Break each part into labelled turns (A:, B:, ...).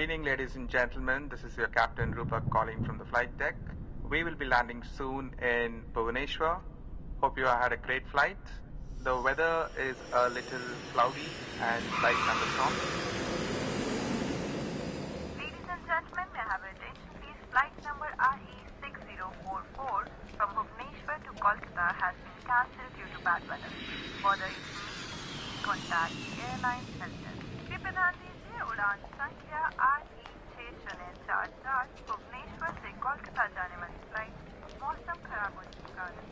A: evening, ladies and gentlemen. This is your Captain Rupak calling from the flight deck. We will be landing soon in Bhubaneswar. Hope you had a great flight. The weather is a little cloudy and light thunderstorm.
B: Ladies and gentlemen, may I have your attention please? Flight number RE6044 from Bhubaneswar to Kolkata has been cancelled due to bad weather. For the information, please contact the airline center. कृपया ध्यान दीजिए उड़ान संख्या RE6044 Bhubaneswar से कोलकाता जाने वाली flight मौसम खराब होने के कारण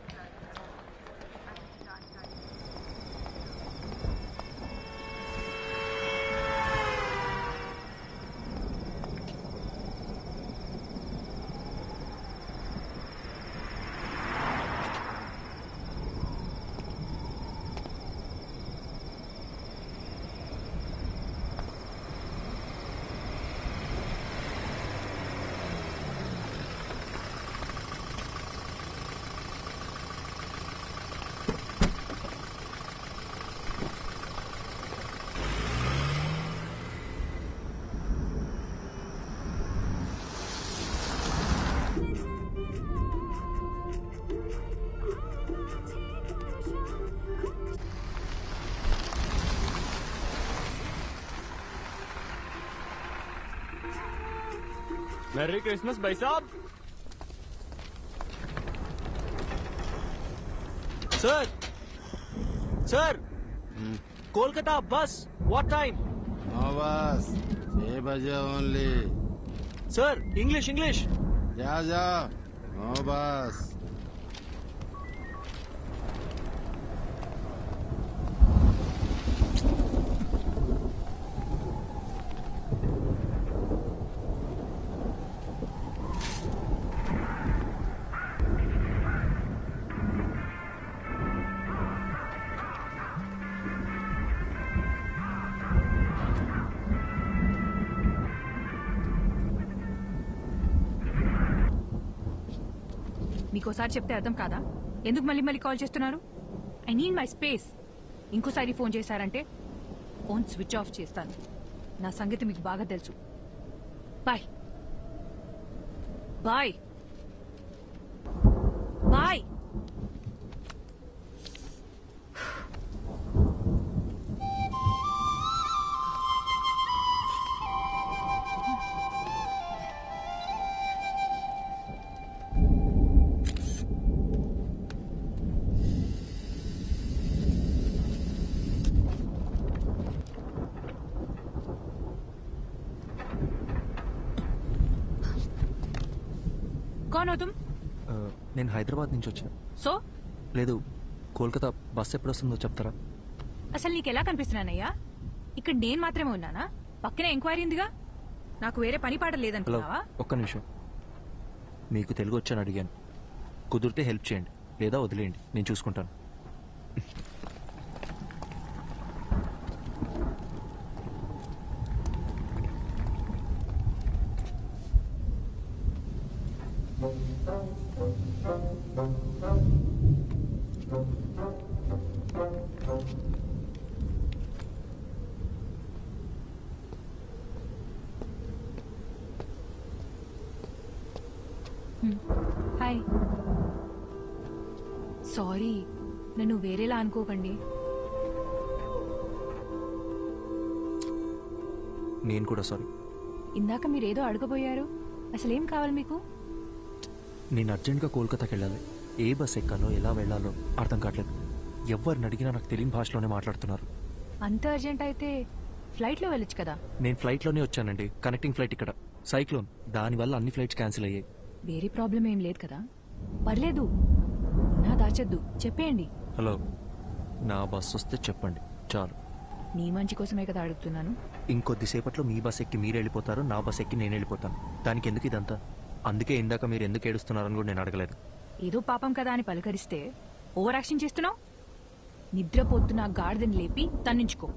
C: मैरी क्रिसमस भाई साहब। सर कोलकाता बस व्हाट टाइम?
D: बस 6 बजे ओनली।
C: सर इंग्लिश
D: जा बस।
E: మీకోసారి చెప్తే అర్థం కాదా? ఎందుకు మళ్ళీ కాల్ చేస్తున్నారు? I need my space. ఇంకోసారి ఫోన్ చేశారంటే ఫోన్ స్విచ్ ఆఫ్ చేస్తాను. నా సంగతి మీకు బాగా తెలుసు. Bye bye bye. कौन हो तुम?
C: నేను హైదరాబాద్ నుంచి వచ్చాను.
E: సో
C: లేదు, కోల్కతా బస్ ఎప్పుడు వస్తుందో చెప్తారా?
E: అసలు నీకెలా కనిపిస్తున్నానయ్యా? ఇక్కడ నేను మాత్రమే ఉన్నానా? పక్కనే ఎంక్వైరీ ఉందిగా. నాకు వేరే పని పాట
C: హలో,
E: లేదనుకున్నావా?
C: ఒక్క నిమిషం. మీకు తెలుగు వచ్చని అడిగాను. కుదిరితే హెల్ప్ చేయండి, లేదా వదిలేయండి, నేను చూసుకుంటాను.
E: హాయ్, సారీ, నన్ను వేరేలా అనుకోకండి.
C: నేను కూడా సారీ.
E: ఇందాక మీరేదో అడగబోయారు. అసలేం కావాలి మీకు?
C: నేను అర్జెంట్గా కోల్కతాకి వెళ్ళాలి. ఏ బస్ ఎక్కాలో ఎలా వెళ్లాలో అర్థం కావట్లేదు. ఎవరిని అడిగినా నాకు తెలియని భాషలోనే మాట్లాడుతున్నారు.
E: అంత అర్జెంట్ అయితే ఫ్లైట్లో వెళ్ళొచ్చు కదా.
C: నేను ఫ్లైట్లోనే వచ్చానండి. కనెక్టింగ్ ఫ్లైట్ ఇక్కడ. సైక్లోన్, దానివల్ల అన్ని ఫ్లైట్స్ క్యాన్సిల్ అయ్యాయి.
E: వేరే ప్రాబ్లం ఏం లేదు కదా? పర్లేదు, నా దాచద్దు, చెప్పేయండి.
C: హలో, నా బస్ వస్తే చెప్పండి చాలు.
E: నీ మంచి కోసమే కదా అడుగుతున్నాను.
C: ఇంకొద్దిసేపట్లో మీ బస్ ఎక్కి మీరు వెళ్ళిపోతారు, నా బస్ ఎక్కి నేను వెళ్ళిపోతాను. దానికి ఎందుకు ఇదంతా? అందుకే ఇందాక మీరు ఎందుకు ఏడుస్తున్నారని కూడా నేను అడగలేదు.
E: ఏదో పాపం కదా అని పలకరిస్తే ఓవర్ యాక్షన్ చేస్తున్నావు. నిద్రపోతున్న గాడిదని లేపి తన్నించుకో.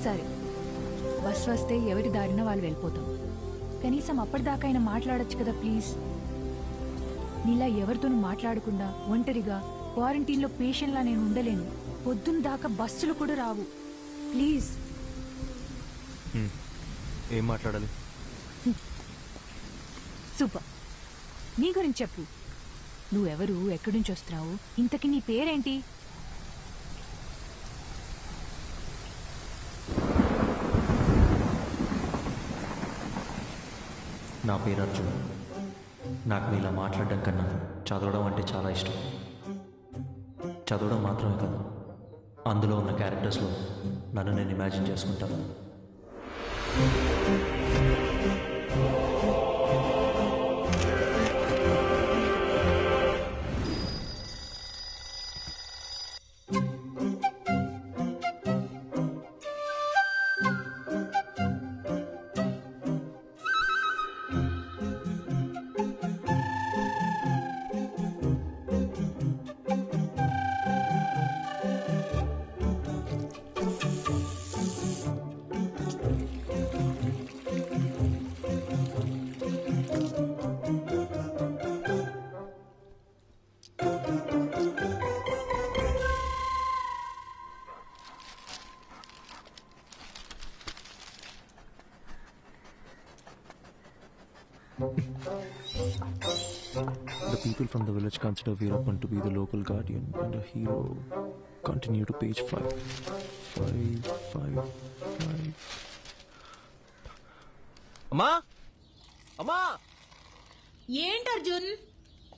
E: సరే, బస్ వస్తే ఎవరి దారిన వాళ్ళు వెళ్ళిపోతాం. కనీసం అప్పటిదాకా అయినా మాట్లాడొచ్చు కదా ప్లీజ్. నీలా ఎవరితోనూ మాట్లాడకుండా ఒంటరిగా క్వారంటైన్లో పేషెంట్లా నేను ఉండలేను. పొద్దున్న దాకా బస్సులు కూడా రావు. ప్లీజ్.
C: ఏం మాట్లాడాలి?
E: సూపర్. నీ గురించి చెప్పు. నువ్వెవరు, ఎక్కడి నుంచి వస్తున్నావు, ఇంతకీ నీ పేరేంటి?
C: నా పేరు అర్జున్. నాకు మీలా మాట్లాడడం కన్నా చదవడం అంటే చాలా ఇష్టం. చదవడం మాత్రమే కాదు, అందులో ఉన్న క్యారెక్టర్స్లో నన్ను నేను ఇమాజిన్ చేసుకుంటాను. The people from the village consider Veerappan to be the local guardian and a hero. Continue to page 5. 5. అమ్మా, అమ్మా,
F: ఏంటి అర్జున్?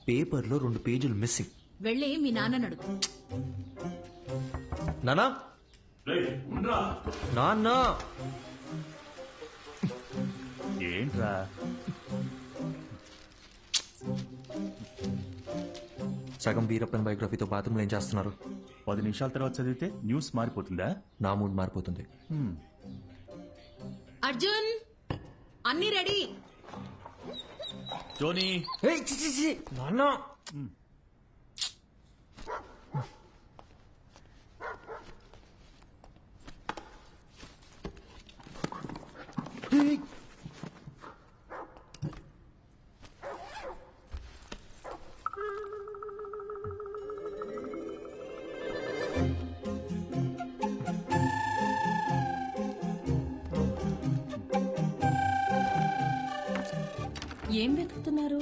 C: పేపర్లో 2 పేజీలు మిస్సింగ్.
F: వెళ్ళి మీ నాన్నని అడుగు.
C: నానా, నాన్న,
G: ఏంట్రా?
C: సగం వీరప్పన్ బయోగ్రఫీతో బాత్రూంలో ఏం చేస్తున్నారు?
G: 10 నిమిషాల తర్వాత చదివితే న్యూస్ మారిపోతుందా?
C: నా మూడ్ మారిపోతుంది.
F: అర్జున్, అన్ని రెడీ.
G: జోనీ,
C: నాన్న,
F: ఏం వెతుకుతున్నారు?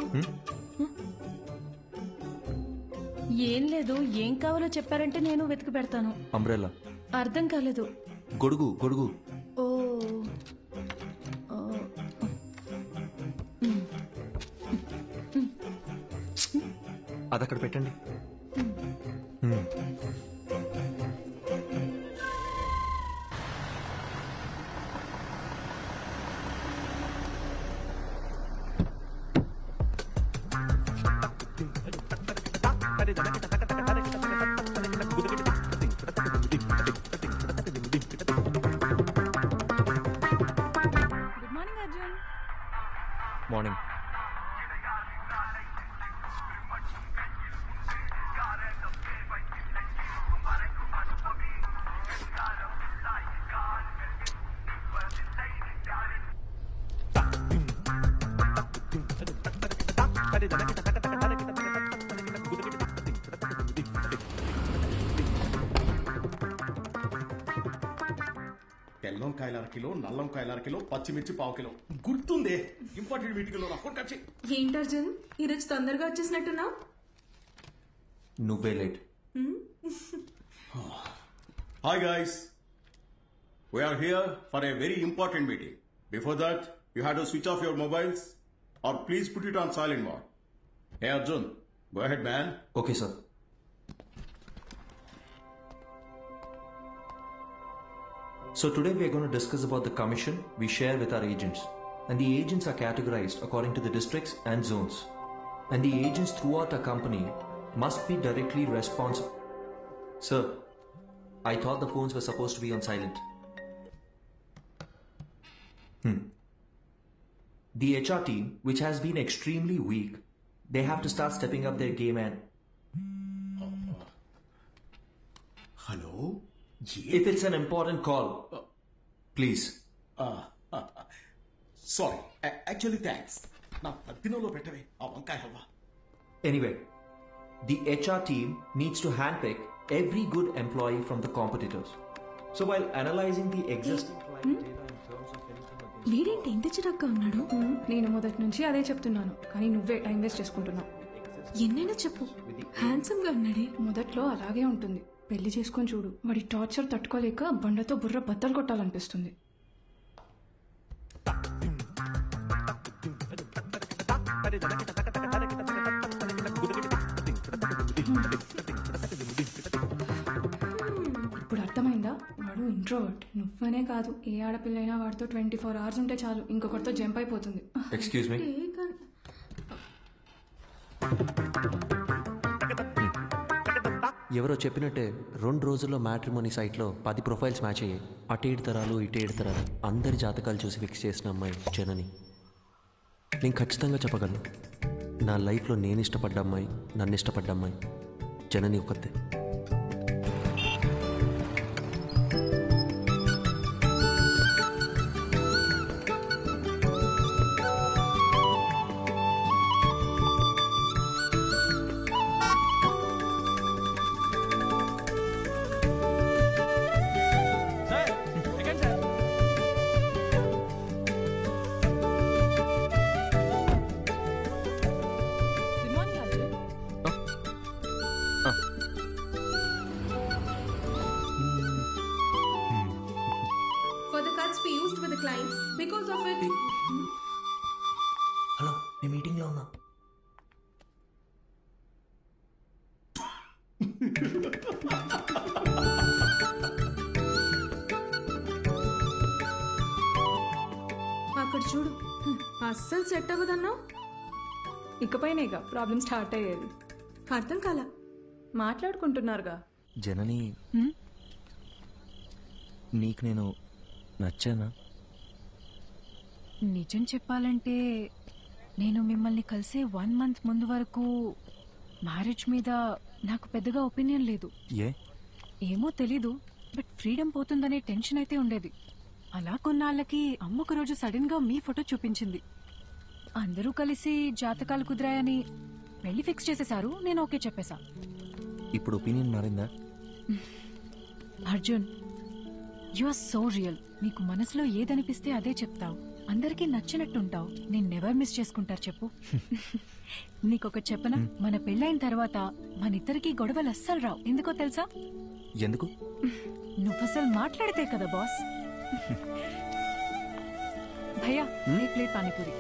F: ఏం లేదు, ఏం కావాలో చెప్పారంటే నేను వెతికి పెడతాను.
C: అంబ్రెల్లా.
F: అర్థం కాలేదు.
C: గొడుగు, గొడుగు.
F: ఓ,
C: అదక్కడ పెట్టండి.
E: Good morning Arjun.
C: మార్నింగ్.
H: తెల్లంకాయల అరకిలో, నల్లంకాయల అరకిలో, పచ్చిమిర్చి పావుకిలో. గుర్తుందే, ఇంపార్టెంట్ మీటింగ్ లో అకౌంట్ కట్.
F: ఏంటి అర్జున్, ఈరోజు తొందరగా వచ్చేసినట్టున్నావు?
C: నువ్వే late.
H: Hi guys, we are here for a very important meeting. Before that, you had to switch off your mobiles or please put it on silent mode. Hey Arjun, go ahead man.
C: Okay sir. So today we are going to discuss about the commission we share with our agents. And the agents are categorized according to the districts and zones. And the agents throughout our company must be directly responsible. Sir, I thought the phones were supposed to be on silent. The HR team, which has been extremely weak, they have to start stepping up their game and...
H: Hello?
C: If it's an important call, please.
H: Sorry, actually thanks. నా పద్దినంలో పెట్టవే ఆ వంకాయ halwa.
C: Anyway, the HR team needs to handpick every good employee from the competitors. So while analyzing the existing client data in terms of anything against...
I: వీడేంటి ఇంటి చిరగ్గా ఉన్నాడు?
E: నేను మొదటి నుంచి అదే చెప్తున్నాను, కానీ నువ్వే టైం వేస్ట్ చేసుకుంటున్నావు.
I: ఎన్నైనా చెప్పు, హ్యాండ్సమ్ గా ఉన్నాడే.
E: మొదట్లో అలాగే ఉంటుంది, పెళ్లి చేసుకొని చూడు. వాడి టార్చర్ తట్టుకోలేక బండతో బుర్ర బద్దలు కొట్టాలనిపిస్తుంది. ఇప్పుడు అర్థమైందా? వాడు ఇంట్రోవర్ట్. నువ్వనే కాదు, ఏ ఆడపిల్లైనా వాడితో 24 hours ఉంటే చాలు, ఇంకొకరితో జంప్ అయిపోతుంది.
C: Excuse me? ఎవరో చెప్పినట్టే 2 రోజుల్లో మ్యాట్రిమోనీ సైట్లో 10 ప్రొఫైల్స్ మ్యాచ్ అయ్యాయి. అటు 7 తరాలు ఇటు 7 తరాలు అందరి జాతకాలు చూసి ఫిక్స్ చేసిన అమ్మాయి జనని. నేను ఖచ్చితంగా చెప్పగలను, నా లైఫ్లో నేను ఇష్టపడ్డ అమ్మాయి, నన్ను ఇష్టపడ్డ అమ్మాయి జనని ఒక్కతే. హలో, నేను మీటింగ్లో ఉన్నా.
I: అక్కడ చూడు, అస్సలు సెట్ అవ్వదన్నావు.
E: ఇకపైనేగా ప్రాబ్లం స్టార్ట్ అయ్యేది.
I: అర్థం కాల.
E: మాట్లాడుకుంటున్నారుగా.
C: జనని, నీకు నేను నచ్చానా?
E: నిజం చెప్పాలంటే నేను మిమ్మల్ని కలిసే 1 month ముందు వరకు మ్యారేజ్ మీద నాకు పెద్దగా ఒపీనియన్ లేదు. ఏమో తెలీదు, బట్ ఫ్రీడమ్ పోతుందనే టెన్షన్ అయితే ఉండేది. అలా కొన్నాళ్ళకి అమ్మ ఒక రోజు సడన్ గా మీ ఫోటో చూపించింది. అందరూ కలిసి జాతకాలు కుదిరాయని పెళ్లి ఫిక్స్ చేసేశారు. నేను ఓకే చెప్పేశా.
C: ఇప్పుడు ఒపీనియన్ మారిందా?
E: Arjun, you are so real. నీకు మనసులో ఏదనిపిస్తే అదే చెప్తావు, అందరికీ నచ్చినట్టుంటావు. నేను నెవర్ మిస్ చేసుకుంటారు చెప్పు. నీకొక చెప్పనా, మన పెళ్ళైన తర్వాత మనిద్దరికి గొడవలు అస్సలు రావు. ఎందుకో తెలుసా?
C: ఎందుకు?
E: నువ్వసలు మాట్లాడితే కదా బాస్. భయ్యా, ఏ ప్లేట్ పానీపూరి.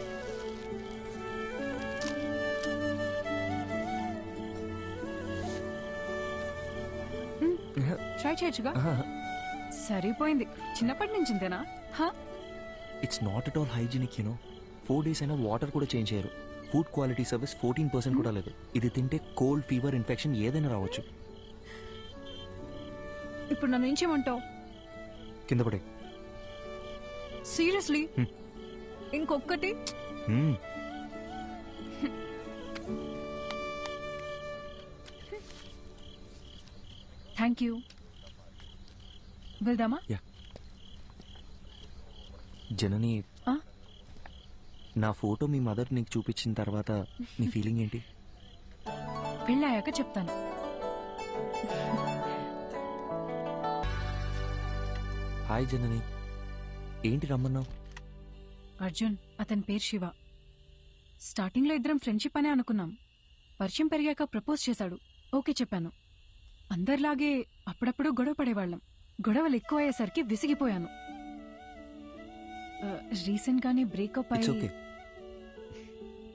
E: ట్రై చేయొచ్చుగా. సరిపోయింది. చిన్నప్పటి నుంచి ఇంతేనా?
C: It's not at all hygienic, you know. 4 days అయినా వాటర్ కూడా చేంజ్ చేయరు. ఫుడ్ క్వాలిటీ సర్వీస్ 14% కూడా లేదు. ఇది తింటే కోల్డ్, ఫీవర్, ఇన్ఫెక్షన్ ఏదైనా రావచ్చు.
E: ఇప్పుడు నన్ను ఏం చేయమంటావు?
C: కింద పడే.
E: సీరియస్లీ? ఇంకొక్కటి. Thank you. వెళ్దామా?
C: జనని, నా ఫోటో మీ మదర్ నీకు చూపించిన తర్వాత నీ ఫీలింగ్ ఏంటి?
E: పెళ్ళాయాక చెప్తాను.
C: హాయ్ జనని, ఏంటి రమ్మన్నావు?
E: అర్జున్, అతని పేరు శివ. స్టార్టింగ్ లో ఇద్దరం ఫ్రెండ్షిప్ అనే అనుకున్నాం. పరిచయం పెరిగాక ప్రపోజ్ చేశాడు. ఓకే చెప్పాను. అందరిలాగే అప్పుడప్పుడు గొడవ పడేవాళ్ళం. గొడవలు ఎక్కువ అయ్యేసరికి విసిగిపోయాను. రీసెంట్ గానే బ్రేకప్ అయ్యి.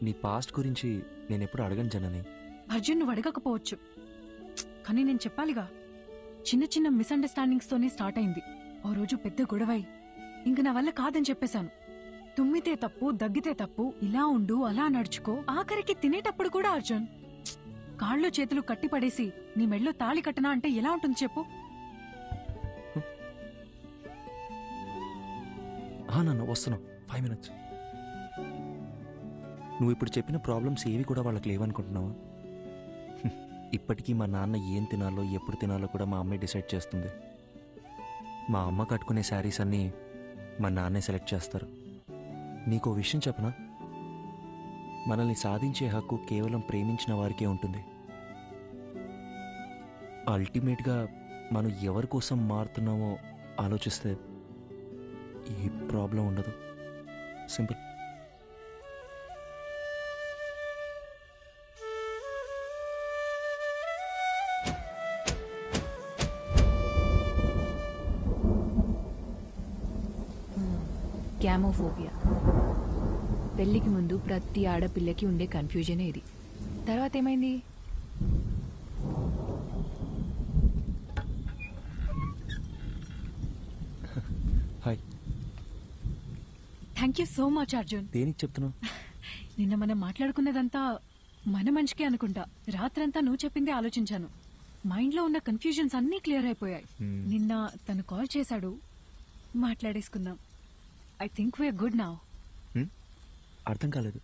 C: నీ పాస్ట్ గురించి నేను ఎప్పుడు అడగను జనని.
E: అర్జున్, నువ్వు అడగకపోవచ్చు, కానీ నేను చెప్పాలిగా. చిన్న చిన్న మిస్అండర్స్టాండింగ్స్ తోనే స్టార్ట్ అయింది. ఓ రోజు పెద్ద గొడవై ఇంక నా వల్ల కాదని చెప్పేశాను. తుమ్మితే తప్పు, దగ్గితే తప్పు, ఇలా ఉండు, అలా నడుచుకో. ఆఖరికి తినేటప్పుడు కూడా అర్జున్ కాళ్ళు చేతులు కట్టిపడేసి నీ మెళ్ళో తాళి కట్టనా అంటే ఎలా ఉంటుంది చెప్పు?
C: నన్ను వస్తున్నావు 5 minutes. నువ్వు ఇప్పుడు చెప్పిన ప్రాబ్లమ్స్ ఏవి కూడా వాళ్ళకి లేవనుకుంటున్నావా? ఇప్పటికీ మా నాన్న ఏం తినాలో, ఎప్పుడు తినాలో కూడా మా అమ్మే డిసైడ్ చేస్తుంది. మా అమ్మ కట్టుకునే శారీస్ అన్నీ మా నాన్నే సెలెక్ట్ చేస్తారు. నీకో విషయం చెప్పనా, మనల్ని సాధించే హక్కు కేవలం ప్రేమించిన వారికే ఉంటుంది. అల్టిమేట్గా మనం ఎవరి కోసం మారుతున్నామో ఆలోచిస్తే ఏ ప్రాబ్లం ఉండదు. సింపుల్.
E: గ్యామోఫోబియా. పెళ్లికి ముందు ప్రతి ఆడపిల్లకి ఉండే కన్ఫ్యూజనే ఇది. తర్వాత ఏమైంది?
C: Hi.
E: Thank you so much Arjun.
C: దేనికి చెప్తున్నావు?
E: నిన్న మనం మాట్లాడుకున్నదంతా మన మంచికే అనుకుంటా. రాత్రంతా నువ్వు చెప్పిందే ఆలోచించాను. మైండ్లో ఉన్న కన్ఫ్యూజన్స్ అన్నీ క్లియర్ అయిపోయాయి. నిన్న తను కాల్ చేశాడు, మాట్లాడేసుకుందాం. I think we're good now.
C: అర్థం కాలేదు.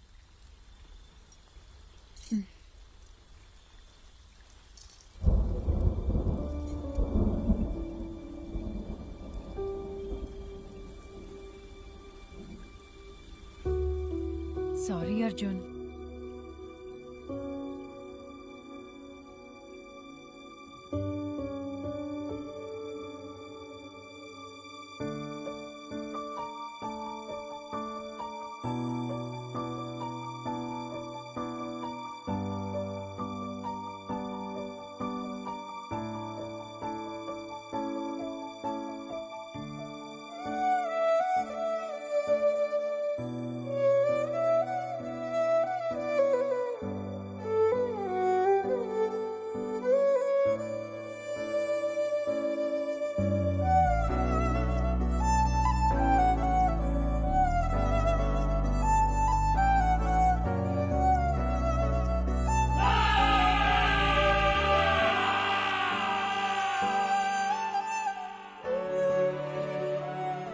E: సారీ అర్జున్.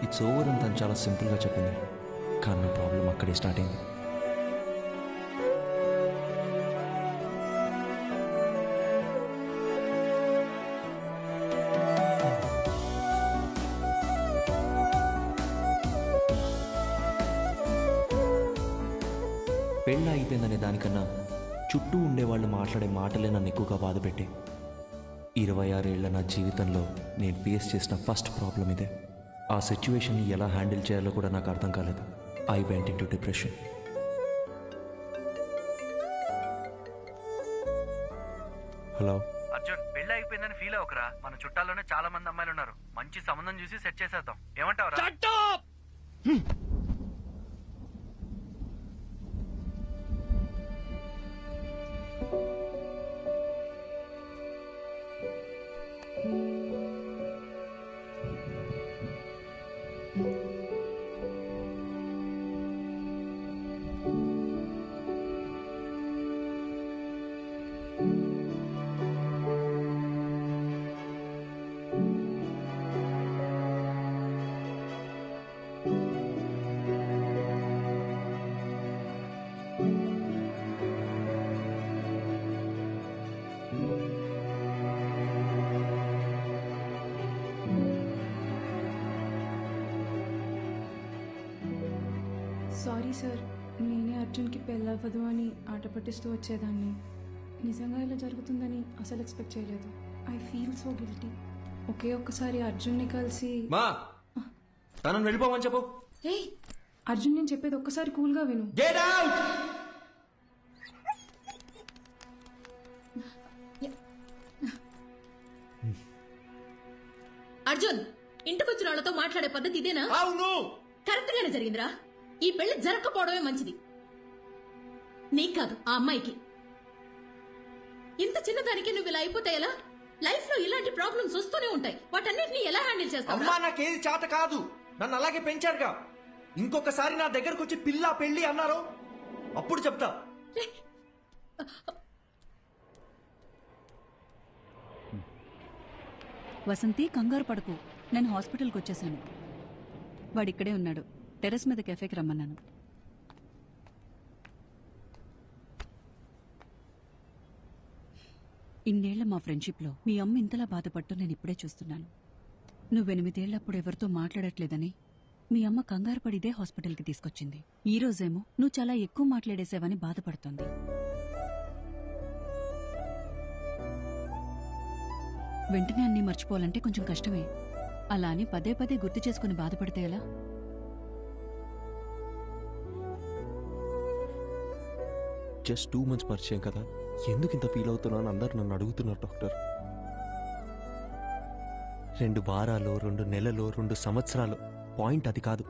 C: ఇట్స్ ఓవర్ అని తను చాలా సింపుల్గా చెప్పింది, కానీ నా ప్రాబ్లం అక్కడే స్టార్ట్ అయింది. పెళ్ళి అయిపోయిందనే దానికన్నా చుట్టూ ఉండేవాళ్ళు మాట్లాడే మాటలే నన్ను ఎక్కువగా బాధపెట్టి 26 ఏళ్ల నా జీవితంలో నేను ఫేస్ చేసిన ఫస్ట్ ప్రాబ్లం ఇదే. ఆ సిచ్యువేషన్ని ఎలా హ్యాండిల్ చేయాలో కూడా నాకు అర్థం కాలేదు. I went into depression. Hello
J: Arjun, పెళ్లి అయిపోయిందని ఫీల్ అవ్వకరా. మన చుట్టాల్లోనే చాలా మంది అమ్మాయిలు ఉన్నారు. మంచి సంబంధం చూసి సెట్ చేసేద్దాం. ఏమంటావురా?
I: సారీ సార్, నేనే అర్జున్కి పెళ్ళవ్వదు అని ఆట పట్టిస్తూ వచ్చేదాన్ని. నిజంగా ఇలా జరుగుతుందని అసలు ఎక్స్పెక్ట్ చేయలేదు. I feel so guilty. ఒకే ఒక్కసారి అర్జున్ని కలిసి
C: మా తనను వెళ్ళిపోమని చెప్పు.
I: అర్జున్, నేను చెప్పేది ఒక్కసారి కూల్గా విను.
C: Get out.
K: అర్జున్, ఇంటికొచ్చిన వాళ్ళతో మాట్లాడే పద్ధతి ఇదేనా?
C: అవును,
K: కరెక్ట్ గానే జరిగిందిరా. ఈ పెళ్లి జరగకపోవడమే మంచిది. నీకు కాదు, ఆ అమ్మాయికి. ఇంత చిన్నదానికి నువ్వు ఇలా అయిపోతే ఎలా? లైఫ్ లో ఇలాంటి ప్రాబ్లమ్స్ వస్తూనే ఉంటాయి. వాటన్నిటిని ఎలా హ్యాండిల్ చేస్తావు?
C: అమ్మా, నాకేది చేత కాదు. నన్ను అలాగే పెంచారుగా. ఇంకొకసారి నా దగ్గరకు వచ్చి పిల్ల పెళ్లి అన్నారు, అప్పుడు చెప్తా.
L: వసంతి, కంగారు పడకు. నేను హాస్పిటల్కి వచ్చేసాను. వాడిక్కడే ఉన్నాడు. టెర్రస్ మీద కెఫేకి రమ్మన్నాను. ఇన్నేళ్ల మా ఫ్రెండ్షిప్లో మీ అమ్మ ఇంతలా బాధపడ్డం నేను ఇప్పుడే చూస్తున్నాను. నువ్వు 8 ఏళ్లప్పుడు ఎవరితో మాట్లాడట్లేదని మీ అమ్మ కంగారు పడిదే హాస్పిటల్కి తీసుకొచ్చింది. ఈ రోజేమో నువ్వు చాలా ఎక్కువ మాట్లాడేసావని బాధపడుతోంది. వెంటనే అన్నీ మర్చిపోవాలంటే కొంచెం కష్టమే. అలా అని పదే పదే గుర్తు చేసుకుని బాధపడితే ఎలా?
M: జస్ట్ 2 months పరిచయం కదా, ఎందుకు ఇంత ఫీల్ అవుతున్నా అని అందరు నన్ను అడుగుతున్నారు డాక్టర్. 2 వారాలు, 2 నెలలు, 2 సంవత్సరాలు, పాయింట్ అది కాదు.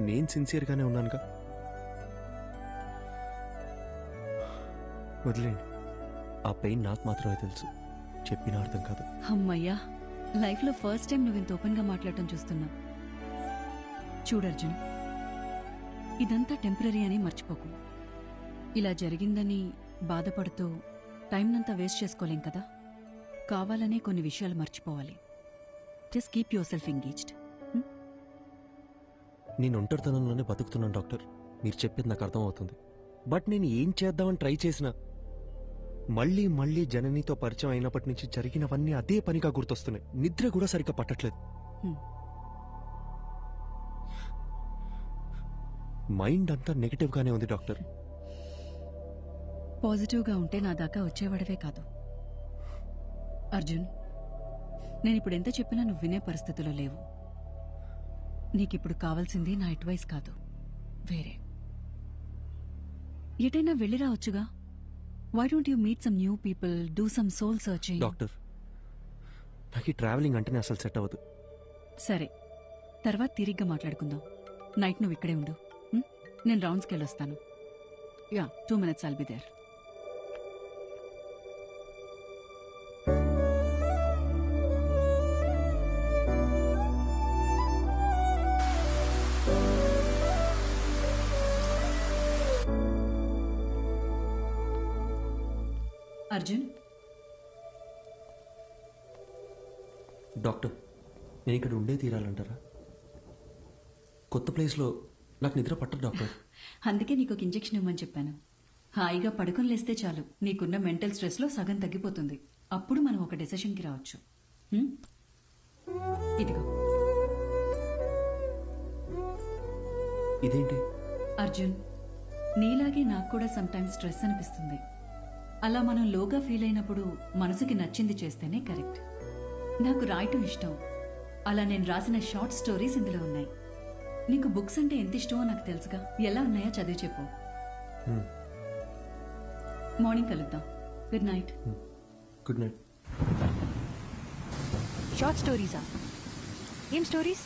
M: నేను సిన్సియర్గానే ఉన్నానుగా. వదిలేండి, ఆ పెయిన్ నాకు మాత్రమే తెలుసు, చెప్పినా అర్థం కాదు.
L: అమ్మయ్యా, లైఫ్లో ఫస్ట్ టైం నువ్వు ఇంత ఓపెన్గా మాట్లాడటం చూస్తున్నా. చూడు అర్జున్, ఇదంతా టెంపరీ అని మర్చిపోకు. ఇలా జరిగిందని బాధపడుతూ టైంనంతా వేస్ట్ చేసుకోలేం కదా. కావాలనే కొన్ని విషయాలు మర్చిపోవాలి. Just keep your self engaged.
M: నేను ఒంటరితనంలోనే బతుకుతున్నాను డాక్టర్, మీరు చెప్పేది నాకు అర్థమవుతుంది. బట్ నేను ఏం చేద్దామని ట్రై చేసినా మళ్ళీ మళ్ళీ జననితో పరిచయం అయినప్పటి నుంచి జరిగినవన్నీ అదే పనిగా గుర్తొస్తున్నాయి. నిద్ర కూడా సరిగ్గా పట్టట్లేదు. మైండ్ అంతా నెగటివ్గానే ఉంది డాక్టర్.
L: పాజిటివ్గా ఉంటే నా దాకా వచ్చేవాడవే కాదు. అర్జున్, నేనిప్పుడు ఎంత చెప్పినా నువ్వు వినే పరిస్థితిలో లేవు. నీకిప్పుడు కావాల్సింది నా అడ్వైస్ కాదు, వేరే. ఎటైనా వెళ్ళి రావచ్చుగా. Why don't you meet some new people, do some soul searching?
M: Doctor, నాకు ఈ ట్రావెలింగ్ అంటేనే అసలు సెట్ అవ్వదు.
L: సరే, తర్వాత తిరిగ్గా మాట్లాడుకుందాం. నైట్ నువ్వు ఇక్కడే ఉండు, నేను రౌండ్స్కి వెళ్ళొస్తాను. Yeah, 2 minutes I'll be there. Arjun,
M: doctor, నేను ఇక్కడ ఉండే తీరాలంటారా? కొత్త ప్లేస్లో నాకు నిద్ర పట్టదు డాక్టర్.
L: అందుకే నీకు ఒక ఇంజెక్షన్ ఇవ్వమని చెప్పాను. హాయిగా పడుకుని లేస్తే చాలు, నీకున్న మెంటల్ స్ట్రెస్లో సగం తగ్గిపోతుంది. అప్పుడు మనం ఒక డెసిషన్కి రావచ్చు. ఇదిగో.
M: ఇదేంటి?
L: అర్జున్, నీలాగే నాకు కూడా సమ్టైమ్స్ స్ట్రెస్ అనిపిస్తుంది. అలా మనం లోగా ఫీల్ అయినప్పుడు మనసుకి నచ్చింది చేస్తేనే కరెక్ట్. నాకు రాయటం ఇష్టం. అలా నేను రాసిన షార్ట్ స్టోరీస్ ఇందులో ఉన్నాయి. నీకు బుక్స్ అంటే ఎంత ఇష్టమో నాకు తెలుసుగా. ఎలా ఉన్నాయో చదివి చెప్పు. మార్నింగ్ కలుద్దాం. Good night.
M: Good night.
E: Short స్టోరీసా? ఏం స్టోరీస్?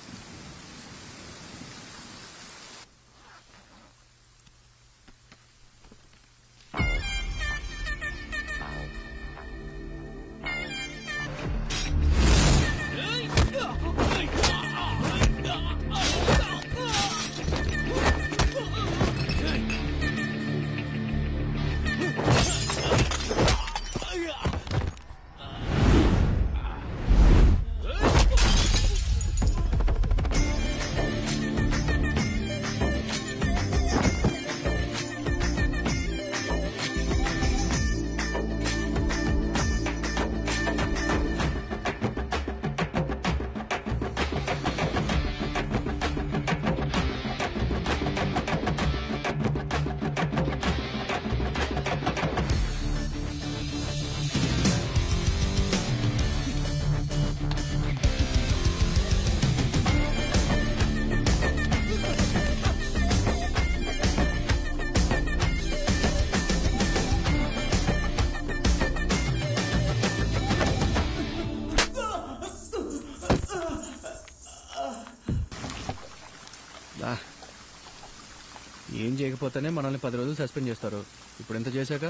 J: ఏం చేయకపోతేనే మనల్ని 10 రోజులు సస్పెండ్ చేస్తారు. ఇప్పుడు ఎంత చేశాక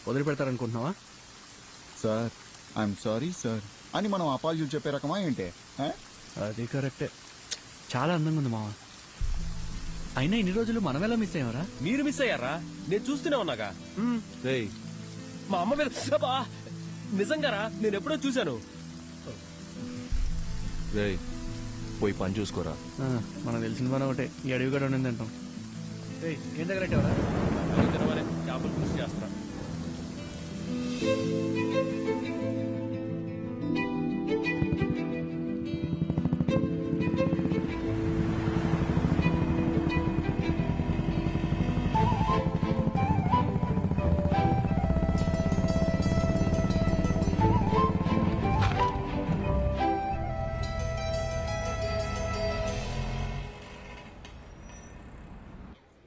J: వదిలిపెడతారనుకుంటున్నావా?
N: సార్, ఐఎమ్ సారీ సార్ అని మనం అపాలజీలు చెప్పే రకమా ఏంటే?
J: అది కరెక్టే. చాలా అందంగా ఉంది మావా. అయినా ఇన్ని రోజులు మనం ఎలా మిస్ అయ్యారా?
O: మీరు మిస్ అయ్యారా? నేను చూస్తూనే ఉన్నాగా. మా అమ్మ మీద నిజంగారా, నేను ఎప్పుడో చూశాను.
M: పోయి పని చూసుకోరా.
J: మనకు తెలిసిన పని ఒకటే, ఈ అడవి కూడా ఉండింది అంటాం. ఏం దగ్గర
O: చేపలు పులుసు చేస్తా.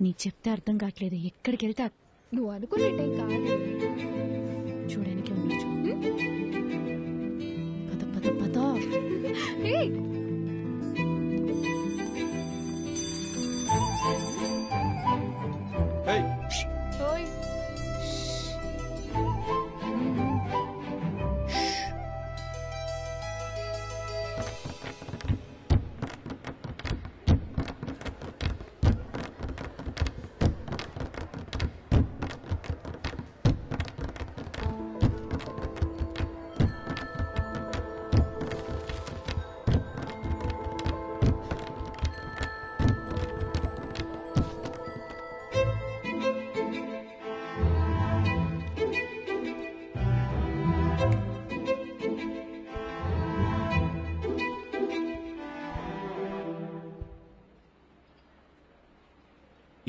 E: నీ చెప్తే అర్థం కావట్లేదు. ఎక్కడికి వెళ్తే
I: నువ్వు అనుకున్నట్టేం కాదు.
E: చూడడానికి ఉండొచ్చు. పద పద పద.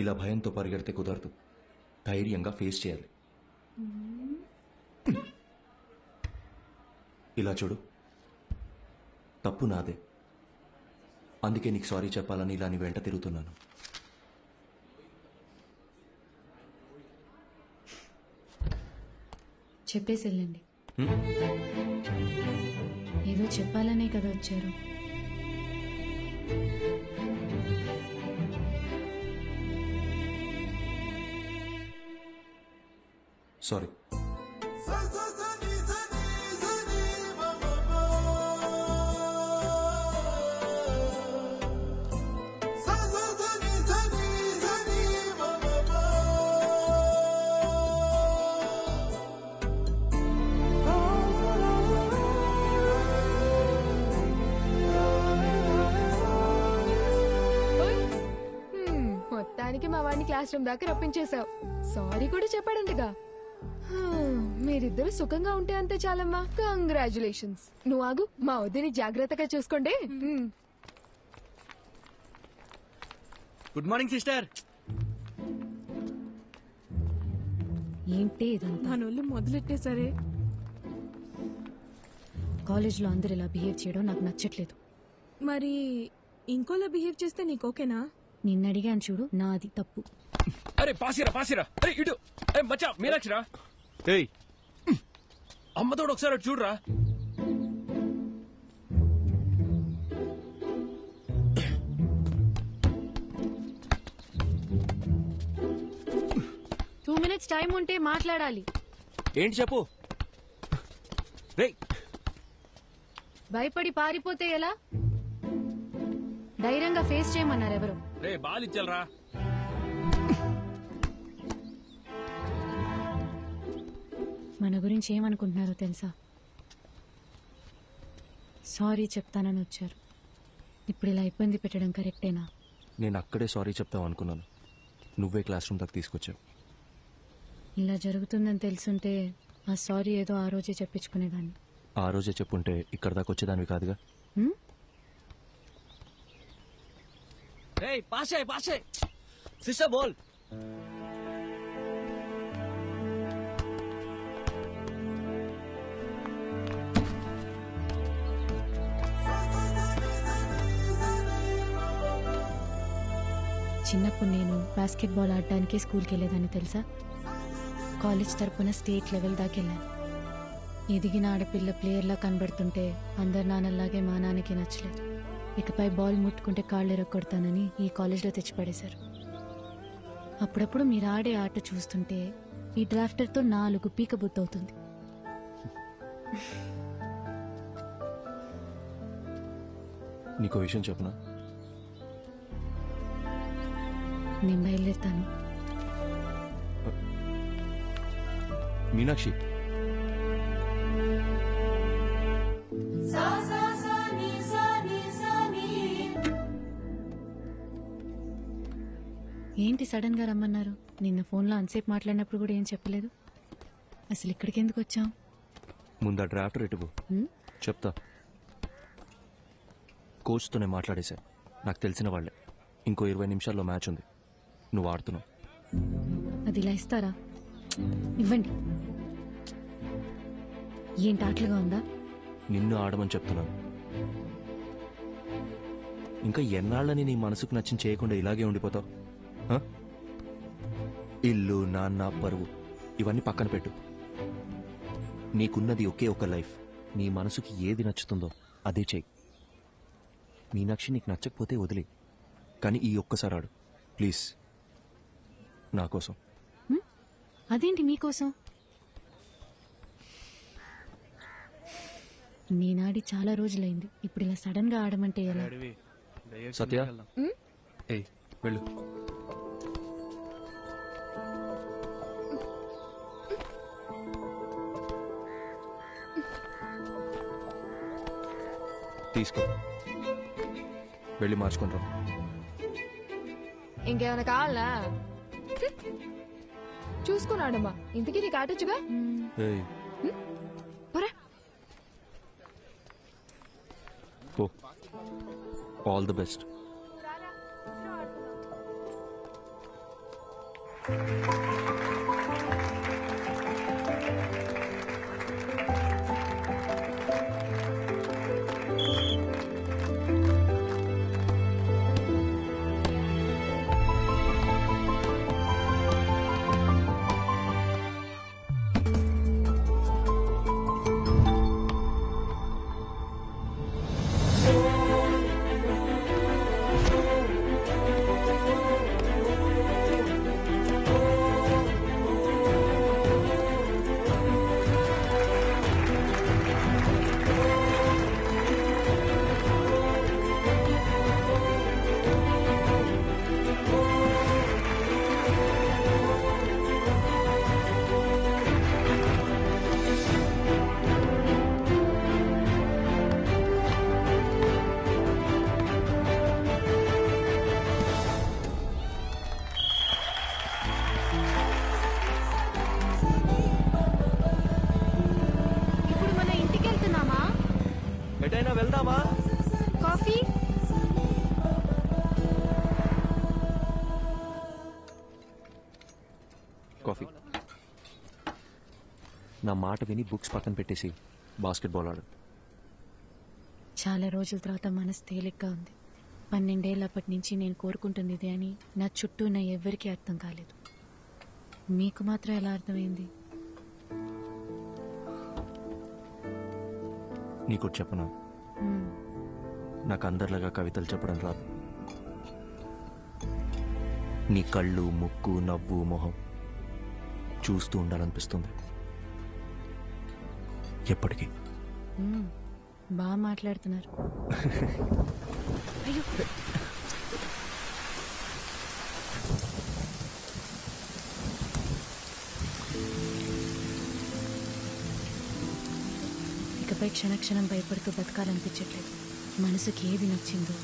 C: ఇలా భయంతో పరిగెడితే కుదరదు. ధైర్యంగా ఫేస్ చేయాలి. ఇలా చూడు, తప్పు నాదే. అందుకే నీకు సారీ చెప్పాలని ఇలా నీ వెంట తిరుగుతున్నాను.
E: చెప్పేసి వెళ్ళండి. ఏదో చెప్పాలనే కదా వచ్చారు.
C: సారీ.
I: మొత్తానికి మా వాడిని క్లాస్ రూమ్ దాకా రప్పించేశావు. సారీ కూడా చెప్పాడంటగా. మీరిద్దరు సుఖంగా ఉంటే అంతే చాలమ్మా. కంగ్రాచులేషన్స్. నువ్వు ఆగు, మా వద్దని జాగ్రత్తగా చూసుకోండి.
J: Good morning sister.
E: ఏంటి ఇదంతా?
I: మనోళ్ళు మొదలెట్టేసరే.
E: కాలేజ్లో అందరు ఇలా బిహేవ్ చేయడం నాకు నచ్చట్లేదు.
I: మరి ఇంకోలా బిహేవ్ చేస్తే నీకు ఓకేనా?
E: నిన్న అడిగాను చూడు, నాది తప్పు.
O: అరే పాసిరా పాసిరా. అరే ఇటు మచ్చా మీనాక్షిరా. అమ్మతోడు ఒకసారి అటు చూడరా.
E: టూ మినిట్స్ టైం ఉంటే మాట్లాడాలి.
J: ఏంటి చెప్పు.
E: భయపడి పారిపోతే ఎలా? ధైర్యంగా ఫేస్ చేయమన్నారు ఎవరు?
O: రే బాలిచ్చలరా.
E: మన గురించి ఏమనుకుంటున్నారో తెలుసా? సారీ చెప్తానని వచ్చారు. ఇప్పుడు ఇలా ఇబ్బంది పెట్టడం కరెక్టేనా?
C: నేను అక్కడే సారీ చెప్తావు అనుకున్నాను. నువ్వే క్లాస్ రూమ్ దాకా తీసుకొచ్చావు.
E: ఇలా జరుగుతుందని తెలుసుంటే ఆ సారీ ఏదో ఆ రోజే చెప్పించుకునేదాన్ని.
C: ఆ రోజే చెప్పుంటే ఇక్కడ దాకా వచ్చేదానివి కాదుగా.
J: పాసే పాసే సిస్టర్ బోల్.
E: చిన్నప్పుడు నేను బాస్కెట్బాల్ ఆడడానికి స్కూల్కి వెళ్ళేదాన్ని తెలుసా? కాలేజ్ తరపున స్టేట్ లెవెల్ దాకా వెళ్ళాను. ఎదిగిన ఆడపిల్ల ప్లేయర్లా కనబడుతుంటే అందరు నాన్నలాగే మా నాన్నకి నచ్చలేదు. ఇకపై బాల్ ముట్టుకుంటే కాళ్ళు ఎరగొడతానని ఈ కాలేజ్లో తెచ్చిపడేశారు. అప్పుడప్పుడు మీరు ఆడే ఆట చూస్తుంటే ఈ డ్రాఫ్టర్తో 4 పీక బుద్ధవుతుంది.
C: నీకో విషయం చెప్పునా?
E: నేను బయలుదేరుతాను.
C: మీనాక్షి,
E: ఏంటి సడన్ గా రమ్మన్నారు? నిన్న ఫోన్లో అంతసేపు మాట్లాడినప్పుడు కూడా ఏం చెప్పలేదు. అసలు ఇక్కడికి ఎందుకు వచ్చాం?
C: ముందు ఆ డ్రాఫ్టర్ ఎటువు చెప్తా. కోచ్తోనే మాట్లాడేశా. నాకు తెలిసిన వాళ్ళే. ఇంకో 20 నిమిషాల్లో మ్యాచ్ ఉంది. నువ్వు ఆడుతున్నావు.
E: అది ఇలా ఇస్తారా? ఇవ్వండి. ఏంటి ఆటలుగా ఉందా?
C: నిన్ను ఆడమని చెప్తున్నాను. ఇంకా ఎన్నాళ్ళని నీ మనసుకు నచ్చిన చేయకుండా ఇలాగే ఉండిపోతావు?
M: ఇల్లు, నాన్న, పరువు ఇవన్నీ పక్కన పెట్టు. నీకున్నది ఒకే ఒక లైఫ్. నీ మనసుకి ఏది నచ్చుతుందో అదే చెయ్యి. మీనాక్షి నీకు నచ్చకపోతే వదిలే, కానీ ఈ ఒక్కసారి ఆడు ప్లీజ్, నా కోసం.
E: అదేంటి మీకోసం? నేనాడి చాలా రోజులైంది. ఇప్పుడు ఇలా సడన్ గా ఆడమంటే ఎలా?
M: సత్య
J: ఏయ్ వెళ్ళు.
M: తీసుకో, వెళ్ళి మార్చుకుంటాం.
I: ఇంకేమైనా కావాలా? చూసుకున్నాడమ్మా. ఇంతకీ నీకు ఆటొచ్చుగా?
M: All the best.
J: వెళ్దామా?
I: కాఫీ?
M: కాఫీ. నా మాట విని బుక్స్ పక్కన పెట్టేసి బాస్కెట్బాల్ ఆడు.
E: చాలా రోజుల తర్వాత మనసు తేలిగ్గా ఉంది. 12 ఏళ్ళప్పటి నుంచి నేను కోరుకుంటుంది ఇదే అని నా చుట్టూ ఉన్న ఎవ్వరికీ అర్థం కాలేదు. మీకు మాత్రం ఎలా అర్థమైంది?
M: నీకు చెప్పనా, నాకు అందరిలాగా కవితలు చెప్పడం రాదు. నీ కళ్ళు, ముక్కు, నవ్వు, మొహం చూస్తూ ఉండాలనిపిస్తుంది ఎప్పటికీ.
E: బాగా మాట్లాడుతున్నారు. అయ్యో, ఇకపై క్షణక్షణం భయపడుతూ బతకాలనిపించట్లేదు. మనసుకి ఏది నచ్చిందో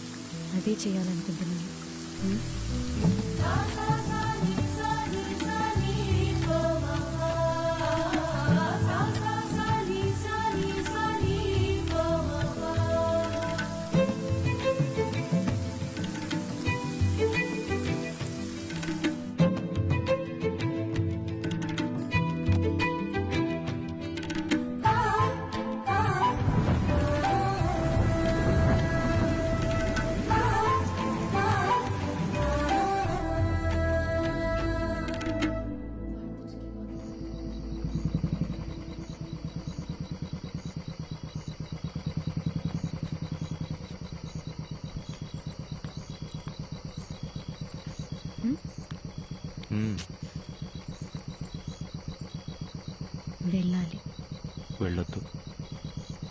E: అదే చేయాలనుకుంటున్నాను. వెళ్ళాలి.
M: వెళ్ళొద్దు.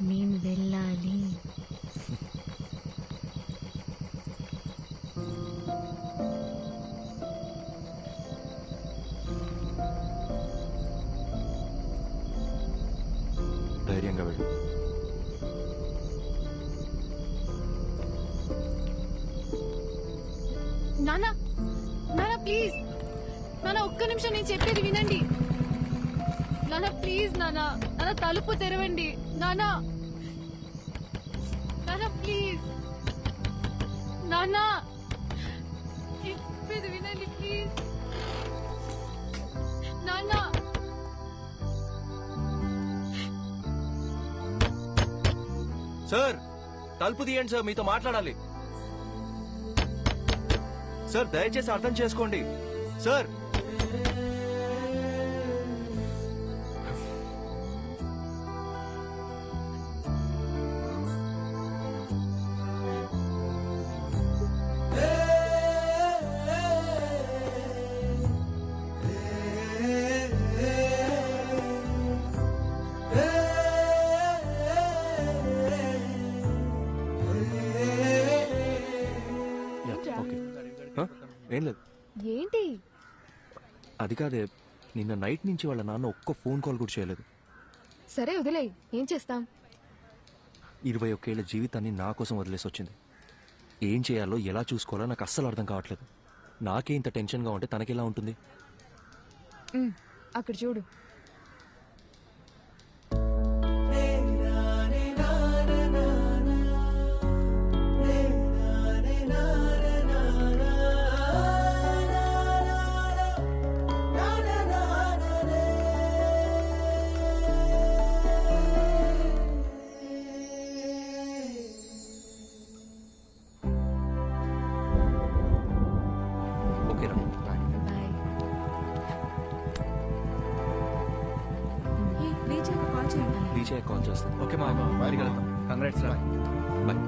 E: నేను వెళ్ళాలి.
M: ధైర్యంగా వెళ్ళు.
I: నానా, నానా ప్లీజ్, నానా ఒక్క నిమిషం నేను చెప్పేది వినండి. నానా ప్లీజ్, నానా నానా తలుపు తెరవండి. నానా, నానా ప్లీజ్, నానా చెప్పేది వినండి ప్లీజ్. నానా,
J: సార్ తలుపు తీయండి సార్, మీతో మాట్లాడాలి. సార్ దయచేసి అర్థం చేసుకోండి సార్.
M: ఏం లేదు.
E: ఏంటి?
M: అది కాదే, నిన్న నైట్ నుంచి వాళ్ళ నాన్న ఒక్క ఫోన్ కాల్ కూడా చేయలేదు.
E: సరే వదిలే, ఏం చేస్తాం?
M: 21 ఏళ్ల జీవితాన్ని నా కోసం వదిలేసి వచ్చింది. ఏం చేయాలో ఎలా చూసుకోవాలో నాకు అస్సలు అర్థం కావట్లేదు. నాకే ఇంత టెన్షన్గా ఉంటే తనకెలా ఉంటుంది?
E: అక్కడ చూడు.
M: కాల్ చేస్తాను.
J: ఓకే మా బయటికి వెళ్తాం. కంగ్రాట్స్ రా.
M: బాయ్.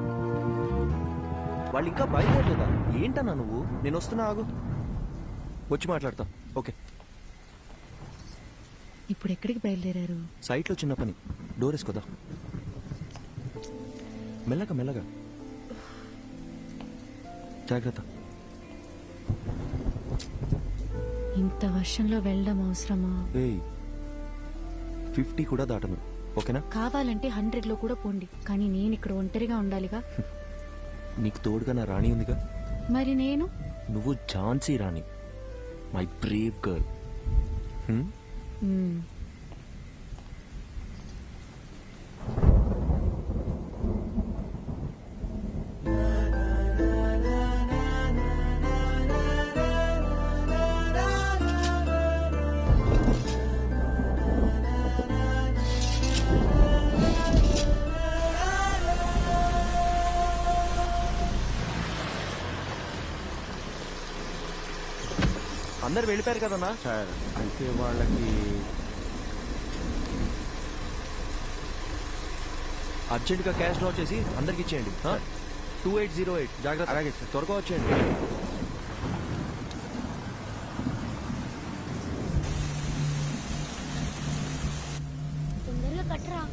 M: వాళ్ళు ఇంకా బయలుదేరలేదా? ఏంటన్నా నువ్వు? నేను వస్తున్నా, ఆగు, వచ్చి మాట్లాడతా. ఓకే.
E: ఇప్పుడు ఎక్కడికి బయలుదేరారు?
M: సైట్లో చిన్న పని, డోర్ వేసుకోదా. మెల్లగా మెల్లగా, జాగ్రత్త.
E: ఇంత వర్షంలో వెళ్ళడం అవసరమా?
M: 50 కూడా దాటను. ఓకేనా?
E: కావాలంటే 100లో కూడా పోండి, కానీ నేను ఇక్కడ ఒంటరిగా ఉండాలిగా.
M: నీకు తోడుగా నా రాణి ఉందిగా.
E: మరి నేను?
M: నువ్వు ఝాన్సీ రాణి, మై బ్రేవ్ గర్ల్. అందరు వెళ్ళిపోయారు కదన్నా?
N: సార్ అయితే వాళ్ళకి
M: అర్జెంట్గా క్యాష్ డ్రా చేసి అందరికి ఇచ్చేయండి. 2808. జాగ్రత్త. అలాగే సార్, త్వరగా వచ్చేయండి.
P: తొందరగా కట్టరా.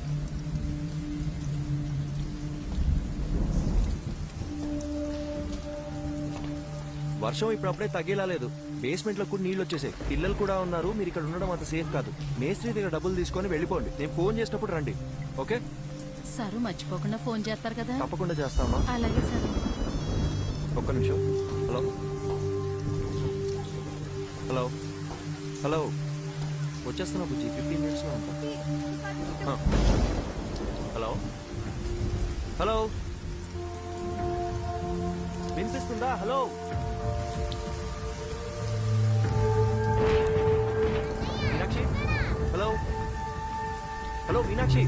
M: వర్షం ఇప్పుడప్పుడే తగ్గేలా లేదు. బేస్మెంట్ లో కూడా నీళ్లు వచ్చేసాయి. పిల్లలు కూడా ఉన్నారు. మీరు ఇక్కడ ఉండడం అంత సేఫ్ కాదు. మేస్త్రి దగ్గర డబ్బులు తీసుకొని వెళ్ళిపోండి. నేను ఫోన్ చేసినప్పుడు రండి. ఓకే?
K: సారు మర్చిపోకుండా ఫోన్ చేస్తారు కదా?
M: తప్పకుండా చేస్తామా?
K: అలాగే సార్.
M: ఒక్క నిమిషం. హలో హలో హలో, వచ్చేస్తున్నా బుజ్జి, 15 minutes లో ఉంటా. హలో హలో, వినిపిస్తుందా? Hello Meenakshi. Hello hello Meenakshi.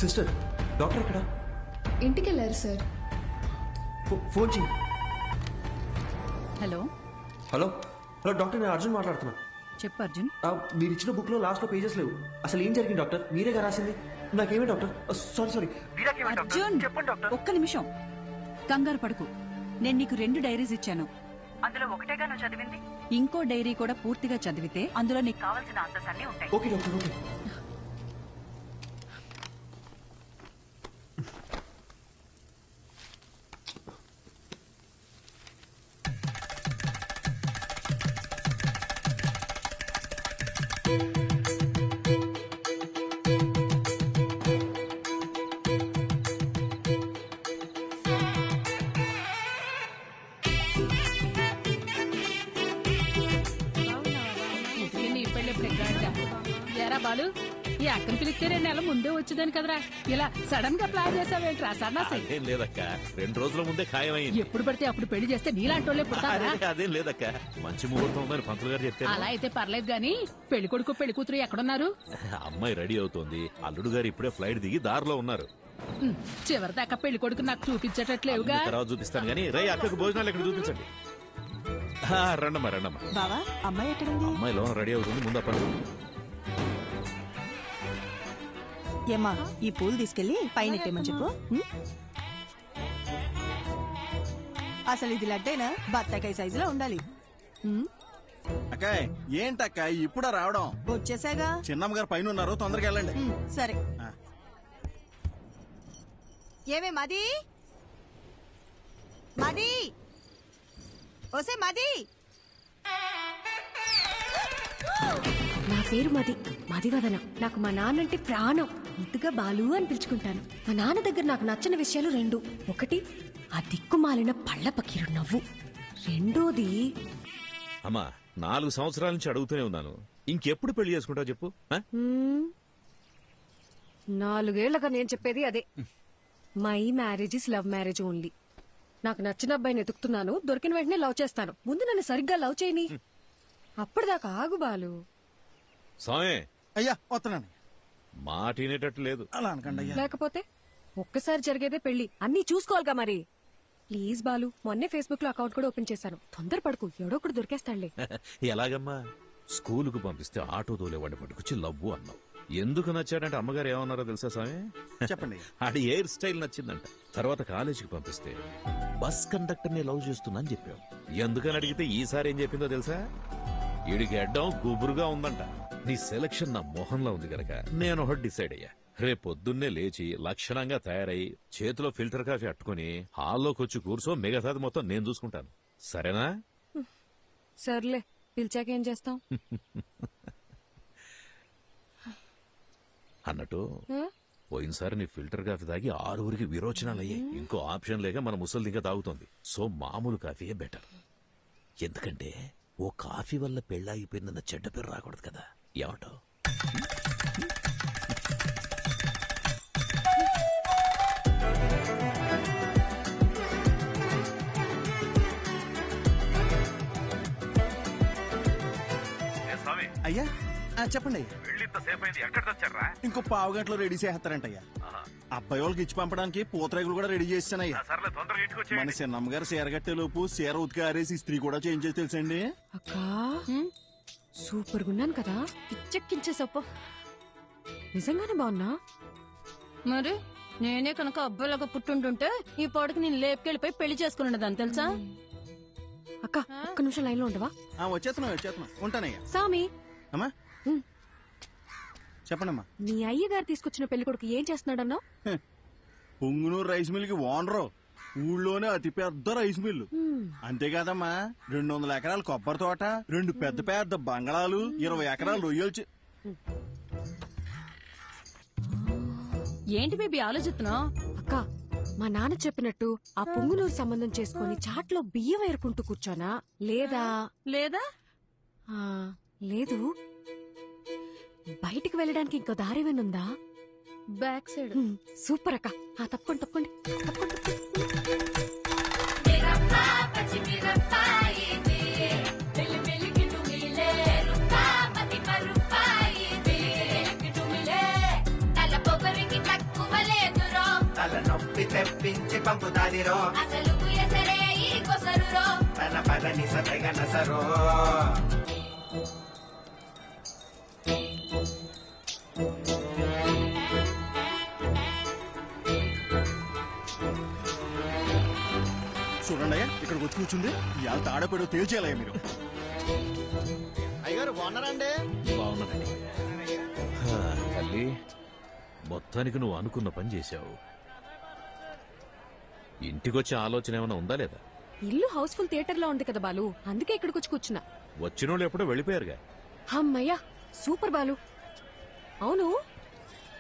M: Sister, doctor ఎక్కడ?
I: ఇంటికి వెళ్ళారు సార్.
M: ఫోన్ చేయి.
L: హలో
M: హలో హలో డాక్టర్, నేను అర్జున్ మాట్లాడుతున్నా.
L: చెప్పు అర్జున్.
M: మీరు ఇచ్చిన బుక్ లో లాస్ట్ లో పేజెస్ లేవు. అసలు ఏం జరిగింది డాక్టర్? మీరేగా రాసింది. నాకేమే డాక్టర్? సారీ.
L: అర్జున్, ఒక్క నిమిషం, కంగారు పడుకు. నేను నీకు 2 డైరీస్ ఇచ్చాను.
Q: అందులో ఒకటేగా నువ్వు చదివింది.
L: ఇంకో డైరీ కూడా పూర్తిగా చదివితే అందులో నీకు
Q: కావాల్సిన ఆన్సర్స్ అన్ని ఉంటాయి.
M: Okay doctor, okay.
F: బాలు, ఈ అక్కని పిలిస్తే 2 నెలల ముందే వచ్చేదాని కదరా. ఇలా సడన్ గా ప్లాన్ చేసావేంట్రా సన్నాసి?
R: అదేం లేదక్క, 2 రోజుల ముందే ఖాయమైంది.
F: ఎప్పుడు పడితే అప్పుడు పెళ్లి చేస్తే నీలాంటి వాళ్ళే పుడతారా?
R: అదేం లేదక్క, మంచి ముహూర్తం ఉందని పంతులు గారు చెప్తే.
F: అలా అయితే పర్లేదు గాని పెళ్లి కొడుకు పెళ్లి కూతురు ఎక్కడున్నారు?
R: అమ్మాయి రెడీ అవుతోంది. అల్లుడు గారు ఇప్పుడే ఫ్లైట్ దిగి దారిలో ఉన్నారు.
F: చివరిదాకా పెళ్లి కొడుకు నాకు చూపించేటట్లేవుగా.
R: తర్వాత చూపిస్తాను గానీ రై అక్కకు భోజనాలు ఇక్కడ చూపించండి. రండమ్మా రండమ్మా.
P: బావా అమ్మాయి ఎక్కడుంది?
R: అమ్మాయి లోన రెడీ అవుతుంది, ముందు పని.
P: ఏమ్మా ఈ పూలు తీసుకెళ్లి పైన ఎట్టేమని చెప్పు. అసలు ఇది లడ్డేనా? బత్తాకాయ సైజులో ఉండాలి.
S: అక్కాయ్ ఏంటక్కాయ్ ఇప్పుడా రావడం?
P: వచ్చేసాగా.
S: చిన్నమ్మ గారు పైన ఉన్నారు, తొందరగా వెళ్ళండి.
P: సరే. ఏమే మది మది ఓసే మది.
T: నా పేరు మది, మదివదన. నాకు మా నాన్నంటే ప్రాణం. ముద్దుగా బాలు అని పిలుచుకుంటాను. మా నాన్న దగ్గర నాకు నచ్చని విషయాలు 2. ఒకటి ఆ దిక్కుమాలిన పళ్ళ పకీరు నవ్వు. రెండోది
R: అమ్మా 4 సంవత్సరాల నుంచి అడుగుతూనే ఉన్నాను, ఇంకెప్పుడు పెళ్లి చేసుకుంటావు చెప్పు.
T: 4 ఏళ్లుగా నేను చెప్పేది అదే. My marriage is love marriage only. నాకు నచ్చిన అబ్బాయిని ఎతుకుతున్నాను, దొరికిన వెంటనే లవ్ చేస్తాను. ముందు నన్ను సరిగ్గా లవ్ చేయని, అప్పటిదాకా ఆగు బాలు.
R: సామే
S: అయ్యా వస్తున్నాను.
R: మాట వినేటట్టు లేదు.
S: అలా అనకండి అయ్యా.
T: లేకపోతే ఒక్కసారి జరిగేదే పెళ్లి, అన్నీ చూసుకోవాలిగా మరి. ప్లీజ్ బాలు, మొన్నే ఫేస్బుక్ లో అకౌంట్ కూడా ఓపెన్ చేశాను. తొందరపడుకు, ఎవడో ఒకడు దొరికేస్తాడులే.
R: ఎలాగమ్మా? స్కూలుకు పంపిస్తే ఆటో తోలేవాడిని పట్టుకొచ్చి లవ్వు అన్నావు. ఎందుకు నచ్చాడంటే అమ్మగారు ఏమన్నారో తెలుసా స్వామి?
S: చెప్పండి.
R: ఆడి హెయిర్ స్టైల్ నచ్చిందంట. తర్వాత కాలేజీకి పంపిస్తే బస్ కండక్టర్ ని లవ్ చేస్తున్నా అని చెప్పావు. ఎందుకని అడిగితే ఈసారి ఏం చెప్పిందో తెలుసా? ఈడికి అడ్డం గుబురుగా ఉందంట. నీ సెలక్షన్ నా మొహంలో ఉంది గనక నేను ఒకటి డిసైడ్ అయ్యా. రేపొద్దున్నే లేచి లక్షణంగా తయారై చేతిలో ఫిల్టర్ కాఫీ అట్టుకుని హాల్లోకి వచ్చి కూర్చో, మిగతాది మొత్తం నేను చూసుకుంటాను. సరేనా?
T: సర్లే, పిలిచాకేం చేస్తాం?
R: అన్నట్టు పోయినసారి నీ ఫిల్టర్ కాఫీ తాగి 6 విరోచనాలయ్యాయి. ఇంకో ఆప్షన్ లేక మన ముసలి ఇంకా తాగుతోంది. సో మామూలు కాఫీయే బెటర్. ఎందుకంటే ఓ కాఫీ వల్ల పెళ్ళాగిపోయిందన్న చెడ్డ పేరు రాకూడదు కదా. ఏమంటావు?
S: అయ్యా చెప్పండి.
R: ఎక్కడ తెచ్చారా?
S: ఇంకో పావు గంటలో రెడీ చేస్తారంటయ్యా. అబ్బాయి వాళ్ళకి ఇచ్చి పంపడానికి పూతరేగులు కూడా రెడీ చేస్తానయ్యా. మన చిన్నమ్మ గారు చీర కట్టే లోపు చీర ఉతికి ఆరేసి ఇస్త్రీ కూడా చేంజ్ చేసి తెలుసండి.
T: అక్కా సూపర్ గున్నాను కదా, పిచ్చెక్కించేసప్ప. నిజంగానే బాగున్నా?
K: మరి నేనే కనుక అబ్బాయిలాగా పుట్టుంటుంటే ఈ పాడుకు నేను లేపుకెళ్ళిపోయి పెళ్లి చేసుకున్నదాన్ని తెలుసా?
T: అక్క ఒక్క నిమిషం లైన్ లో ఉండవా?
S: వచ్చేస్తున్నాం ఉంటానయ్యా.
T: సామి
S: అమ్మా చెప్పండమ్మా.
T: నీ అయ్యగారు తీసుకొచ్చిన పెళ్లి కొడుకు ఏం చేస్తున్నాడన్నా?
S: పొంగునూరు రైస్ మిల్ కి ఓనరు. ఊళ్ళోనే అతి పెద్ద రైస్ మిల్లు. అంతేకాదమ్మా 200 ఎకరాల కొబ్బరి తోట, 2 పెద్ద పెద్ద బంగళాలు, 20 ఎకరాలు రొయ్యలు.
K: ఏంటి బేబీ ఆలోచిస్తున్నావు?
T: అక్క మా నాన్న చెప్పినట్టు ఆ పొంగునూరు సంబంధం చేసుకుని చాట్లో బియ్యం ఏరుకుంటూ కూర్చోనా, లేదా లేదు బయటికి వెళ్ళడానికి ఇంకో దారేమనుందా?
K: Back side.
T: సూపర్ అక్క. తప్పకుండా.
U: తలనొప్పి తెప్పించి పంపుతాదిరో, అసలు తన పదని సరో.
S: చూడండి ఇక్కడికి వచ్చి కూర్చుంది. ఇవాళ తాడపేడో తేల్చేయాలయ్యా మీరు.
N: అయ్యగారు బాగున్నారండి?
R: బాగున్నానండి. తల్లి, మొత్తానికి నువ్వు అనుకున్న పని చేశావు. ఇంటికొచ్చే ఆలోచన ఏమైనా ఉందా లేదా?
T: ఇల్లు హౌస్ఫుల్ థియేటర్ లో ఉంది కదా బాలు, అందుకే ఇక్కడికి వచ్చి కూర్చున్నా.
R: వచ్చినోళ్ళు ఎప్పుడో వెళ్ళిపోయారుగా.
T: అమ్మయ్యా సూపర్ బాలు. అవును,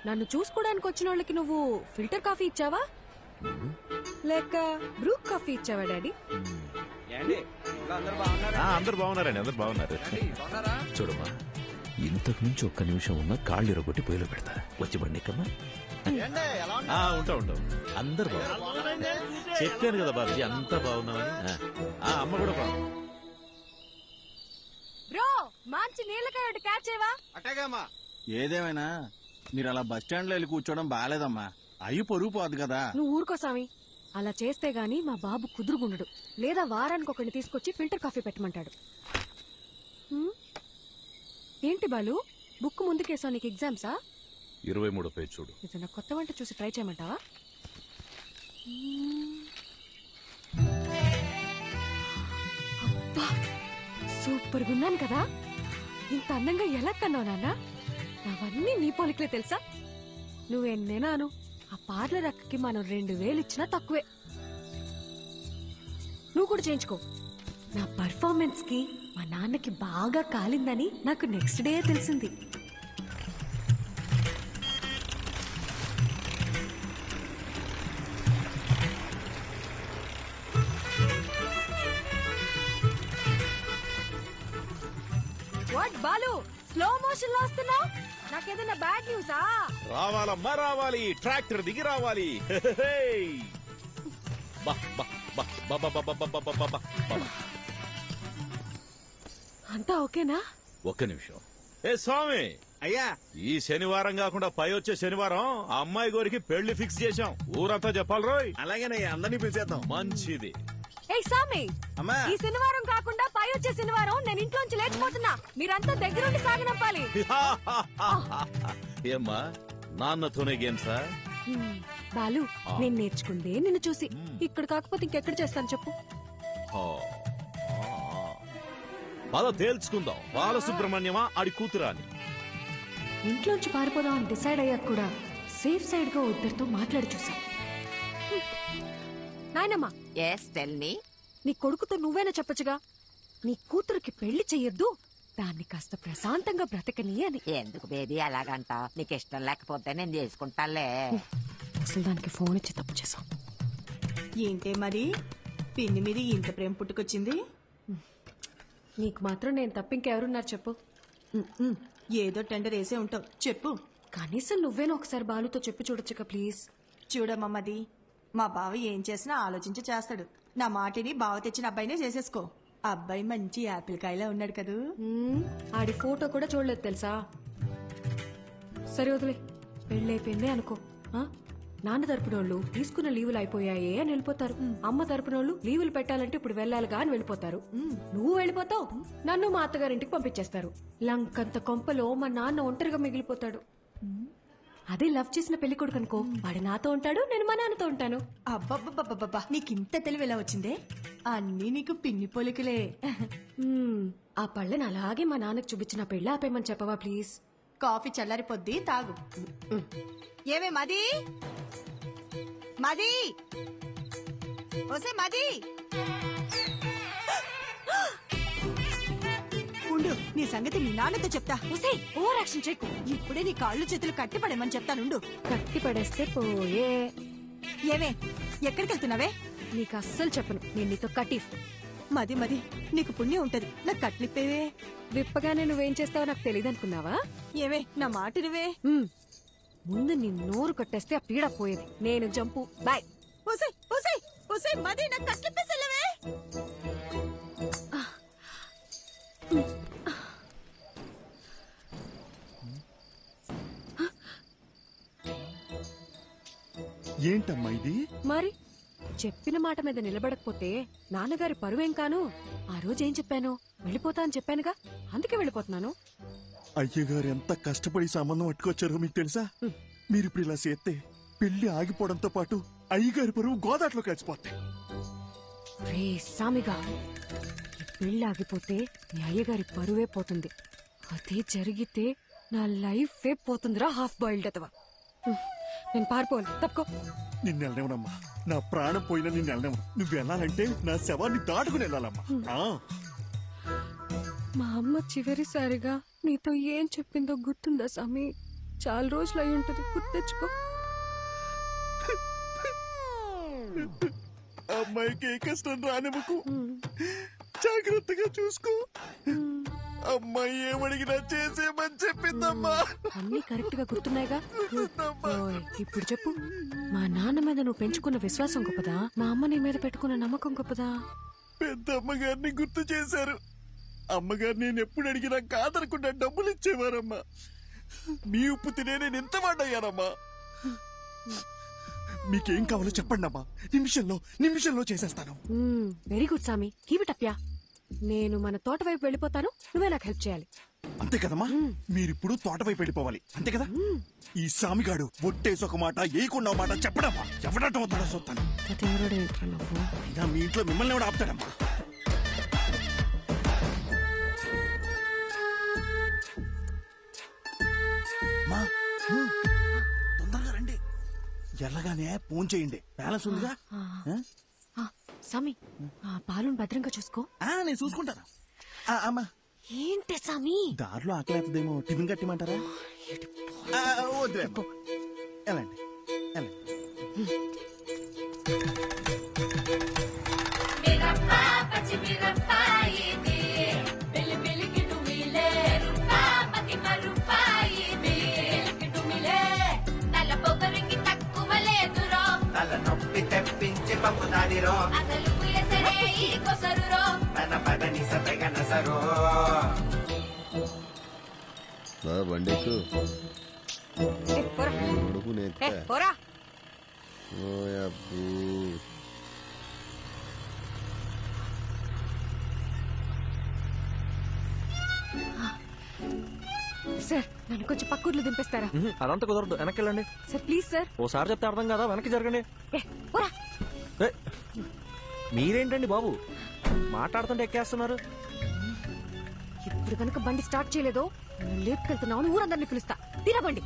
T: నన్ను చూసుకోవడానికి వచ్చిన వాళ్ళకి నువ్వు ఫిల్టర్ కాఫీ ఇచ్చావా లేక బ్రూ కాఫీ ఇచ్చావా డాడీ?
R: అందరు బాగున్నారండి, అందరు బాగున్నారు. చూడమ్మా, ఇంతకు మించి ఒక్క నిమిషం ఉన్నా కాళ్ళు ఇరగొట్టి పొయ్యిలో పెడతా. వచ్చి బండి ఎక్కమ్మా. ఉంటాం అందరు బాగున్నారు. చెప్పాను కదా బాబుజీ, అంతా బాగున్నామని. అమ్మ కూడా బాగుంది.
T: బ్రో మంచి నీళ్ళకాయ ఒకటి క్యాచ్ చేయవా?
S: అట్టేగమ్మా. ఏదేమైనా మీరు అలా బస్ స్టాండ్ లో వెళ్ళి కూర్చోవడం బాగాలేదమ్మా. అయ్యి పొరుగు పోదు కదా.
T: నువ్వు ఊరుకో స్వామి, అలా చేస్తే గాని మా బాబు కుదురుగుండడు. లేదా వారానికి ఒకరిని తీసుకొచ్చి ఫిల్టర్ కాఫీ పెట్టమంటాడు. ఏంటి బాలు, బుక్ ముందుకేసావు? నీకు ఎగ్జామ్సా?
R: 23వ పేజ్ చూడు.
T: ఏదైనా కొత్త వంట చూసి ట్రై చేయమంటావా? అబ్బా, సూపర్గా ఉన్నాను కదా. ఇంత అందంగా ఎలా కన్నావు నాన్న? అవన్నీ నీ పోలికలే తెలుసా? నువ్వెన్నేనాను ఆ పార్లర్ అక్కకి మనం 2000 ఇచ్చినా తక్కువే. నువ్వు కూడా చేయించుకో. నా పర్ఫార్మెన్స్ కి మా నాన్నకి బాగా కాలిందని నాకు నెక్స్ట్ డే తెలిసింది. వాట్ బాలు, స్లో మోషన్ లో వస్తున్నావు? నాకేదైనా బ్యాడ్ న్యూసా?
R: రావాలమ్మా రావాలి, ట్రాక్టర్ దిగి రావాలి.
T: అంతా ఓకేనా?
R: ఒక్క నిమిషం. ఏ స్వామి,
S: అయ్యా,
R: ఈ శనివారం కాకుండా పై వచ్చే శనివారం ఆ అమ్మాయి గోరికి పెళ్లి ఫిక్స్ చేశాం. ఊరంతా చెప్పాలి రోయ్.
S: అలాగేనయ్యా, అందరినీ పిలిచేద్దాం.
R: మంచిది.
T: ఏ స్వామి,
S: అమ్మా,
T: ఈ శనివారం కాకుండా పై వచ్చే శనివారం నేను ఇంట్లోంచి లేకపోతున్నా. మీరంతా దగ్గరుండి సాగనంపాలి.
R: ఏమ్మా, నాన్నతోనే గేమ్సా?
T: బాలు, నేను నేర్చుకుందే నిన్ను చూసి. ఇక్కడ కాకపోతే ఇంకెక్కడ చేస్తాను చెప్పు?
R: పద తేల్చుకుందాం. బాలసుబ్రహ్మణ్యమా ఆడి కూతురా అని.
T: ఇంట్లోంచి పారిపోదాం అని డిసైడ్ అయ్యాక కూడా సేఫ్ సైడ్ గా ఇద్దరితో మాట్లాడి చూసా. నాయనమ్మా, నీ కొడుకుతో నువ్వేనా చెప్పచ్చుగా, నీ కూతురికి పెళ్లి చెయ్యొద్దు, దాన్ని కాస్త ప్రశాంతంగా బ్రతకని అని.
A: ఎందుకు బేబీ అలాగంటా? నీకు ఇష్టం లేకపోతే నేను చేసుకుంటాలే.
T: అసలు దానికి ఫోన్ ఇచ్చి తప్పు చేసాం.
P: ఏంటే మరి పిన్ని మీద ఇంత ప్రేమ పుట్టుకొచ్చింది?
T: నీకు మాత్రం నేను తప్ప ఇంకెవరున్నారు చెప్పు?
P: ఏదో టెండర్ వేసే ఉంటావు, చెప్పు.
T: కనీసం నువ్వేనా ఒకసారి బాలుతో చెప్పి చూడొచ్చుగా ప్లీజ్.
P: చూడమ్మది, మా బావ ఏం చేసినా ఆలోచించి చేస్తాడు. నా మాటిని బావ తెచ్చిన అబ్బాయినే చేసేసుకో. అబ్బాయి మంచి యాపిల్ కాయలా ఉన్నాడు కదూ.
T: ఆడి ఫోటో కూడా చూడలేదు తెలుసా. సరే వదిలే, పెళ్ళైపోయిందే అనుకో. నాన్న తరపునోళ్ళు తీసుకున్న లీవులు అయిపోయాయే అని వెళ్ళిపోతారు. అమ్మ తరపునోళ్ళు లీవులు పెట్టాలంటే ఇప్పుడు వెళ్ళాలిగా అని వెళ్ళిపోతారు. నువ్వు వెళ్ళిపోతావు, నన్ను మా అత్తగారింటికి పంపించేస్తారు. లంకంత కొంపలో మా నాన్న ఒంటరిగా మిగిలిపోతాడు. అదే లవ్ చేసిన పెళ్లి కొడుకు అనుకో, వాడు నాతో ఉంటాడు, నేను మా నాన్నతో ఉంటాను.
P: అబ్బబ్బబ్బబ్బబ్బా, నీకింత తెలివి ఎలా వచ్చిందే? అన్నీ నీకు పిన్ని పోలికలే.
T: ఆ పళ్ళని అలాగే మా నాన్నకు చూపించిన పెళ్ళి ఆపేయమని చెప్పవా ప్లీజ్?
P: కాఫీ చల్లారిపోద్ది, తాగు. ఏమే మది, మది, ఓసే మది, ఉండు, నీ సంగతి మీ నాన్నతో చెప్తా.
T: ఓసే, ఓవర్ యాక్షన్ చేయకు.
P: ఇప్పుడే నీ కాళ్ళు చేతులు కట్టి పడేమని చెప్తానుండు.
T: కట్టి పడేస్తే పోయే.
P: ఏమే, ఎక్కడికి వెళ్తున్నావే?
T: నీకు అస్సలు చెప్పను, నేను నీతో కటీఫ్.
P: మది మది, నీకు పుణ్యం ఉంటది, నాకు కట్లిప్పేవే.
T: విప్పగానే నువ్వేం చేస్తావో నాకు తెలియదు అనుకున్నావా?
P: ఏమే, నా మాట నువ్వే.
T: ముందు నీ నోరు కట్టేస్తే ఆ పీడ పోయేది. నేను జంపు, బాయ్.
P: ఓసే ఓసే ఓసే మది, నాకు కట్లిప్పేసలేవే.
S: ఏంటమ్మా ఇది?
T: మరి చెప్పిన మాట మీద నిలబడకపోతే నాన్నగారి పరువేం కాను. ఆ రోజు ఏం చెప్పాను? వెళ్ళిపోతా అని చెప్పానుగా, అందుకే వెళ్ళిపోతున్నాను.
S: అయ్యగారు ఎంత కష్టపడి సంబంధం పట్టుకొచ్చారో మీకు తెలుసా? మీరు ఇప్పుడు ఇలా చేస్తే పెళ్లి ఆగిపోవడంతో పాటు అయ్యగారి పరువు గోదాట్లో కలిసిపోతాయి.
T: రే సామిగా, పెళ్లి ఆగిపోతే నీ అయ్యగారి పరువే పోతుంది. అదే జరిగితే నా లైఫే పోతుందిరా, హాఫ్ బాయిల్డ్ అతవా. నేను పారిపోవాలి, తప్పుకో.
S: నిన్ను వెళ్ళనివ్వనమ్మా, నా ప్రాణం పోయినా నిన్ను వెళ్ళనివ్వను. నువ్వు వెళ్ళాలంటే నా శవాన్ని దాటుకుని వెళ్ళాలమ్మా.
T: మా అమ్మ చివరిసారిగా నీతో ఏం చెప్పిందో గుర్తుందా సామి? చాలా రోజులు అయి ఉంటది, గుర్తెచ్చుకో.
S: అమ్మాయికి ఏ కష్టం రానివ్వకు, జాగ్రత్తగా చూసుకో. అమ్మాయి ఏమడిగినా చేసేమని చెప్పిందమ్మా.
T: అన్ని కరెక్ట్ గా గుర్తున్నాయిగా. ఇప్పుడు చెప్పు, మా నాన్న మీద నువ్వు పెంచుకున్న విశ్వాసం గొప్పదా, మా అమ్మ నీ మీద పెట్టుకున్న నమ్మకం గొప్పదా?
S: పెద్ద అమ్మగారిని గుర్తు చేశారు. అమ్మగారు నేను ఎప్పుడు అడిగినా కాదనకుండా డబ్బులు ఇచ్చేవారమ్మా. మీ ఉప్పు తినే నేను ఎంత వాడయ్యానమ్మా.
B: మీకేం కావాలో చెప్పండి అమ్మా, నిమిషంలో చేసేస్తాను.
T: వెరీ గుడ్ సామి, కీప్ ఇట్ అప్ యా. నేను మన తోట వైపు వెళ్ళిపోతాను, నువ్వే నాకు హెల్ప్ చేయాలి.
B: అంతే కదమ్మా, మీరిప్పుడు తోట వైపు వెళ్ళిపోవాలి, అంతే కదా? ఈ సామిగాడు ఒట్టేసి ఒక మాట ఏయకుండా మాట చెప్పడమ్మా, ఎవడటం అవుతాడో చూస్తాను. అయినా మీ ఇంట్లో మిమ్మల్ని ఎవడు ఆపుతాడమ్మా? తొందరగా రండి, ఎల్లగానే ఫోన్ చేయండి, బ్యాలెన్స్ ఉందిగా.
T: సామి, పాలును భద్రంగా చూసుకో.
B: నేను చూసుకుంటాను. అమ్మా
T: ఏంటి సామి,
B: దారిలో ఆకలి అవుతుందేమో, టిఫిన్ కట్టిమంటారా? వద్దులేమ్మా, వెళ్ళండి వెళ్ళండి.
U: తలనొప్పి తెప్పించి పంపుతాదిరో తన పదని సతగనసరో.
D: బండెక్కు
T: సార్, నన్ను కొంచెం పక్కూర్లు దింపేస్తారా?
M: అదంతా కుదరదు, వెనక్కి వెళ్ళండి.
T: Sir please sir.
M: ఓసారి చెప్తే అర్థం కదా, వెనక్కి జరగండి. మీరేంటండి బాబు, మాట్లాడుతుంటే ఎక్కేస్తున్నారు.
T: ఇప్పుడు కనుక బండి స్టార్ట్ చేయలేదో నేను లేపుకెళ్తున్నావు, ఊరందరినీ పిలుస్తా. తినబండి.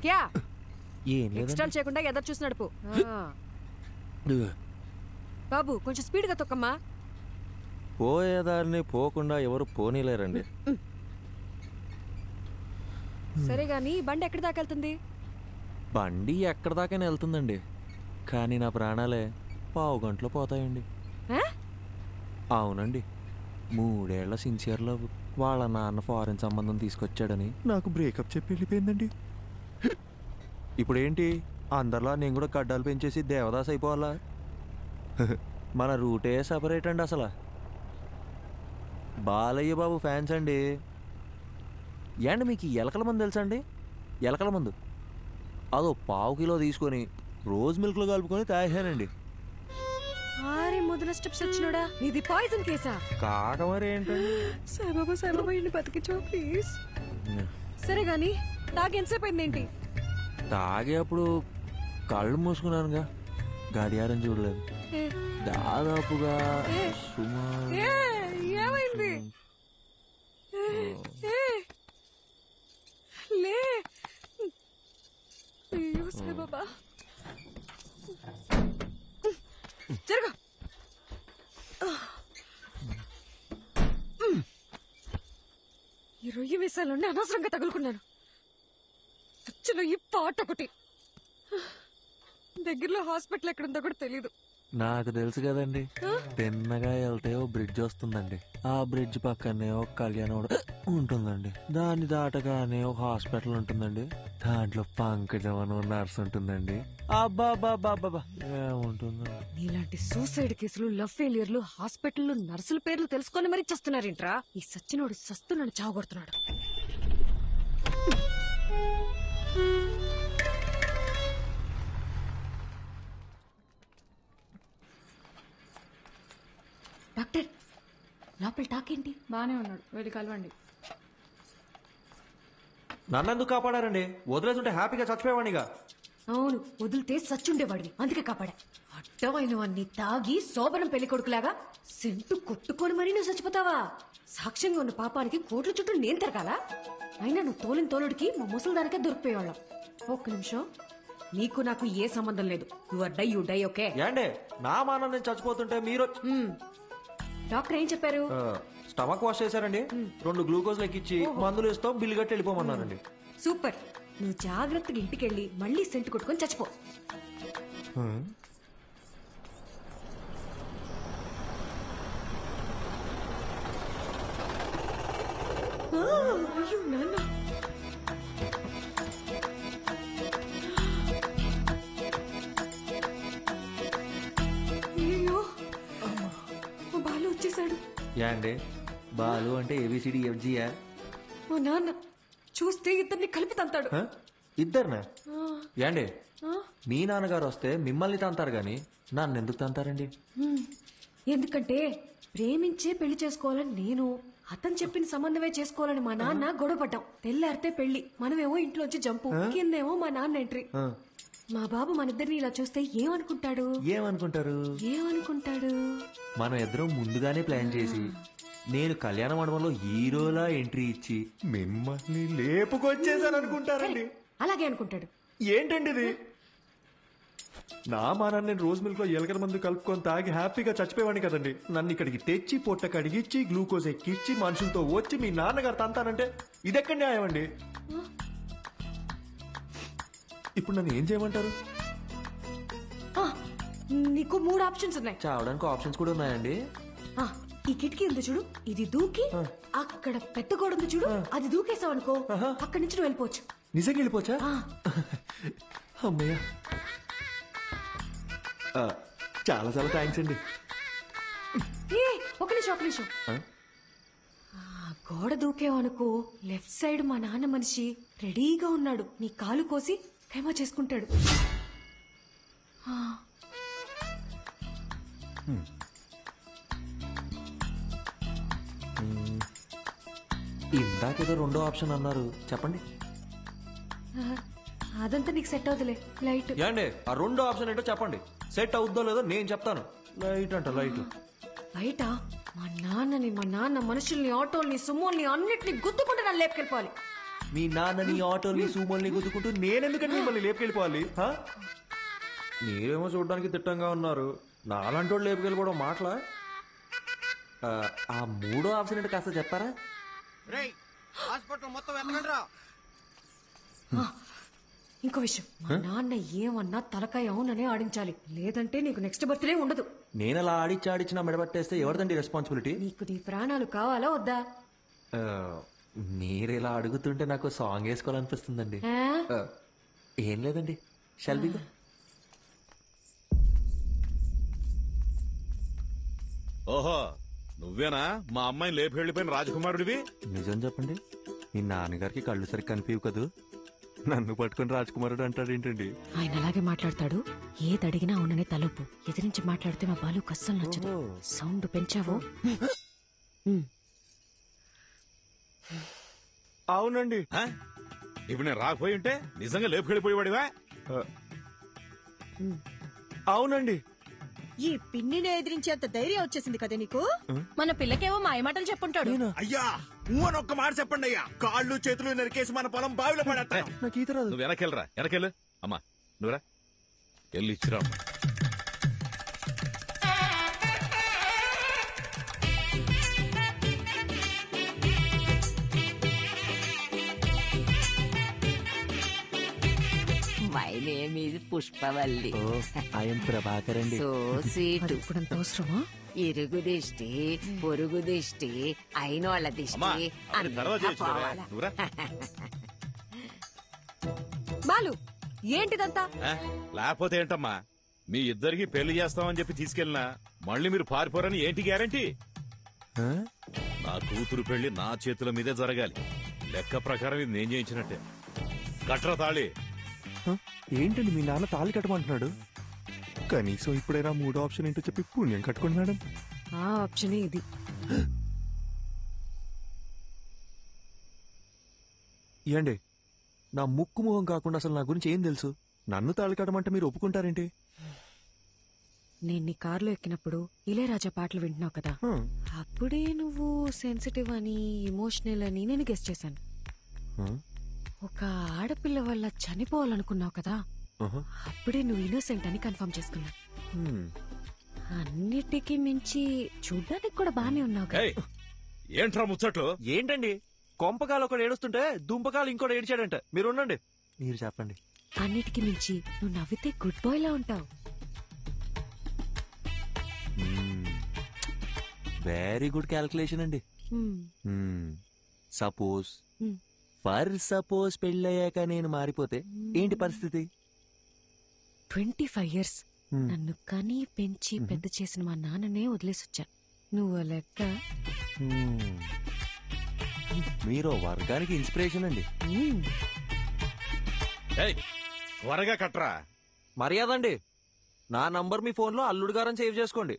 T: క్యా ఎక్స్ట్రాల్ చేయకుండా ఎదురు చూసి నడుపు. బాబు కొంచెం స్పీడ్ గా తొక్కమ్మా.
M: పోయేదారిని పోకుండా ఎవరు పోనీలేరండి.
T: సరే గాని బండి ఎక్కడి దాకా వెళ్తుంది?
M: బండి ఎక్కడి దాకైనా వెళ్తుందండి, కానీ నా ప్రాణాలే పావు గంటలో పోతాయండి. అవునండి, 3 ఏళ్ల సిన్సియర్ లవ్ వాళ్ళ నాన్న ఫారెన్ సంబంధం తీసుకొచ్చాడని నాకు బ్రేకప్ చెప్పి వెళ్ళిపోయిందండి. ఇప్పుడు ఏంటి, అందరిలా నేను కూడా గడ్డాలు పెంచేసి దేవదాస్ అయిపోవాలా? మన రూటే సపరేట్ అండి. అసలు బాలయ్య బాబు ఫ్యాన్స్ అండి. ఏండి మీకు ఎలకల మందు తెలుసా అండి? ఎలకల మందు అదో 1/2 కిలో తీసుకొని రోజ్ మిల్క్లో కలుపుకొని తాగానండి.
T: మొదల స్టెప్స్ వచ్చినోడా, ఇది పాయిజన్ కేసా?
M: కాక మరి ఏంటండి.
T: సాయిబాబా సాయిబాబా ఇంటి బతికించో ప్లీజ్. సరే గాని తాగి ఎంతసేపు అయింది ఏంటి?
M: తాగే అప్పుడు కళ్ళు మూసుకున్నానుగా, గడియారం చూడలేదు. దాదాపుగా
T: ఏమైంది? లే అయ్యో సాయిబాబా, జరగ. ఈ రొయ్యి మీసాలుండి అనవసరంగా తగులుకున్నాను. ఖర్చులో ఈ పాట ఒకటి. దగ్గరలో హాస్పిటల్ ఎక్కడుందో కూడా తెలీదు.
M: నాకు తెలుసు కదండి, తిన్నగా వెళ్తే ఓ బ్రిడ్జ్ వస్తుందండి, ఆ బ్రిడ్జ్ పక్కనే ఒక కళ్యాణం ఉంటుందండి, దాన్ని దాటగానే ఒక హాస్పిటల్ ఉంటుందండి, దాంట్లో పంకజం అని నర్స్ ఉంటుందండి. అబ్బాబాబాబా ఏముంటుందండి.
T: నీలాంటి సూసైడ్ కేసులు, లవ్ ఫెయిలియర్లు, హాస్పిటల్ నర్సుల పేర్లు తెలుసుకొని మరీ చస్తున్నారేంట్రా? ఈ సచ్చినోడు సస్తున్నాడు, చావగొడుతున్నాడు. డాక్టర్, లోపల టాకేంటి?
I: బానే ఉన్నాడు, వెళ్ళి కలవండి.
M: నన్నెందుకు కాపాడారండి? వదిలేస్తుంటే హ్యాపీగా చచ్చిపోయేవాడిగా.
T: అవును, వదిలితే సచ్చుండేవాడివి, అందుకే కాపాడా. అడ్డమైనవన్నీ తాగి శోభనం పెళ్లి కొడుకులాగా సెంటు కొట్టుకొని మరీ నువ్వు చచ్చిపోతావా? సాక్ష్యంగా ఉన్న పాపానికి కోట్ల చుట్టూ నేను తిరగాల? అయినా నువ్వు తోలిన తోలుడికి మా ముసలిదానికే దొరికిపోయేవాళ్ళం. ఒక్క నిమిషం, నీకు నాకు ఏ సంబంధం లేదు. You die okay?
M: ఏండే నా మానం నేను చచ్చిపోతుంటే మీరు?
T: డాక్టర్ ఏం చెప్పారు?
M: స్టమక్ వాష్ చేశారండి, 2 గ్లూకోజ్ లెక్కిచ్చి మందులు ఇస్తాం, బిల్లు కట్టి వెళ్ళిపోమన్నారండి.
T: సూపర్. నువ్వు జాగ్రత్తగా ఇంటికెళ్ళి మళ్ళీ సెంటు కొట్టుకొని చచ్చిపో. అయ్యో నాన్న, వచ్చేసాడు.
M: యాండే బాలు అంటే ఏబిసిడి ఎఫ్జియా?
T: మా నాన్న చూస్తే ఇద్దరిని కలిపి తంతాడు.
M: ఇద్దరునా?
T: ఆ,
M: యాండే
T: ఆ,
M: మీ నాన్నగారు వస్తే మిమ్మల్ని తంతారు గాని నన్ను ఎందుకు తంతారండి?
T: ఎందుకంటే ప్రేమించే పెళ్లి చేసుకోవాలని నేను, అతను చెప్పిన సంబంధమే చేసుకోవాలని మా నాన్న గొడవపడ్డాం. తెల్లారితే పెళ్లి, మనమేమో ఇంట్లోంచి జంపు, కిందేమో మా నాన్న ఎంట్రీ. మా బాబు మన ఇద్దరిని ఇలా చూస్తే ఏమనుకుంటాడు? ఏమనుకుంటాడు?
M: మనం ఇద్దరం ముందుగానే ప్లాన్ చేసి నేను కళ్యాణ మండపంలో హీరోలా ఎంట్రీ ఇచ్చి మిమ్మల్ని లేపుకొచ్చేసాను అనుకుంటారండి.
T: అలాగే అనుకుంటాడు.
M: ఏంటండి ఇది? నా మానాన్ని నేను రోజు మిల్క్ లో ఎలకల మందు కలుపుకొని తాగి హ్యాపీగా చచ్చిపోయేవాడిని కదండి. నన్ను ఇక్కడికి తెచ్చి పొట్ట కడిగిచ్చి గ్లూకోజ్ ఎక్కిచ్చి మనుషులతో వచ్చి మీ నాన్నగారు తంతానంటే ఇదెక్కడ న్యాయం అండి? ఇప్పుడు నన్ను ఏం చేయమంటారు?
T: ఆ, నీకు 3 ఆప్షన్స్ ఉన్నాయి.
M: చావడానికి ఆప్షన్స్ కూడా ఉన్నాయండి?
T: ఆ, ఈ కిటికీ ఉంది చూడు, ఇది దూకి అక్కడ పెద్ద గోడ ఉంది చూడు, అది దూకేసావు అనుకో అక్కడి నుంచి నువ్వు వెళ్ళిపోవచ్చు.
M: నిజంగా వెళ్ళిపోవచ్చా? అమ్మయ్య, చాలా చాలా థ్యాంక్స్ అండి.
T: ఏ, ఒక నిమిషం. గోడ దూకేవనుకో లెఫ్ట్ సైడ్ మా నాన్న మనిషి రెడీగా ఉన్నాడు, నీ కాలు కోసి ఖైమా చేసుకుంటాడు.
M: ఇందాకేదో రెండో ఆప్షన్ అన్నారు, చెప్పండి.
T: అదంతా నీకు సెట్ అవుతులే. లైట్
M: ఏండి ఆ రెండో ఆప్షన్ ఏంటో చెప్పండి. సెట్ అవుద్దో లేదో నేను చెప్తాను. లైట్ అంట, లైట్.
T: బయట మా నాన్న మనుషుల్ని, ఆటోల్ని, సుమోల్ని అన్నిటిని గుద్దుకుంటూ నన్ను లేపుకెళ్ళిపోవాలి.
M: మీ నాన్నని, ఆటోని, సూమోల్ని గుద్దుకుంటూ నేనెందుకంటే మిమ్మల్ని లేపుకెళ్ళిపోవాలి? మీరేమో చూడడానికి తిట్టంగా ఉన్నారు, నాలాంటి వాళ్ళు లేపుకెళ్ళిపోవడం మాటలా? ఆ మూడో ఆప్షన్ ఏంటో కాస్త చెప్తారా?
G: హాస్పిటల్ మొత్తం ఎత్తకండి రా.
T: ఇంకో విషయం, మా నాన్న ఏమన్నా తలకాయ అవుననే ఆడించాలి, లేదంటే నీకు నెక్స్ట్ బర్త్డే ఉండదు.
M: నేను అలా ఆడిచ్చి నా మెడబట్టేస్తే ఎవరిదండి రెస్పాన్సిబిలిటీ?
T: నీకు నీ ప్రాణాలు కావాలా వద్దా?
M: మీరు ఇలా అడుగుతుంటే నాకు సాంగ్ వేసుకోవాలనిపిస్తుందండి. ఏం లేదండి, షల్బీగా.
R: ఓహో, నువ్వేనా మా అమ్మాయిని లేపి వెళ్ళిపోయిన రాజకుమారుడివి?
M: నిజం చెప్పండి, మీ నాన్నగారికి కళ్ళు సరిగ్గా కనిపించవు కదూ, నన్ను పట్టుకుని రాజకుమారుడు అంటాడు ఏంటండి?
T: ఆయన అలాగే మాట్లాడతాడు, ఏది అడిగినా అవుననే తలుపు. ఎదిరించి మాట్లాడితే మా బాలు కస్సలు నచ్చదు. సౌండ్ పెంచావో?
M: అవునండి.
R: ఇప్పుడు నేను రాకపోయి ఉంటే నిజంగా లేపుకెళ్ళిపోయేవాడివా?
M: అవునండి.
P: ఈ పిన్నిని ఎదిరించేంత ధైర్యం వచ్చేసింది కదా నీకు?
K: మన పిల్లకేవో మాయమాటలు చెప్పుంటాడు.
B: అయ్యా అని ఒక్క మాట చెప్పండి అయ్యా, కాళ్ళు చేతులు నరికేసి మన పొలం బావిలో పడేస్తాను.
R: నువ్వు వెనకెళ్ళరా, వెనకెళ్ళు. అమ్మా నువ్వురా, వెళ్ళి ఇచ్చిరా.
A: My name is Pushpavalli.
M: I'm Prabhakar అండి.
A: So sweet.
T: ఇప్పుడంత అవసరమా?
A: ఇరుగు దిష్టి, పొరుగు దిష్టి, అయినోళ్ళ దిష్టి అంతా పోవాలా?
T: బాలు, ఏంటిదంతా?
R: లేకపోతే ఏంటమ్మా, మీ ఇద్దరికి పెళ్లి చేస్తామని చెప్పి తీసుకెళ్ళినా మళ్ళీ మీరు పారిపోరని ఏంటి గ్యారంటీ? నా కూతురు పెళ్లి నా చేతుల మీదే జరగాలి. లెక్క ప్రకారం ఇది నేను చేయించినట్టే. కట్ర తాళి.
M: ఏంటండి మీ నాన్న తాళి కట్టమంటున్నాడు? కనీసం ఇప్పుడైనా మూడో ఆప్షన్ ఏంటో చెప్పి పుణ్యం కట్టుకోండి మేడం.
T: ఆ ఆప్షనే ఇది.
M: ఏండి నా ముక్కు మొహం కాకుండా అసలు నా గురించి ఏం తెలుసు? నన్ను తాళి కట్టమంటే మీరు ఒప్పుకుంటారేంటి?
T: నేను నీ కారులో ఎక్కినప్పుడు ఇళయరాజా పాటలు వింటున్నావు కదా, అప్పుడే నువ్వు సెన్సిటివ్ అని, ఎమోషనల్ అని నేను గెస్ చేశాను. ఒక ఆడపిల్ల వల్ల చనిపోవాలనుకున్నావు కదా, అప్పుడే నువ్వు ఇన్నోసెంట్ అని కన్ఫర్మ్ చేసుకున్నా. అన్నిటికీ మించి చూడ్డానికి కూడా బానే ఉన్నావు కదా.
R: ఏంట్రా ముచ్చట్లు?
M: ఏంటండి కొంపకాలు ఒకడు ఏడుస్తుంటే దుంపకాలు ఇంకోటి ఏడ్చాడంట. మీరు ఉండండి, మీరు చెప్పండి.
T: అన్నిటికీ మించి నువ్వు నవ్వితే గుడ్ బాయ్ లా ఉంటావు.
M: వెరీ గుడ్ క్యాల్కులేషన్ అండి. సపోజ్ సపోజ్ పెళ్ళయ్యాక నేను మారిపోతే ఏంటి పరిస్థితి?
T: 25 years నన్ను కని పెంచి పెద్ద చేసిన మా నాన్ననే వదిలేసొచ్చా. నువ్వు లెక్క.
M: మీరు వర్గానికి ఇన్స్పిరేషన్ అండి.
R: త్వరగా కట్రా.
M: మర్యాద అండి, నా నంబర్ మీ ఫోన్లో అల్లుడు గారని సేవ్ చేసుకోండి.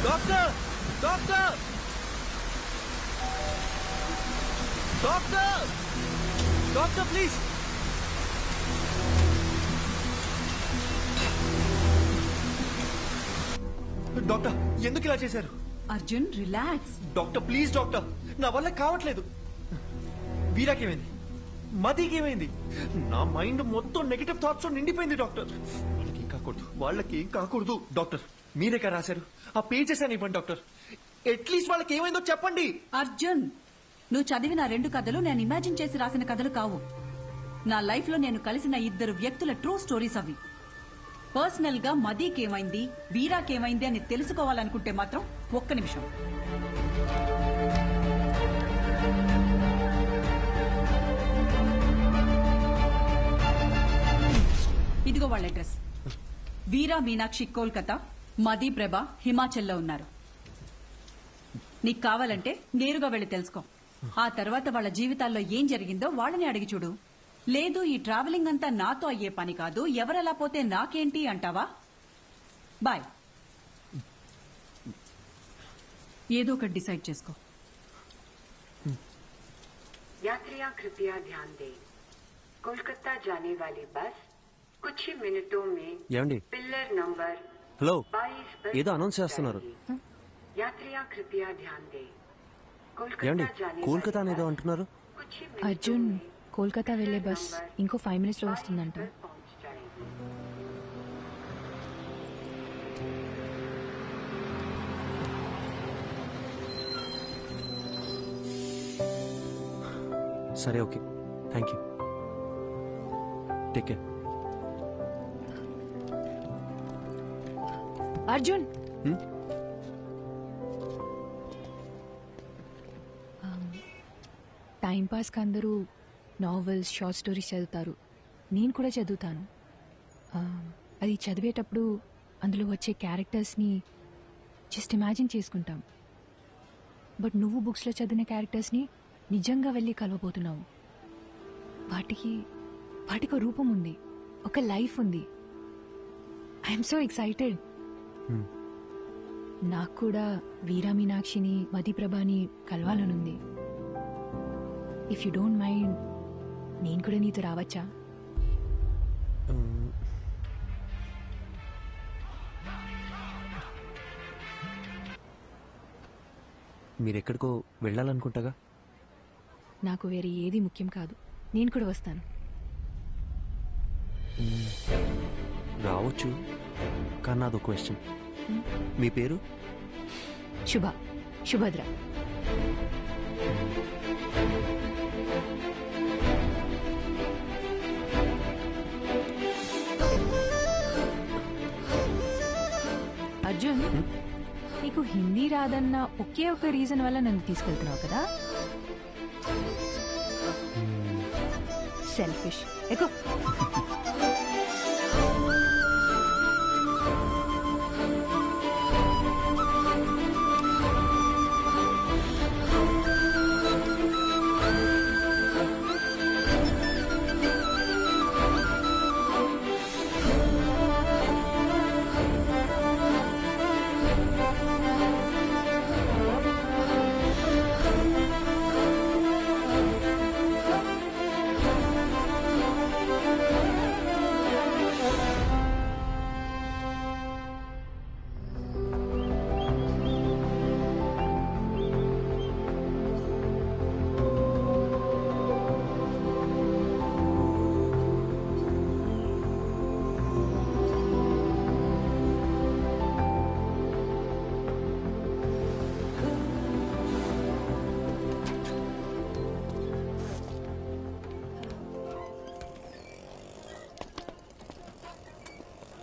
M: Doctor doctor doctor doctor please. Doctor ఎందుకు ఇలా చేశారు?
L: Arjun relax.
M: Doctor please doctor, నా వల్ల కావట్లేదు. వీరాకేమైంది? మదికి ఏమైంది? నా మైండ్ మొత్తం నెగటివ్ థాట్స్ నిండిపోయింది డాక్టర్. వాళ్ళకేం కాకూడదు, వాళ్ళకేం కాకూడదు. డాక్టర్ మీరే కదా రాశారు, ఆ పేజెస్ అని ఇవ్వండి డాక్టర్. అట్లీస్ట్ వాళ్ళకి ఏమైందో చెప్పండి.
L: అర్జున్, నువ్వు చదివిన 2 కథలు నేను ఇమాజిన్ చేసి రాసిన కథలు కావు. నా లైఫ్ లో నేను కలిసిన 2 వ్యక్తుల ట్రూ స్టోరీస్ అవి. పర్సనల్ గా మదీకేమైంది, వీరాకేమైంది అని తెలుసుకోవాలనుకుంటే మాత్రం ఒక్క నిమిషం. ఇదిగో వాళ్ళ అడ్రస్. వీరా మీనాక్షి కోల్కతా, మదీ ప్రభ హిమాచల్లో ఉన్నారు. నీకు కావాలంటే నేరుగా వెళ్ళి తెలుసుకో. ఆ తర్వాత వాళ్ళ జీవితాల్లో ఏం జరిగిందో వాళ్ళని అడిగి చూడు. లేదు ఈ ట్రావెలింగ్ అంతా నాతో అయ్యే పని కాదు, ఎవరెలా పోతే నాకేంటి అంటావా? బాయ్. ఏదో ఒకటి డిసైడ్ చేసుకో.
Q: यात्रियां कृपया ध्यान दें, कोलकाता जाने वाली बस कुछ ही मिनटों में
M: ఏమండి?
Q: पिलर नंबर
M: హలో,
Q: 22 पर
M: ఏదో అనౌన్స్ చేస్తున్నారు.
Q: यात्रियां कृपया ध्यान दें,
M: ఏమండి?
Q: कोलकाता जाने
M: కోల్కతా
Q: वाली
M: అనేదో అంటున్నారు.
Q: कुछ ही
E: అర్జున్, కోల్కతా వెళ్లే బస్ ఇంకో 5 minutes లో వస్తుందంట.
M: సరే okay, thank you. Take care.
E: Arjun, time పాస్కి అందరూ నావెల్స్, షార్ట్ స్టోరీస్ చదువుతారు. నేను కూడా చదువుతాను. అది చదివేటప్పుడు అందులో వచ్చే క్యారెక్టర్స్ని జస్ట్ ఇమాజిన్ చేసుకుంటాం. బట్ నువ్వు బుక్స్లో చదివిన క్యారెక్టర్స్ని నిజంగా వెళ్ళి కలవబోతున్నావు. వాటికి ఒక రూపం ఉంది, ఒక లైఫ్ ఉంది. I'm so excited. నాకు కూడా వీరా మీనాక్షిని, మదిప్రభని కలవాలనుంది. ఇఫ్ యూ డోంట్ మైండ్, నేను కూడా నీతో రావచ్చా?
M: మీరెక్కడికో వెళ్ళాలనుకుంటాగా.
E: నాకు వేరే ఏది ముఖ్యం కాదు, నేను కూడా వస్తాను.
M: రావచ్చు, కానీ నాదో క్వశ్చన్. మీ పేరు?
E: శుభద్ర. అర్జున్, నీకు హిందీ రాదన్న ఒకే ఒక రీజన్ వల్ల నన్ను తీసుకెళ్తున్నావు కదా? సెల్ఫిష్. ఎక్కువ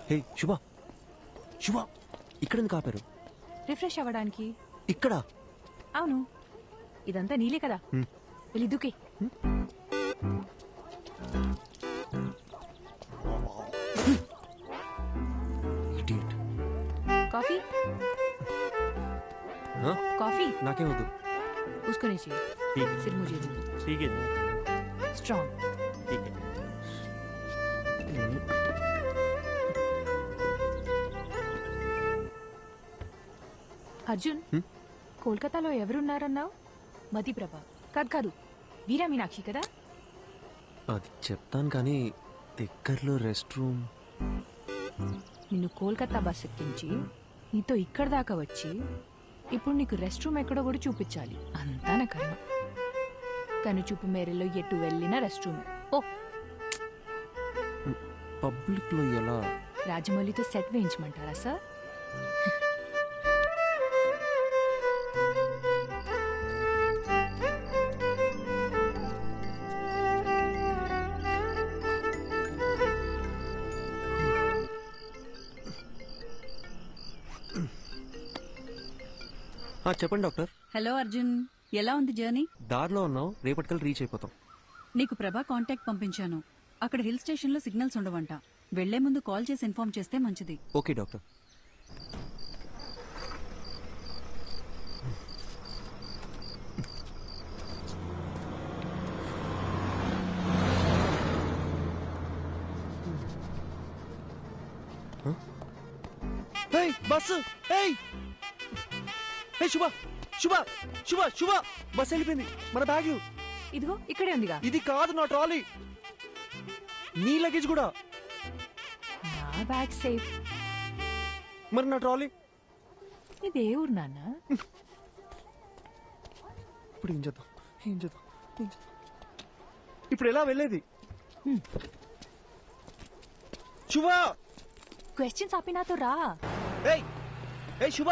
M: హే శుభ శుభ ఇక్కడ ఎందుకు ఆపారు?
E: రిఫ్రెష్ అవ్వడానికి.
M: ఇక్కడ?
E: అవును, ఇదంతా నీలే కదా. వెళ్ళి దుకే. కాఫీ? कॉफी?
M: नाके वद्दु.
E: उसको नहीं चाहिए. सिर्फ मुझे दो.
M: ठीक है.
E: स्ट्रॉन्ग.
M: ठीक है.
E: అర్జున్, కోల్కతాలో ఎవరున్నారన్నావు? మతిప్రభ కాదు, వీరా మీనాక్షి కదా?
M: అది చెప్తాను కానీ దగ్గరలో రెస్ట్ రూమ్.
E: నిన్ను కోల్కతా బస్ ఎక్కించి నీతో ఇక్కడ దాకా వచ్చి ఇప్పుడు నీకు రెస్ట్ రూమ్ ఎక్కడో కూడా చూపించాలి. అంతా నా కర్మ. కను చూపు మేరలో ఎటు వెళ్ళినా రెస్ట్ రూమ్. ఓ
M: పబ్లిక్ లో ఎలా?
E: రాజమౌళితో సెట్ వేయించమంటారా సార్?
M: చెప్పండి డాక్టర్.
L: హలో అర్జున్, ఎలా ఉంది జర్నీ?
M: దారిలో ఉన్నావు, రేపటికల్ రీచ్ అయిపోతాం.
L: నీకు ప్రభా కాంటాక్ట్ పంపించాను. అక్కడ హిల్ స్టేషన్ లో సిగ్నల్స్ ఉండవంట. వెళ్లే ముందు కాల్ చేసి ఇన్ఫార్మ్ చేస్తే మంచిది.
M: Okay doctor. బస్సు శుభ శుభ శుభ శుభ బస్ వెళ్ళిపోయింది. మన బ్యాగ్
E: ఇదిగో ఇక్కడే ఉందిగా.
M: ఇది కాదు నా ట్రాలీ. నీ లగేజ్ కూడా.
E: నా బ్యాగ్ సేఫ్.
M: మరి నా ట్రాలీ?
E: ఇదే ఊరు నాన్న.
M: ఇప్పుడు ఏం చేద్దాం? ఇప్పుడు ఎలా వెళ్ళేది? శుభ
E: క్వశ్చన్స్ ఆపి నాతో రా.
M: శుభ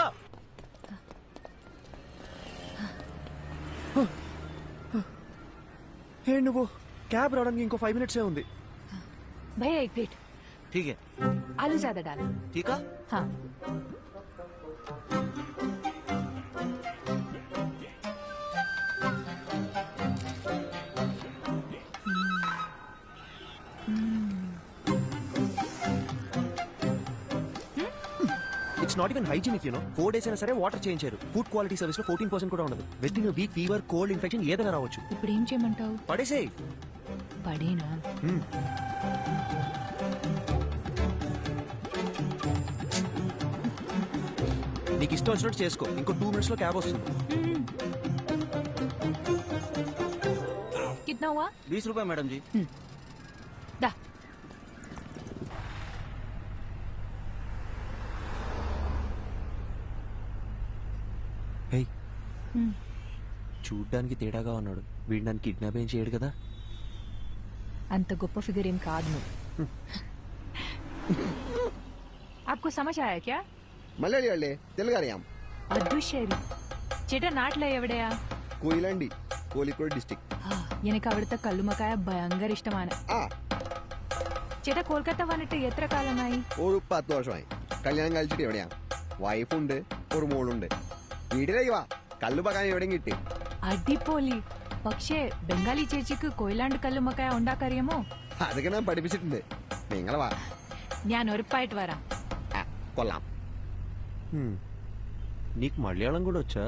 M: నువ్వు క్యాబ్ రావడానికి ఇంకో 5 minutes ఉంది.
E: भैया एक प्लेट.
M: ठीक है.
E: आलू ज्यादा डालो.
M: ठीक है.
E: हाँ.
M: It's not even hygienic you know. 4 days అయినా సరే వాటర్ చేంజ్ చేయరు. ఫుడ్ క్వాలిటీ సర్వీస్ లో 14% కూడా ఉండదు. With in week fever, cold, infection ఏదైనా రావచ్చు.
E: ఇప్పుడు ఏం చేయమంటావు?
M: పడేసేయ్.
E: పడేనా?
M: నీకు ఇష్టం వచ్చినట్టు చేసుకో. ఇంకో 2 minutes లో క్యాబ్ వస్తుంది.
E: कितना हुआ?
M: 20 रुपए मैडम जी.
E: दा.
M: హే, చూడ్డానికి తేడాగా ఉన్నాడు. వీడు నన్ను కిడ్నాప్ ఏం చేయడు కదా?
E: అంత గొప్ప ఫిగర్ ఏం కాదు నువ్వు. आपको समझ आया क्या?
D: മലയാളി അല്ലേ? തെലുങ്ക് അറിയാം.
E: അതുശരി. ചേട്ടാ നാട്ടിലെ എവിടെയാ?
D: കൊയിലാണ്ടി, കോഴിക്കോട് ഡിസ്ട്രിക്ട്.
E: എനിക്ക് അവിടുത്തെ കല്ലുമക്കായ ഭയങ്കര ഇഷ്ടമാണ്. ചേട്ടാ കൊൽക്കത്ത വന്നിട്ട് എത്ര കാലമായി?
D: ഒരു 10 വർഷമായി. കല്യാണം കഴിച്ചിട്ട് എവിടെയാ? വൈഫുണ്ട്, ഒരു മോളുണ്ട്. വീട്ടിലേക്ക് വാ, കല്ലുമക്കായ എവിടെയും കിട്ടി.
E: അടിപൊളി. പക്ഷേ ബംഗാളി ചേച്ചിക്ക് കൊയിലാണ്ട് കല്ലുമക്കായ ഉണ്ടാക്കറിയാമോ?
D: അതൊക്കെ ഞാൻ പഠിപ്പിച്ചിട്ടുണ്ട്. നിങ്ങളെ വാ,
E: ഞാൻ ഉറപ്പായിട്ട് വരാം.
D: കൊള്ളാം.
M: నీకు మలయాళం కూడా వచ్చా?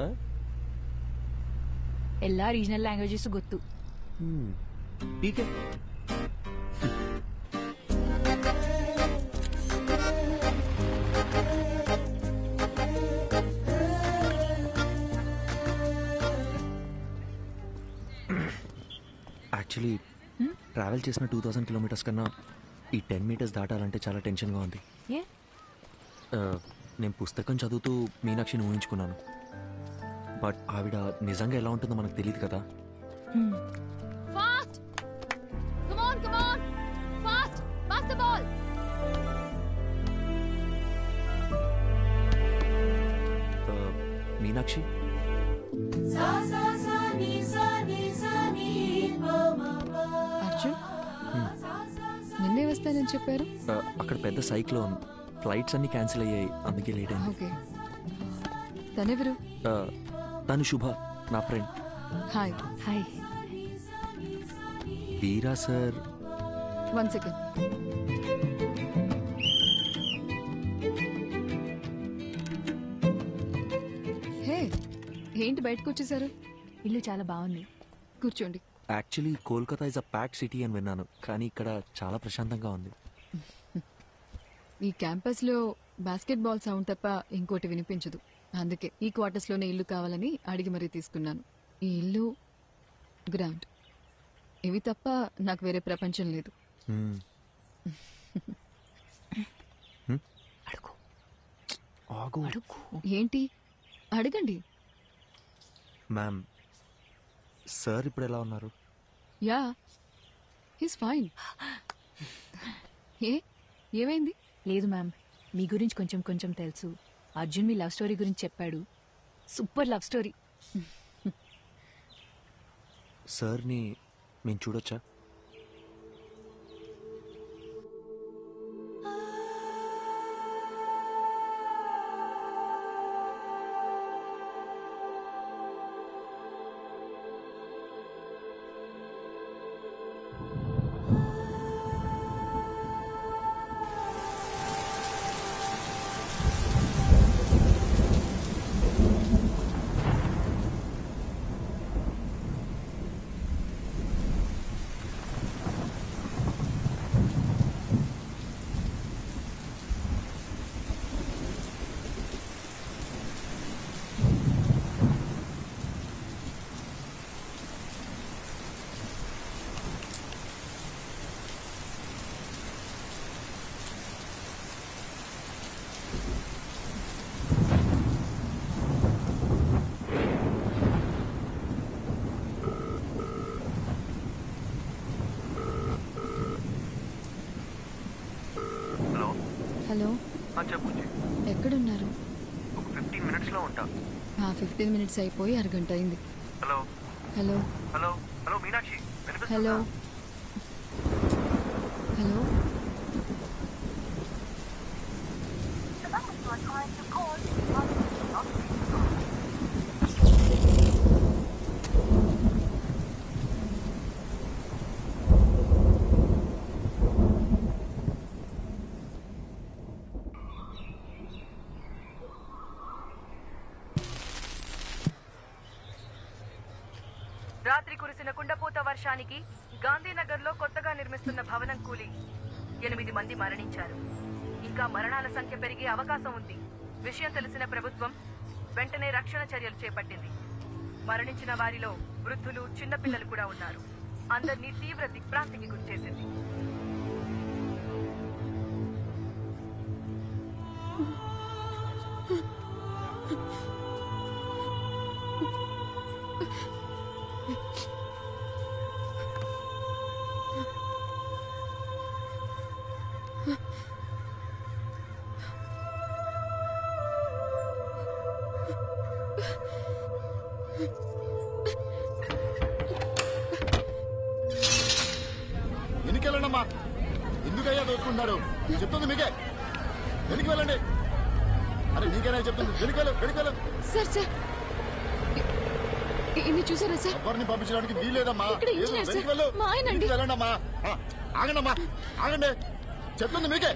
E: എല്ലാ రీజనల్ లాంగ్వేజెస్ ಗೊತ್ತು.
M: ఠీకే. యాక్చువల్లీ ట్రావెల్ చేసిన 2000 kilometers కన్నా ఈ 10 meters దాటాలంటే చాలా టెన్షన్గా ఉంది. నేను పుస్తకం చదువుతూ మీనాక్షిని ఊహించుకున్నాను. బట్ ఆవిడ నిజంగా ఎలా ఉంటుందో మనకు తెలియదు కదా.
G: Fast come on fast pass the ball.
M: Meenakshi,
I: Arjun నిన్నే వస్తానని చెప్పారు.
M: అక్కడ పెద్ద సైక్లోన్, ఫ్లైట్స్ అన్ని క్యాన్సిల్ అయ్యాయి, అందుకే లేట్ అయింది.
L: ఓకే. తనెవరు?
M: తను శుభ, నా ఫ్రెండ్.
L: హాయ్. హాయ్.
M: వీరా సార్.
L: 1 సెకండ్. హే, ఏంటి బయటకు వచ్చేసారు?
E: ఇల్లు చాలా బాగుంది,
L: కూర్చోండి.
M: Actually Kolkata is a pack city అని విన్నాను, కానీ ఇక్కడ చాలా ప్రశాంతంగా ఉంది.
L: ఈ క్యాంపస్ లో బాస్కెట్ బాల్ సౌండ్ తప్ప ఇంకోటి వినిపించదు. అందుకే ఈ క్వార్టర్స్ లోనే ఇల్లు కావాలని అడిగి మరీ తీసుకున్నాను. ఈ ఇల్లు, గ్రౌండ్, ఇవి తప్ప నాకు వేరే ప్రపంచం లేదు. ఏంటి? అడగండి.
M: మ్యామ్, సార్ ఇప్పుడు ఎలా ఉన్నారు?
L: Yeah, he's fine. ఏమైంది?
E: లేదు మ్యామ్, మీ గురించి కొంచెం కొంచెం తెలుసు. అర్జున్ మీ లవ్ స్టోరీ గురించి చెప్పాడు. Super love story.
M: సార్ని మేము చూడొచ్చా?
L: హలో.
J: చెప్పు.
L: ఎక్కడున్నారు?
J: ఒక 15 minutes లో ఉంటా.
L: 15 minutes అయిపోయి అరగంట అయింది.
J: Hello.
L: Hello.
J: Hello. Hello Meenakshi,
L: hello. Hello.
H: రాత్రి కురిసిన కుండపోత వర్షానికి గాంధీనగర్లో కొత్తగా నిర్మిస్తున్న భవనం కూలి 8 మంది మరణించారు. ఇంకా మరణాల సంఖ్య పెరిగే అవకాశం ఉంది. విషయం తెలిసిన ప్రభుత్వం వెంటనే రక్షణ చర్యలు చేపట్టింది. మరణించిన వారిలో వృద్ధులు, చిన్నపిల్లలు కూడా ఉన్నారు. అందరినీ తీవ్ర దిగ్భ్రాంతికి గురిచేసింది.
N: వెనుకెళ్ళండమ్మా. ఎందుకయ్యా దోచుకుంటున్నారు? చెప్తుంది మీకే. వెనక్కి వెళ్ళండి. అరే నీకేనా చెప్తుంది? వెనుకెళ్ళు, వెనుకెళ్ళు.
L: సార్ సార్, ఇన్ని చూసారా సార్?
N: ఎవరిని పంపించడానికి వీలేదమ్మా.
L: ఇక్కడ ఇంజనీర్ సార్,
N: వెళ్ళు.
L: మా ఆయన అండి.
N: వెళ్ళండమ్మా. ఆగండమ్మా, ఆగండి. చెప్తుంది మీకే.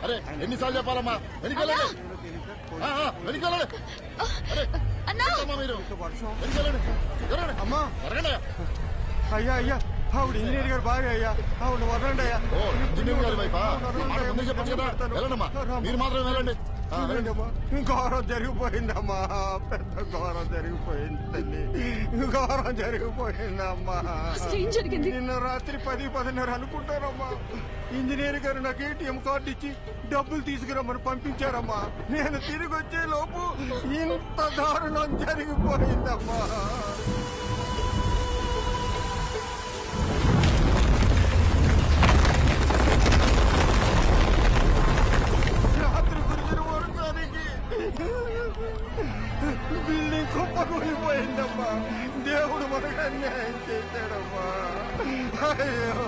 N: అరే ఎన్నిసార్లు చెప్పాలమ్మా? వెనుకెళ్ళండి, వెనుకెళ్ళండి. అరే ఏంటమ్మా మీరు? వెనుకెళ్ళండి, జరగండి అమ్మా, జరగండి.
V: అయ్యా అయ్యా, ఆవిడ ఇంజనీర్ గారు బాగా అయ్యా, ఆవిడ వదలండి అయ్యా.
N: ఓ ఇంజనీర్ గారి వైఫా? ముందే చెప్పచ్చు కదా. వెళ్ళండమ్మా, మీరు మాత్రం వెళ్ళండి.
V: ఘోరం జరిగిపోయిందమ్మా, పెద్ద ఘోరం జరిగిపోయింది తల్లి, ఘోరం జరిగిపోయిందమ్మా.
L: ఏం జరిగింది?
V: నిన్న రాత్రి 10-10:30 అనుకుంటారమ్మా. ఇంజనీర్ గారు నాకు ATM కార్డు ఇచ్చి డబ్బులు తీసుకురమ్మని పంపించారమ్మా. నేను తిరిగి వచ్చే లోపు ఇంత దారుణం జరిగిపోయిందమ్మా. బిల్డింగ్ కుప్పకూలిపోయిందమ్మా. దేవుడు మనకు అన్యాయం చేశాడమ్మా. అయ్యో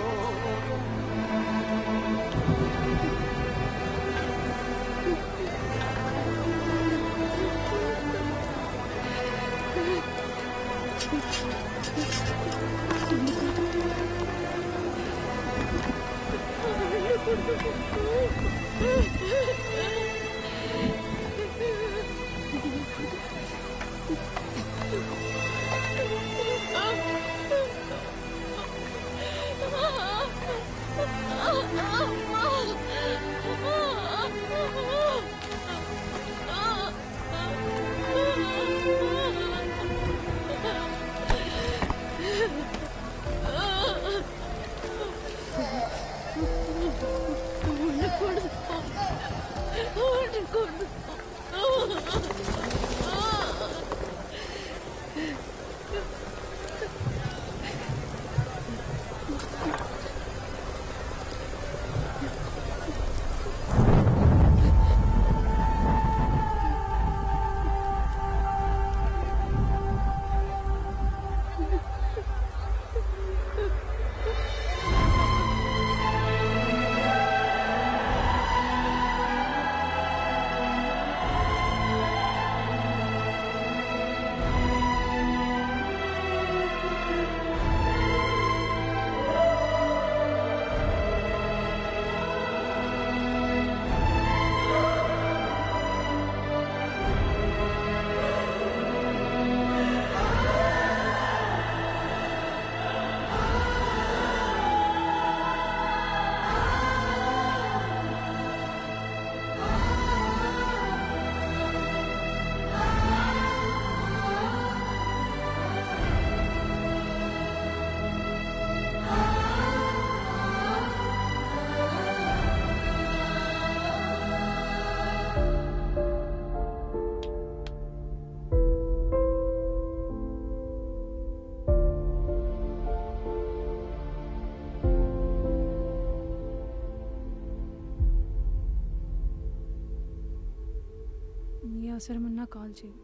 I: ఏ అవసరం ఉన్నా కాల్ చేయి.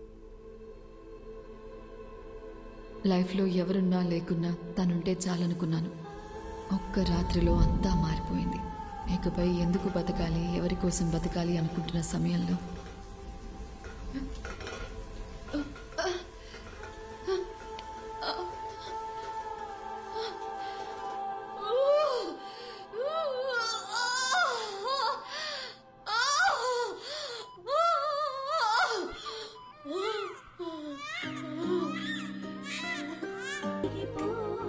C: లైఫ్లో ఎవరున్నా లేకున్నా తనుంటే చాలనుకున్నాను. ఒక్క రాత్రిలో అంతా మారిపోయింది. ఇకపై ఎందుకు బతకాలి, ఎవరి కోసం బతకాలి అనుకుంటున్న సమయంలో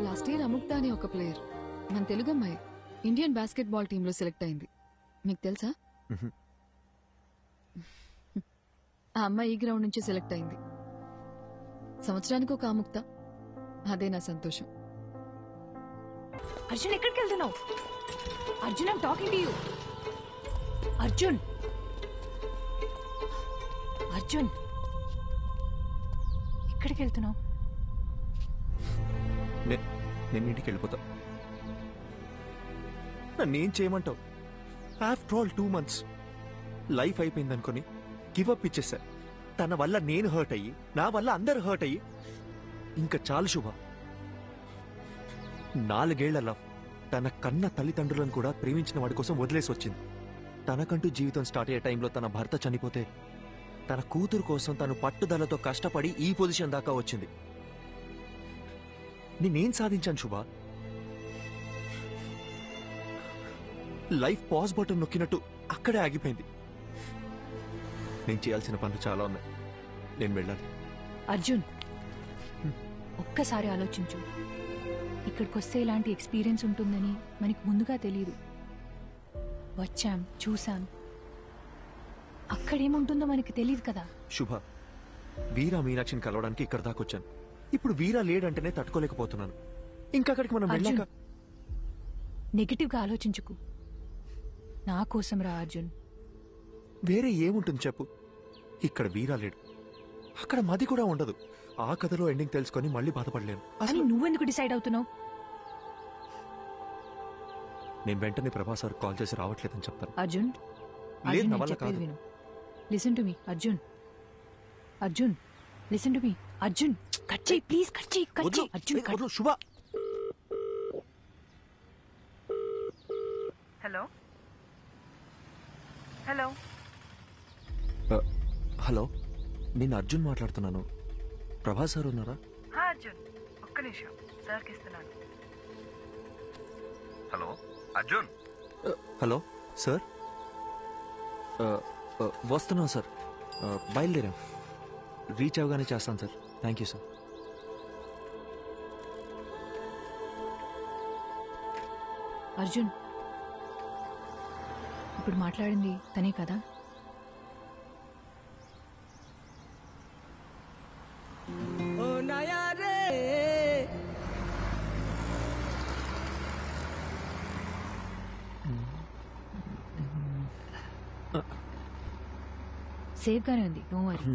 C: లాస్ట్ ఇయర్ అముక్త అని ఒక ప్లేయర్, మన తెలుగు అమ్మాయి, ఇండియన్ బాస్కెట్బాల్ టీంలో సెలెక్ట్ అయింది. మీకు తెలుసా? ఆ అమ్మాయి ఈ గ్రౌండ్ నుంచి సెలెక్ట్ అయింది. సంవత్సరానికి ఒక అముక్త, అదే నా సంతోషం.
E: అర్జున్ ఎక్కడికి వెళ్తున్నావు? Arjun I'm talking to you. Arjun Arjun ఎక్కడికి వెళ్తున్నావు?
M: నేను ఇంటికి వెళ్ళిపోతా. నన్నేం చేయమంటావు? ఆఫ్టర్ ఆల్ 2 months లైఫ్ అయిపోయింది అనుకుని గివప్ ఇచ్చేసా. తన వల్ల నేను హర్ట్ అయ్యి, నా వల్ల అందరు హర్ట్ అయ్యి, ఇంకా చాలు శుభ. 4 ఏళ్ల లవ్ తన కన్న తల్లిదండ్రులను కూడా ప్రేమించిన వాడి కోసం వదిలేసి వచ్చింది. తనకంటూ జీవితం స్టార్ట్ అయ్యే టైంలో తన భర్త చనిపోతే తన కూతురు కోసం తను పట్టుదలతో కష్టపడి ఈ పొజిషన్ దాకా వచ్చింది. నేనేం సాధించాను శుభ? లైఫ్ పాజ్ బటన్ నొక్కినట్టు అక్కడే ఆగిపోయింది. నేను చేయాల్సిన పనులు చాలా ఉన్నాయి. నేను వెళ్ళాలి.
E: అర్జున్ ఒక్కసారి ఆలోచించు. ఇక్కడికి వస్తే ఇలాంటి ఎక్స్పీరియన్స్ ఉంటుందని మనకి ముందుగా తెలియదు. వచ్చాం, చూసాం, అక్కడేముంటుందో మనకి తెలియదు కదా.
M: శుభ, వీరా మీనాక్షిని కలవడానికి ఇక్కడ దాకా వచ్చాను. ఇప్పుడు వీరా లేడంటేనే తట్టుకోలేకపోతున్నాను. ఇంకక్కడికి మనం వెళ్ళాక
E: నెగటివ్ గా ఆలోచించుకు. నా కోసం రా అర్జున్.
M: వేరే ఏముంటుంది చెప్పు? ఇక్కడ వీరా లేడు, అక్కడ మది కూడా ఉండదు. ఆ కథలో ఎండింగ్ తెలుసుకొని మళ్ళీ బాధపడలేను.
E: అని నువ్వెందుకు డిసైడ్ అవుతున్నావు?
M: నేను వెంటనే ప్రభాస్ సార్ కాల్ చేసి రావట్లేదని చెప్తాను.
E: అర్జున్
M: లేదు, నా వల్ల కాదు.
E: విను. Listen to me Arjun. Arjun listen to me Arjun. Cut చేయి ప్లీజ్, కట్ చేయి, కట్ చేయి అర్జున్.
M: శుభ.
H: హలో హలో
M: హలో, నేను అర్జున్ మాట్లాడుతున్నాను. ప్రభాస్ సార్ ఉన్నారా?
H: అర్జున్ ఒక్క నిమిషం, సార్కి ఇస్తున్నాను.
M: హలో అర్జున్. హలో సార్, వస్తున్నాం సార్, బయలుదేరాం. రీచ్ అవగానే చేస్తాను sir. Thank you sir.
E: Arjun ఇప్పుడు మాట్లాడింది తనే కదా? సేఫ్ గానే ఉంది, డోంట్ వరీ.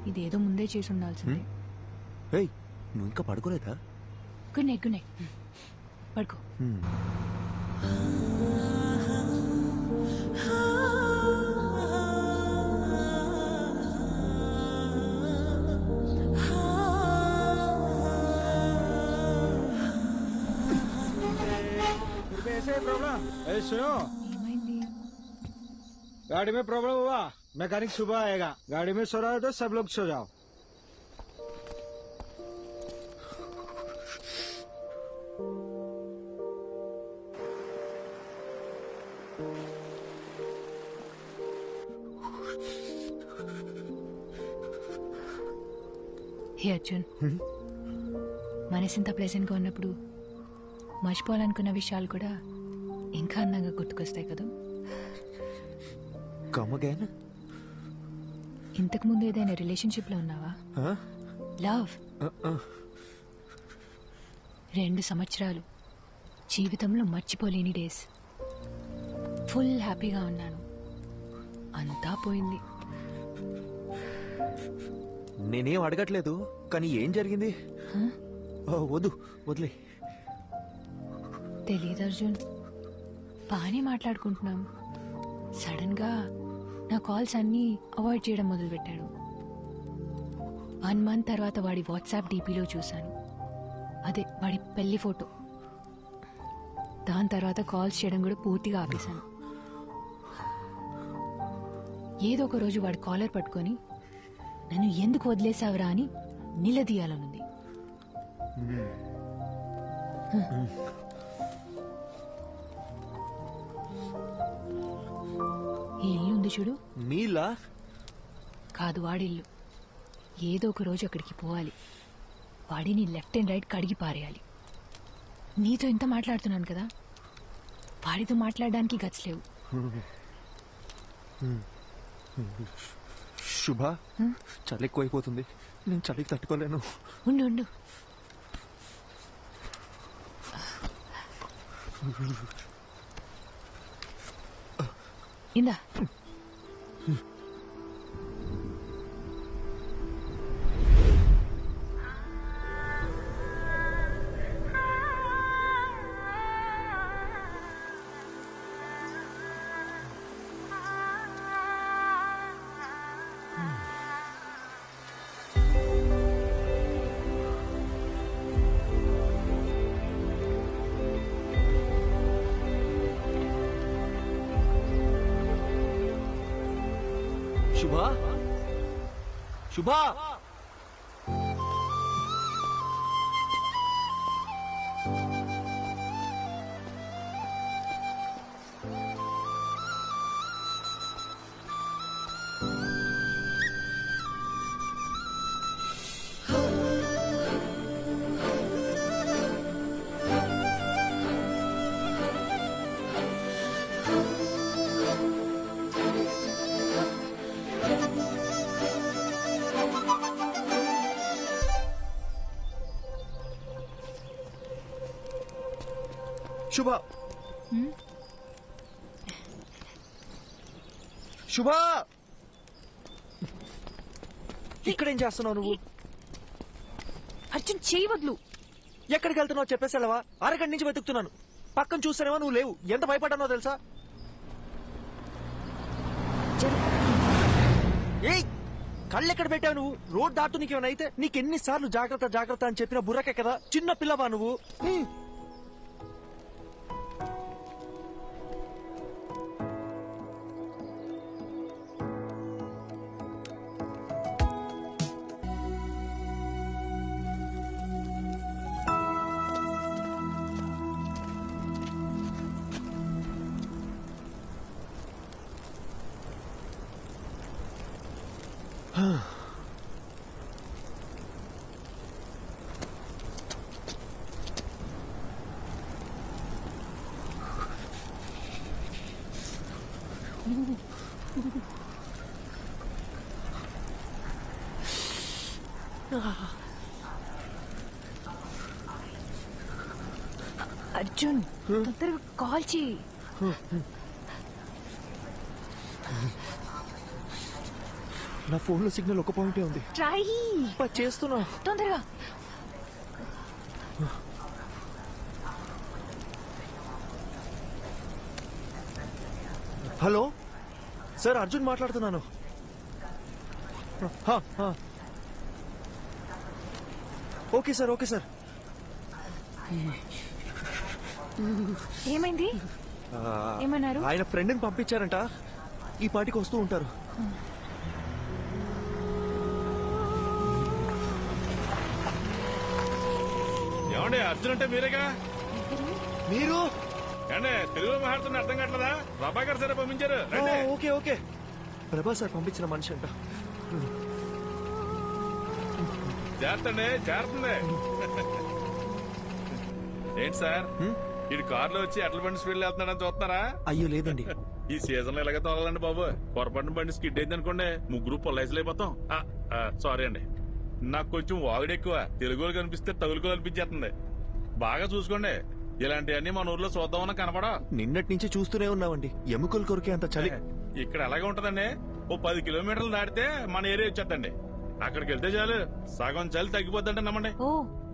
E: ఇదేదో ముందే చేసి ఉండాల్సిందే.
M: నువ్వు ఇంకా పడుకోలేదా?
E: Good night, good night. పడుకో.
V: कोई प्रॉब्लम? ए सुनो, गाड़ी में प्रॉब्लम हुआ, मैकेनिक सुबह आएगा। गाड़ी में सो रहा है तो सब लोग सो जाओ।
E: హే అర్జున్, మనసింత ప్లెజెంట్గా ఉన్నప్పుడు మర్చిపోవాలనుకున్న విషయాలు కూడా ఇంకా అందంగా గుర్తుకొస్తాయి కదా. ఇంతకు ముందు ఏదైనా రిలేషన్షిప్ లో ఉన్నావా? లవ్ 2 సంవత్సరాలు జీవితంలో మర్చిపోలేని డేస్. ఫుల్ హ్యాపీగా ఉన్నాను, అంతా పోయింది.
M: నేనేం అడగట్లేదు, కానీ ఏం జరిగింది? వద్దు, వదిలే.
E: తెలీదు అర్జున్, బాగానే మాట్లాడుకుంటున్నాం. సడన్ గా నా కాల్స్ అన్నీ అవాయిడ్ చేయడం మొదలుపెట్టాడు. 1 మంత్ తర్వాత వాడి వాట్సాప్ డీపీలో చూశాను, అదే వాడి పెళ్లి ఫోటో. దాని తర్వాత కాల్స్ చేయడం కూడా పూర్తిగా ఆపేశాను. ఏదో ఒక రోజు వాడి కాలర్ పట్టుకొని నన్ను ఎందుకు వదిలేసావురా అని నిలదీయాలనుంది. ఈ ఇల్లు ఉంది చూడు,
M: మీలా
E: కాదు వాడిల్లు. ఏదో ఒక రోజు అక్కడికి పోవాలి, వాడిని లెఫ్ట్ అండ్ రైట్ కడిగి పారేయాలి. నీతో ఇంత మాట్లాడుతున్నాను కదా, వాడితో మాట్లాడడానికి గట్స్ లేవు.
M: శుభ, చలి ఎక్కువైపోతుంది, నేను చలికి తట్టుకోలేను.
E: ఉండు ఉండు, ఇందా.
M: శుభా, శుభా, శుభా, శుభా, ఇక్కడేం చేస్తున్నావు నువ్వు?
E: అర్జున్, చేయి వదులు.
M: ఎక్కడికి వెళ్తున్నావు చెప్పేసావా? అరగంట నుంచి వెతుకుతున్నాను, పక్కన చూస్తానేమో నువ్వు లేవు. ఎంత భయపడ్డానో తెలుసా? ఏయ్, కళ్ళెక్కడ పెట్టావు నువ్వు? రోడ్ దాటు నీకేమైనా అయితే? నీకెన్నిసార్లు జాగ్రత్త జాగ్రత్త అని చెప్పిన బుర్రకే కదా, చిన్న పిల్లవా నువ్వు?
E: అర్జున్, తొందరగా కాల్ చేయి.
M: నా ఫోన్ లో సిగ్నల్ ఒక పాయింటే ఉంది.
E: ట్రై
M: చేస్తున్నా,
E: తొందరగా.
M: హలో సార్, అర్జున్ మాట్లాడుతున్నాను. Okay sir, okay sir.
E: ఏమైంది? ఏమన్నారు?
M: ఆయన ఫ్రెండ్ని పంపించారంట, ఈ పాటికి వస్తూ ఉంటారు.
R: ఏమండి అర్జున్ అంటే మీరేగా?
M: మీరు
R: ఏమండి తెలుగులో మాట్లాడుతున్న అర్థం కావట్లేదా? ప్రభాకర్ సరే పంపించారు. రండి.
M: ఓకే ఓకే, ప్రభా సార్ పంపించిన మనిషి అంట.
R: చేస్తండి, చేరుతుంది. ఏంటి సార్ ఇటు కారులో వచ్చి ఎట్ల బండి స్పీడ్ వెళ్తున్నాడని చూస్తున్నారా?
M: అయ్యో లేదండి,
R: ఈ సీజన్ లో ఇలాగే తోలాలండి బాబు. పొరపాటున బండి స్కిడ్ అయింది అనుకోండి, ముగ్గురు పొల్లైజులు అయిపోతాం. సారీ అండి, నాకు కొంచెం వాగుడు ఎక్కువ. తెలుగులో కనిపిస్తే తగులుకో అనిపించేస్తుంది. బాగా చూసుకోండి, ఇలాంటివన్నీ మన ఊర్లో చూద్దామన్నా కనపడా.
M: నిన్నటి నుంచి చూస్తూనే ఉన్నామండి, ఎముకలు కొరికే అంత చలి.
R: ఇక్కడ అలాగే ఉంటదండి. ఓ 10 కిలోమీటర్లు దాటితే మన ఏరియా వచ్చేద్దండి. అక్కడికి వెళ్తే చాలు సగం చలి తగ్గిపోద్దంటే నమ్మండి.
E: ఓ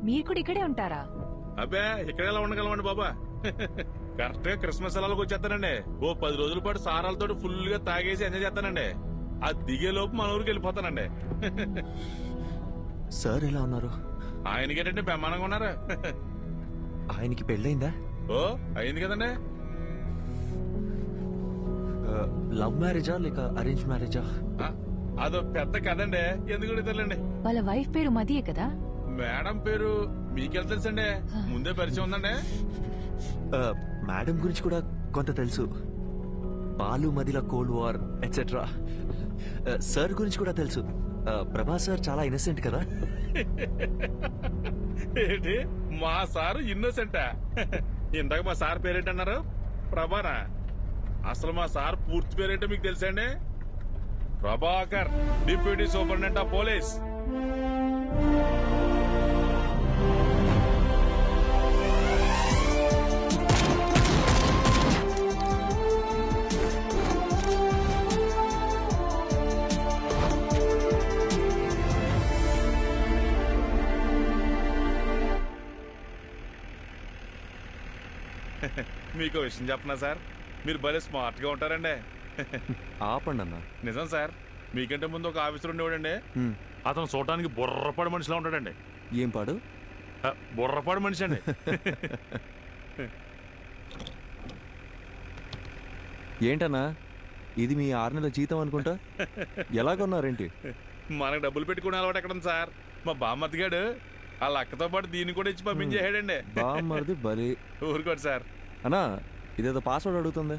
E: మీరు కూడా ఇక్కడే ఉంటారా?
R: అబ్బే ఇక్కడ ఎలా ఉండగలమండి బాబా. కరెక్ట్ గా క్రిస్మస్ సెలవులకు వచ్చేస్తానండి. ఓ 10 రోజుల పాటు సారాలతో ఫుల్ గా తాగేసి ఎంజాయ్ చేస్తానండి. ఆ దిగే లోపు మన ఊరికి వెళ్ళిపోతానండి.
M: సార్ ఎలా ఉన్నారు?
R: ఆయనకేటంటే బ్రహ్మాండంగా ఉన్నారు.
M: ఆయనకి పెళ్ళైందా?
R: ఓ అయింది కదండి.
M: లవ్ మ్యారేజా లేక అరేంజ్ మ్యారేజా?
R: అదో పెద్ద కదండి, ఎందుకు తెలియండి.
E: వాళ్ళ వైఫ్ పేరు మదియే కదా?
R: మేడం పేరు మీకెళ్ళ తెలుసండి, ముందే పరిచయం ఉందండి.
M: మేడం గురించి కూడా కొంత తెలుసు, బాలు మదిల కోల్డ్ వార్ ఎట్సెట్రా. సార్ గురించి కూడా తెలుసు, ప్రభా సార్ చాలా ఇన్నసెంట్ కదా.
R: ఏంటి మా సారు ఇన్నోసెంటా? ఇందాక మా సార్ పేరేంటన్నారు? ప్రభానా? అసలు మా సార్ పూర్తి పేరేంటో మీకు తెలుసండి? Prabhakar, deputy superintendent of police. మీకు విషయం చెప్పనా సార్, మీరు భలే స్మార్ట్ గా ఉంటారండి.
M: ఆపండి అన్న.
R: నిజం సార్, మీకంటే ముందు ఒక ఆఫీసర్ ఉండేవాడండి. అతను చూడటానికి బుర్రపాడు మనిషిలా ఉంటాడండి.
M: ఏం పాడు?
R: బుర్రపాడు మనిషి అండి.
M: ఏంటన్నా ఇది మీ 6 నెలల జీతం అనుకుంటా, ఎలా కొన్నారేంటి?
R: మనకు డబ్బులు పెట్టుకునే అలవాటు ఎక్కడుంది సార్? మా బామ్మతిగాడు వాళ్ళ అక్కతో పాటు దీన్ని కూడా ఇచ్చి పంపించేసాడండి.
M: బామ్మది బలి.
R: ఊరుకోండి సార్.
M: అన్నా ఇదేదో పాస్వర్డ్ అడుగుతుంది.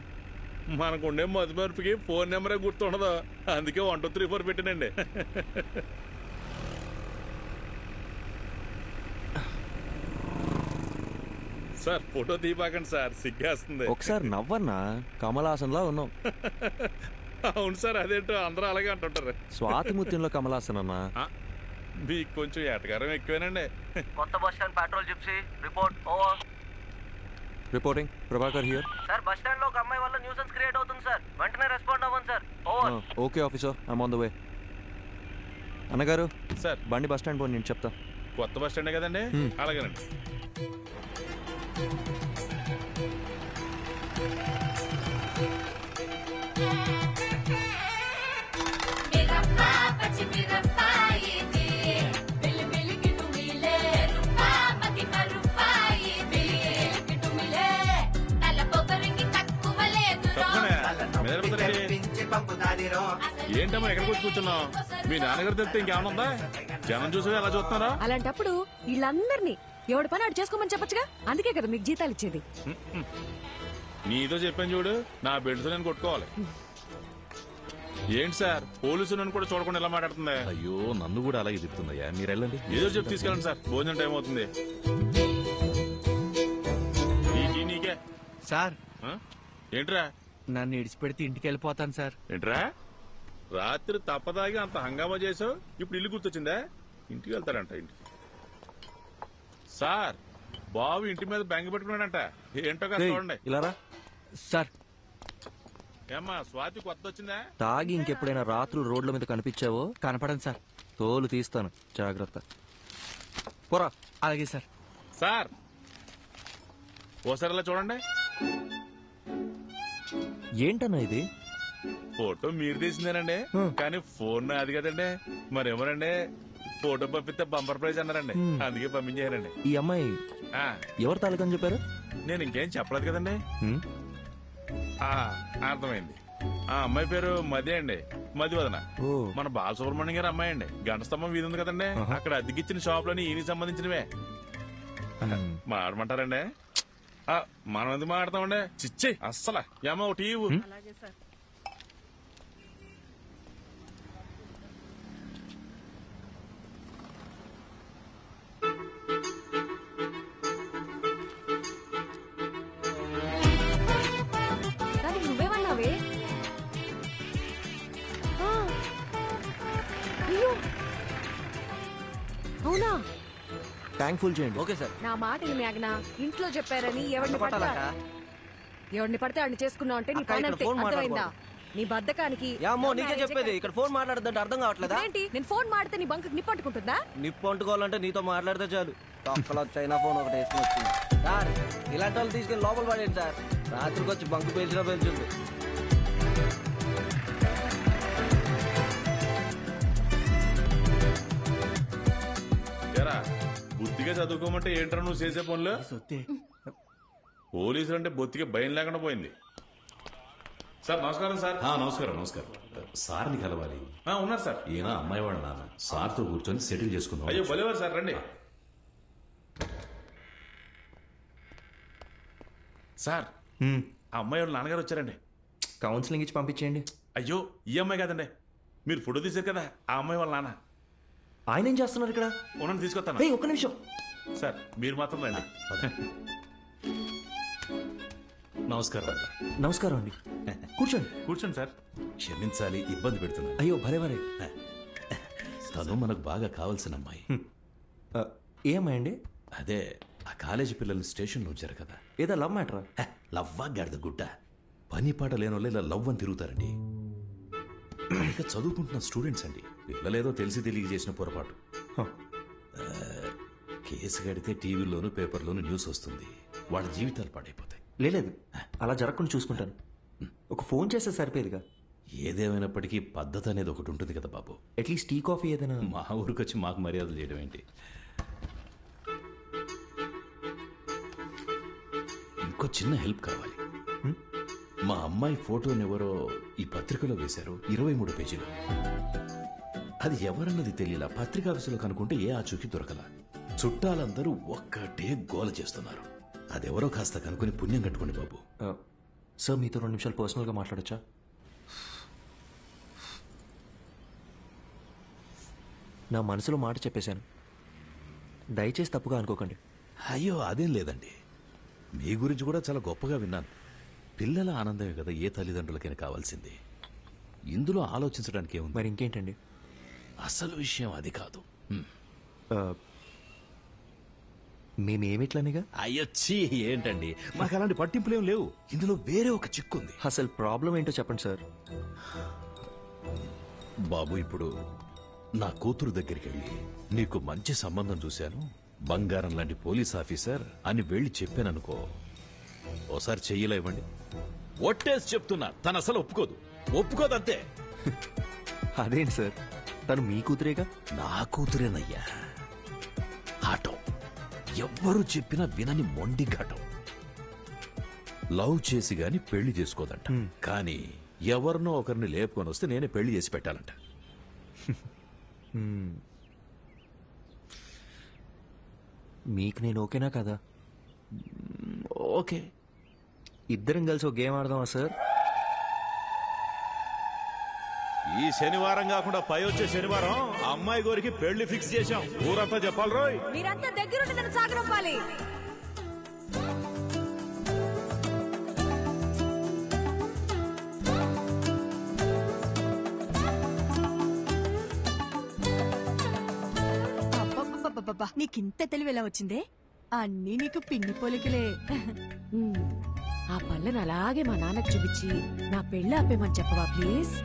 R: మనకుండే మధుమర్పుకి ఫోన్ నెంబరే గుర్తుండదు, అందుకే 1 2 3 4 పెట్టానండి. సార్ ఫోటో తీయబాకండి సార్, సిగ్గేస్తుంది.
M: ఒకసారి నవ్వన్నా, కమలాసన్లా ఉన్నాం.
R: అవును సార్, అదేంటో అందరూ అలాగే అంటుంటారు.
M: స్వాతిముత్యంలో కమలాసన్ అన్నా.
R: మీకు కొంచెం ఎటకారం ఎక్కువేనండి.
F: కొత్త bus stand petrol gypsy report over.
M: Reporting Prabhakar here.
F: Sir bus stand లో ఒక అమ్మాయి వల్ల న్యూసెన్స్ క్రియేట్ అవుతుంది సార్, వెంటనే రెస్పాండ్ అవ్వండి sir. Over.
M: Okay officer, I'm on the way. అన్నగారు
R: సార్
M: బండి బస్ స్టాండ్ పోనీ, నేను చెప్తా.
R: కొత్త బస్ స్టాండే కదండి, అలాగేనండి. ఏంటమ్మా ఎక్కడికి వచ్చి కూర్చున్నావు? మీ నాన్నగారు తెలిస్తే ఇంకేమన్నా ఉందా? జనం చూసి ఎలా చూస్తున్నారా?
T: అలాంటప్పుడు వీళ్ళందరినీ ఎవడి పని ఆడు చేసుకోమని చెప్పొచ్చుగా, అందుకే కదా మీకు జీతాలు ఇచ్చేది.
R: నీతో చెప్పాను చూడు, నా బెల్ట్తో నేను కొట్టుకోవాలి. ఏంటి సార్ పోలీసు నన్ను కూడా చూడకుండా ఎలా మాట్లాడుతుందా? అయ్యో నన్ను కూడా అలాగే చెప్తుందయ్యా, మీరు వెళ్ళండి. ఏదో చెప్పి తీసుకెళ్ళండి సార్, భోజనం టైం అవుతుంది. నీకే
J: సార్.
R: ఏంట్రా?
J: నన్ను ఇడిచిపెడితే ఇంటికి వెళ్ళిపోతాను సార్.
R: ఏంట్రా రాత్రి తప్పదాగి అంత హంగామా చేసావు, ఇప్పుడు ఇల్లు గుర్తొచ్చిందా? ఇంటికి వెళ్తాడంట. ఇంటికి సార్ బాబు ఇంటి మీద బెంగ పెట్టుకున్నాడంట, ఏంటో కదా చూడండి.
M: ఇలా
J: సార్.
R: ఏమ్మా స్వాతి కొత్త వచ్చిందా?
M: తాగి ఇంకెప్పుడైనా రాత్రులు రోడ్ల మీద కనిపించావో
J: కనపడండి సార్,
M: తోలు తీస్తాను, జాగ్రత్త. పోరా.
J: అలాగే సార్.
R: సార్ ఓసారి ఇలా చూడండి.
M: ఏంటన్నా ఇది?
R: ఫోటో మీరు తీసిందేనండి, కానీ ఫోన్ అది కదండి. మరేమోనండి ఫోటో పంపిస్తే బంపర్ ప్రైజ్ అన్నారండి, అందుకే పంపించారండి.
M: ఈ అమ్మాయి ఎవరు తాలూకని చెప్పారు?
R: నేను ఇంకేం చెప్పలేదు కదండి. అర్థమైంది. ఆ అమ్మాయి పేరు మది అండి, మదివదన. మన బాలసుబ్రహ్మణ్యం గారి అమ్మాయి అండి. గంట స్తంభం వీధి ఉంది కదండి, అక్కడ అద్దెకిచ్చిన షాపులని ఈయనకి సంబంధించినవే. మాడమంటారండి? మనం ఎందుకు మాడతామండి? చిచ్చి అస్సలు ఏమో ఒకటి
T: నువ్వేమన్నావే? అవునా?
M: థ్యాంక్ఫుల్ చేయండి.
O: Okay sir.
T: నా మాట మేఘనా, ఇంట్లో చెప్పారని ఎవరిని పడితే వాడిని చేసుకున్నావు అంటే నీ పని అంతే, అర్థమైందా? నీ బద్దకానికి
O: నీకే చెప్పేది, ఇక్కడ ఫోన్ మాట్లాడదంటే అర్థం కావట్లేదా?
T: ఏంటి నేను ఫోన్ మాడితే నీ బంకు నిప్పు అంటుకుంటుందా?
O: నిప్పు అంటుకోవాలంటే నీతో మాట్లాడితే చాలు. తొక్కలో చైనా ఫోన్ ఒకటి వేసుకుని వచ్చింది సార్. ఇలాంటి వాళ్ళు తీసుకెళ్ళి లోపల పడేయండి సార్. రాత్రికి వచ్చి బంకు పేల్చినా పేల్చుంది.
R: బుద్ధిగా చదువుకోమంటే ఏంట్రా నువ్వు చేసే పనులు? పోలీసులు అంటే బొత్తిగా భయం లేకుండా పోయింది. సార్ నమస్కారం. సార్
S: నమస్కారం. నమస్కారం. సార్ని కలవాలి.
R: ఉన్నారు సార్.
S: ఈయన అమ్మాయి వాళ్ళ నాన్న. సార్తో కూర్చొని సెటిల్ చేసుకుందాం.
R: అయ్యో భలేవారు సార్, రండి. సార్ ఆ అమ్మాయి వాళ్ళ నాన్నగారు వచ్చారండి.
M: కౌన్సిలింగ్ ఇచ్చి పంపించేయండి.
R: అయ్యో ఈ అమ్మాయి కాదండి, మీరు ఫోటో తీశారు కదా ఆ అమ్మాయి వాళ్ళ నాన్న.
M: ఆయన ఏం చేస్తున్నారు ఇక్కడ?
R: ఉన్నాను, తీసుకొస్తాను.
M: ఒక్క నిమిషం
R: సార్, మీరు మాత్రం రండి.
S: నమస్కారం.
M: నమస్కారం అండి. కూర్చోండి.
R: కూర్చోండి సార్.
S: క్షమించాలి, ఇబ్బంది పెడుతున్నా.
M: అయ్యో భలేవరే.
S: తను మనకు బాగా కావాల్సిన అమ్మాయి.
M: ఏ అమ్మాయి అండి?
S: అదే ఆ కాలేజీ పిల్లల్ని స్టేషన్లో ఉంచారు కదా.
M: ఏదో లవ్ మ్యాటరా?
S: లవ్వా గాడిద గుడ్డ. పని పాట లేని వాళ్ళు ఇలా లవ్ అని తిరుగుతారండి. ఇక చదువుకుంటున్న స్టూడెంట్స్ అండి. పిల్లలేదో తెలిసి తెలియ చేసిన పొరపాటు. కేసు కడితే టీవీలోను పేపర్లోను న్యూస్ వస్తుంది, వాళ్ళ జీవితాలు పాడైపోతాయి.
M: లేదు, అలా జరగకుండా చూసుకుంటాను. ఒక ఫోన్ చేస్తే సరిపోయేదిగా.
S: ఏదేమైనప్పటికీ పద్ధతి అనేది ఒకటి ఉంటుంది కదా బాబు.
M: అట్లీస్ట్ టీ కాఫీ ఏదైనా.
S: మా ఊరికి వచ్చి మాకు మర్యాదలు చేయడం ఏంటి? ఇంకో చిన్న హెల్ప్ కావాలి. మా అమ్మాయి ఫోటోని ఎవరో ఈ పత్రికలో వేశారు, 23 పేజీలు. అది ఎవరన్నది తెలియలా. పత్రికాఫీసులో కనుక్కుంటే ఏ ఆచూకీ దొరకలా. చుట్టాలందరూ ఒక్కటే గోల చేస్తున్నారు. అదెవరో కాస్త కనుక్కొని పుణ్యం కట్టుకోండి బాబు.
M: సార్ మీతో 2 నిమిషాలు పర్సనల్గా మాట్లాడచ్చా? నా మనసులో మాట చెప్పేశాను, దయచేసి తప్పుగా అనుకోకండి.
S: అయ్యో అదేం లేదండి, మీ గురించి కూడా చాలా గొప్పగా విన్నాను. పిల్లల ఆనందమే కదా ఏ తల్లిదండ్రులకైనా కావాల్సింది. ఇందులో ఆలోచించడానికి ఏముంది?
M: మరి ఇంకేంటండి?
S: అసలు విషయం అది కాదు.
M: మేమేమిట్లనేగా?
S: అయ్యొచ్చి ఏంటండి, మాకు అలాంటి పట్టింపులేం లేవు. ఇందులో వేరే ఒక చిక్కుంది.
M: అసలు ప్రాబ్లం ఏంటో చెప్పండి సార్.
S: బాబు, ఇప్పుడు నా కూతురు దగ్గరికి వెళ్ళి నీకు మంచి సంబంధం చూశాను, బంగారం లాంటి పోలీస్ ఆఫీసర్ అని వెళ్ళి చెప్పాననుకో, ఓసారి చెయ్యిలా ఇవ్వండి. ఒట్టేసి చెప్తున్నా, తను అసలు ఒప్పుకోదంతే.
M: అదేంటి సార్, తను మీ కూతురేగా?
S: నా కూతురేనయ్యా. ఆటం ఎవ్వరూ చెప్పినా వినని మొండి ఘటం. లవ్ చేసి గాని పెళ్లి చేసుకోదంట. కానీ ఎవరినో ఒకరిని లేపుకొని వస్తే నేనే పెళ్లి చేసి పెట్టాలంట.
M: మీకు నేను ఓకేనా కదా?
S: ఓకే.
M: ఇద్దరం కలిసి ఒక గేమ్ ఆడదామా సార్?
R: ఈ శనివారం కాకుండా పై వచ్చే శనివారం అమ్మాయి గోరికి పెళ్లి ఫిక్స్ చేశాం. ఊరంతా చెప్పాలి రోయ్.
T: మీరంతా దగ్గరుండి నన్ను సాగనంపాలి.
P: నీకింత తెలివి ఎలా వచ్చిందే? అన్నీ నీకు పిన్ని పోలికలే.
T: ఆ పళ్ళను అలాగే మా నాన్నకు చూపించి నా పెళ్ళి ఆపేమని చెప్పవా ప్లీజ్?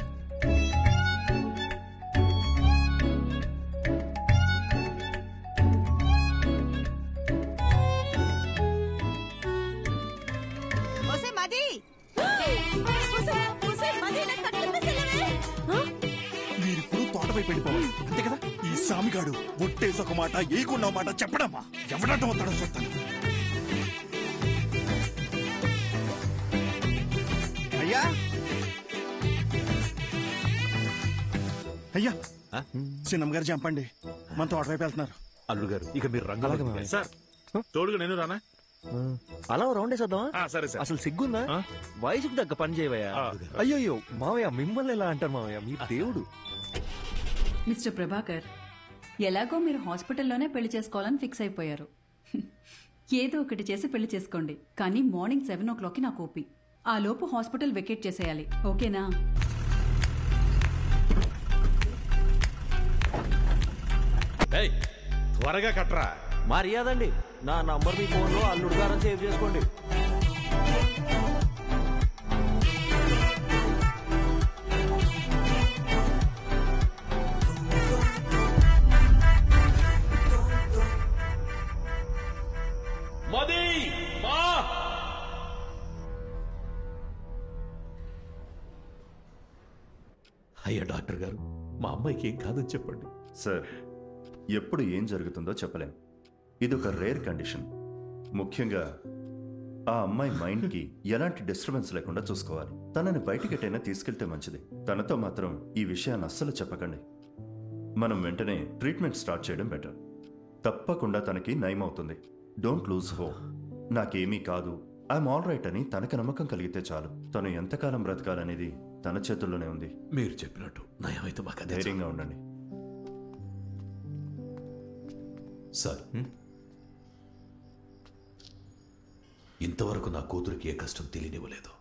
B: మీరిప్పుడు తోటపై వెళ్ళిపోవాలి, అంతే కదా? ఈ సామిగాడు ఒట్టేసి ఒక మాట ఏకున్న మాట చెప్పడమ్మా. ఎవడటం వస్తాడో చూస్తాను. అయ్యా అయ్యా చిన్నమ్మ గారు చంపండి, మన తోట వైపు వెళ్తున్నారు.
R: అల్లుడు గారు ఇక మీరు రంగంలో సార్ తోడుగా నేను రానా?
M: అలా రౌండ్ వేసేద్దాం.
R: సరే సార్.
M: అసలు సిగ్గుందా? వయసుకు తగ్గ పని చేయవయ్యా. అయ్యో మావయ్య, మిమ్మల్ని ఎలా అంటారు మావయ్య, మీ దేవుడు.
L: మిస్టర్ ప్రభాకర్, ఎలాగో మీరు హాస్పిటల్లోనే పెళ్లి చేసుకోవాలని ఫిక్స్ అయిపోయారు. ఏదో ఒకటి చేసి పెళ్లి చేసుకోండి, కానీ మార్నింగ్ 7 o'clockకి నాకు ఓపీ. ఆ లోపు హాస్పిటల్ వెకేట్ చేసేయాలి, ఓకేనా?
R: త్వరగా కట్రా.
O: మర్యాదండి, నా నంబర్ మీ ఫోన్లో అల్లుడు గారని సేవ్ చేసుకోండి.
S: అయ్యా డాక్టర్ గారు, మా అమ్మాయికి ఏం కాదని చెప్పండి.
K: సార్, ఎప్పుడు ఏం జరుగుతుందో చెప్పలేం. ఇదొక రేర్ కండిషన్. ముఖ్యంగా ఆ అమ్మాయి మైండ్కి ఎలాంటి డిస్టర్బెన్స్ లేకుండా చూసుకోవాలి. తనని బయటికెటైనా తీసుకెళ్తే మంచిది. తనతో మాత్రం ఈ విషయాన్ని అస్సలు చెప్పకండి. మనం వెంటనే ట్రీట్మెంట్ స్టార్ట్ చేయడం బెటర్. తప్పకుండా తనకి నయం అవుతుంది. Don't lose hope. నాకేమీ కాదు, ఐఎమ్ ఆల్ రైట్ అని తనకు నమ్మకం కలిగితే చాలు. తను ఎంతకాలం బ్రతకాలనేది తన చేతుల్లోనే ఉంది.
S: మీరు చెప్పినట్టు నయమైతే మాకు
K: ధైర్యంగా ఉండండి.
S: సార్, ఇంతవరకు నా కూతురికి ఏ కష్టం తెలియనివ్వలేదు.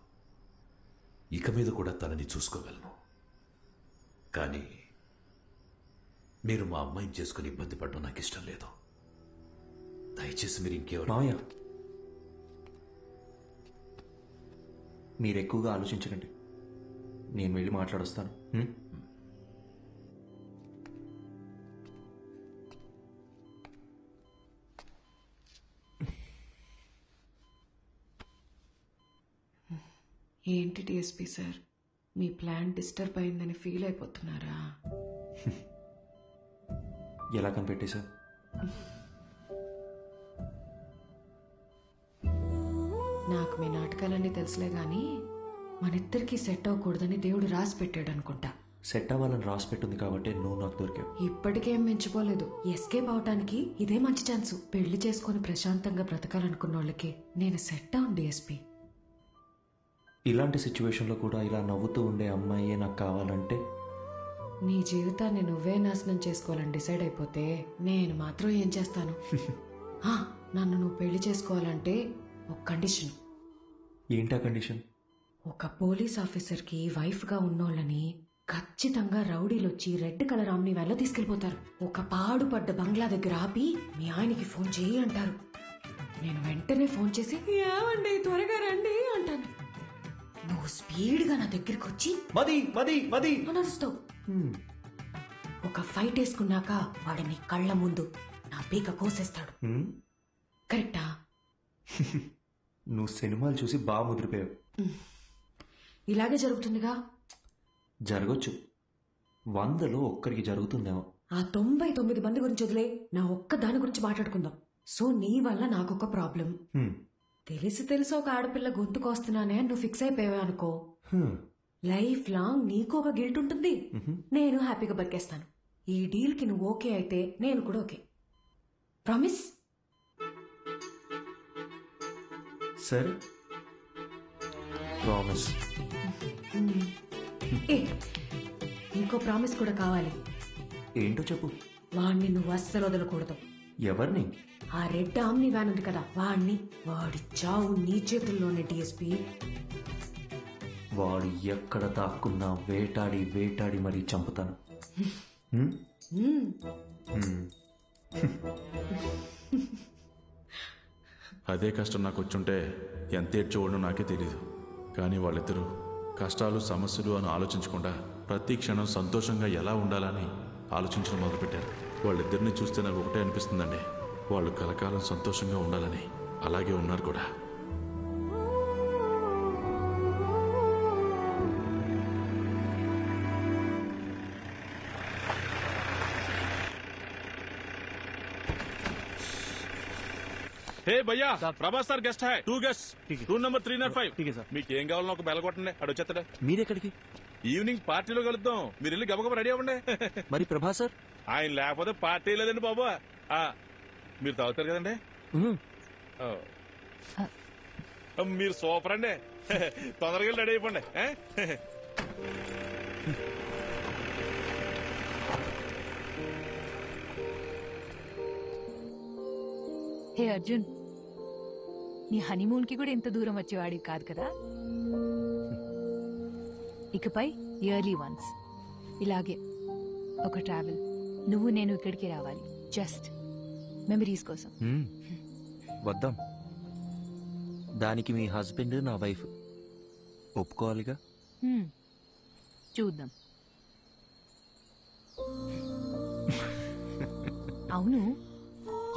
S: ఇక మీద కూడా తనని చూసుకోగలను. కానీ మీరు మా అమ్మాయిని చేసుకుని ఇబ్బంది పడడం నాకు ఇష్టం లేదు. దయచేసి మీరు ఇంకెవరు
M: మావయ్య, మీరు ఎక్కువగా ఆలోచించకండి. నేను వెళ్ళి మాట్లాడొస్తాను.
C: ఏంటి డిఎస్పీ సార్, మీ ప్లాన్ డిస్టర్బ్ అయిందని ఫీల్ అయిపోతున్నారా?
M: ఎలా కనిపెట్టేశావు?
C: నాకు మీ నాటకాలన్నీ తెలుసులే గాని మనిద్దరికి సెట్ అవ్వకూడదని దేవుడు రాసి పెట్టాడు అనుకుంటా.
M: సెట్ అవ్వాలని రాసి పెట్టుంది కాబట్టి నువ్వు నాకు దొరికావు.
C: ఇప్పటికేం మించిపోలేదు. ఎస్కేప్ అవటానికి ఇదే మంచి ఛాన్స్. పెళ్లి చేసుకుని ప్రశాంతంగా బ్రతకాలనుకున్న వాళ్ళకి నేను సెట్ అవును డిఎస్పీ.
M: ఇలాంటి సిచ్యువేషన్లో కూడా ఇలా నవ్వుతూ ఉండే అమ్మాయే నాకు కావాలంటే?
C: నీ జీవితాన్ని నువ్వే నాశనం చేసుకోవాలని డిసైడ్ అయిపోతే నేను మాత్రం ఏం చేస్తాను? నన్ను నువ్వు పెళ్లి చేసుకోవాలంటే ఒక కండిషన్.
M: ఏంటా కండిషన్?
C: ఒక పోలీస్ ఆఫీసర్కి వైఫ్గా ఉన్నోళ్ళని ఖచ్చితంగా రౌడీలొచ్చి రెడ్ కలర్ ఆమ్ని వ్యాన్లో తీసుకెళ్లిపోతారు. ఒక పాడుపడ్డ బంగ్లా దగ్గర ఆపి మీ ఆయనకి ఫోన్ చేయి అంటారు. నేను వెంటనే ఫోన్ చేసి ఏమండి త్వరగా రండి అంటాను. నువ్వు స్పీడ్గా నా దగ్గరికి వచ్చి
M: మది మది మది
C: నడుస్తావు. ఒక ఫైట్ వేసుకున్నాక వాడు నీ కళ్ళ ముందు నా పీక కోసేస్తాడు. కరెక్టా?
M: నువ్వు సినిమాలు చూసి బాగా ముదిరిపోయావు.
C: ఇలాగే జరుగుతుందిగా.
M: జరగచ్చు, 100లో ఒక్కరికి జరుగుతుందేమో.
C: ఆ 99 మంది గురించి వదిలే, నా ఒక్క దాని గురించి మాట్లాడుకుందాం. సో నీ వల్ల నాకొక ప్రాబ్లం. తెలిసి ఒక ఆడపిల్ల గొంతుకొస్తున్నానే నువ్వు ఫిక్స్ అయిపోయావే అనుకో, లైఫ్ లాంగ్ నీకు ఒక గిల్ట్ ఉంటుంది. నేను హ్యాపీగా బతికేస్తాను. ఈ డీల్ కి నువ్వు ఓకే అయితే నేను కూడా ఓకే. ప్రామిస్?
M: సరే, ప్రామిస్.
C: ఇంకో ప్రామిస్ కూడా కావాలి.
M: ఏంటో చెప్పు.
C: వాణ్ణి నువ్వు అస్సలు వదలకూడదు.
M: ఎవరిని?
C: ఆ రెడ్ ఆమ్ని వ్యాన్ ఉంది కదా, వాణ్ణి. వాడి చావు నీ చేతుల్లోనే డిఎస్పీ.
M: వాడు ఎక్కడ దాక్కున్నా వేటాడి వేటాడి మరీ చంపుతాను.
U: అదే కష్టం నాకు వచ్చుంటే ఎంత ఏడ్చేవాడో నాకే తెలీదు. కానీ వాళ్ళిద్దరూ కష్టాలు సమస్యలు అని ఆలోచించకుండా ప్రతి క్షణం సంతోషంగా ఎలా ఉండాలని ఆలోచించడం మొదలుపెట్టారు. వాళ్ళిద్దరిని చూస్తే నాకు ఒకటే అనిపిస్తుందండి, వాళ్ళు కలకాలం సంతోషంగా ఉండాలని. అలాగే ఉన్నారు కూడా. హే భయ్యా Prabhas sir guest high 2 guest room number 305. మీకు ఏం కావాలో ఒక బెల్ కొట్టండి, అడు వచ్చేస్తాడు.
M: మీరెక్కడికి?
U: ఈవినింగ్ పార్టీలో కలుద్దాం, మీరు వెళ్ళి గబగబా రెడీ అవ్వండి.
M: మరి ప్రభాస్ సార్?
U: ఆయన లేకపోతే పార్టీ లేదండి బాబు. మీరు తాగుతారు కదండి? మీరు సూపర్ అండి. తొందరగా రెడీ అయిపోండి.
E: హే అర్జున్, నీ హనీమూన్ కి కూడా ఇంత దూరం వచ్చేవాడివి కాదు కదా. ఇకపై ఇయర్లీ వన్స్ ఇలాగే ఒక ట్రావెల్, నువ్వు నేను ఇక్కడికి రావాలి, జస్ట్ మెమరీస్ కోసం.
M: వద్దాం. దానికి మీ హస్బెండ్ నా వైఫ్ ఒప్పుకోవాలిగా.
E: చూద్దాం. అవును,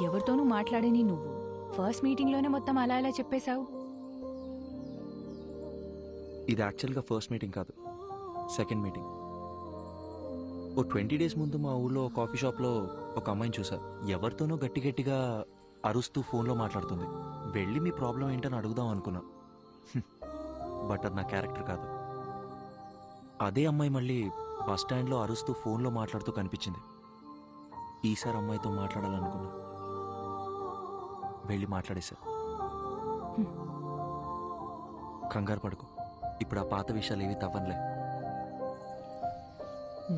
E: ఎవరితోనూ మాట్లాడని నువ్వు ఫస్ట్ మీటింగ్ లోనే మొత్తం అలా ఇలా చెప్పేశావు.
M: ఇది యాక్చువల్గా ఫస్ట్ మీటింగ్ కాదు, సెకండ్ మీటింగ్. ఓ 20 days ముందు మా ఊళ్ళో కాఫీ షాప్లో ఒక అమ్మాయిని చూసా. ఎవరితోనో గట్టి గట్టిగా అరుస్తూ ఫోన్లో మాట్లాడుతుంది. వెళ్ళి మీ ప్రాబ్లం ఏంటని అడుగుదాం అనుకున్నా, బట్ అది నా క్యారెక్టర్ కాదు. అదే అమ్మాయి మళ్ళీ బస్ స్టాండ్లో అరుస్తూ ఫోన్లో మాట్లాడుతూ కనిపించింది. ఈసారి అమ్మాయితో మాట్లాడాలనుకున్నా, వెళ్ళి మాట్లాడేశా. కంగారు పడుకో, ఇప్పుడు ఆ పాత విషయాలు ఏవి తవ్వనులే.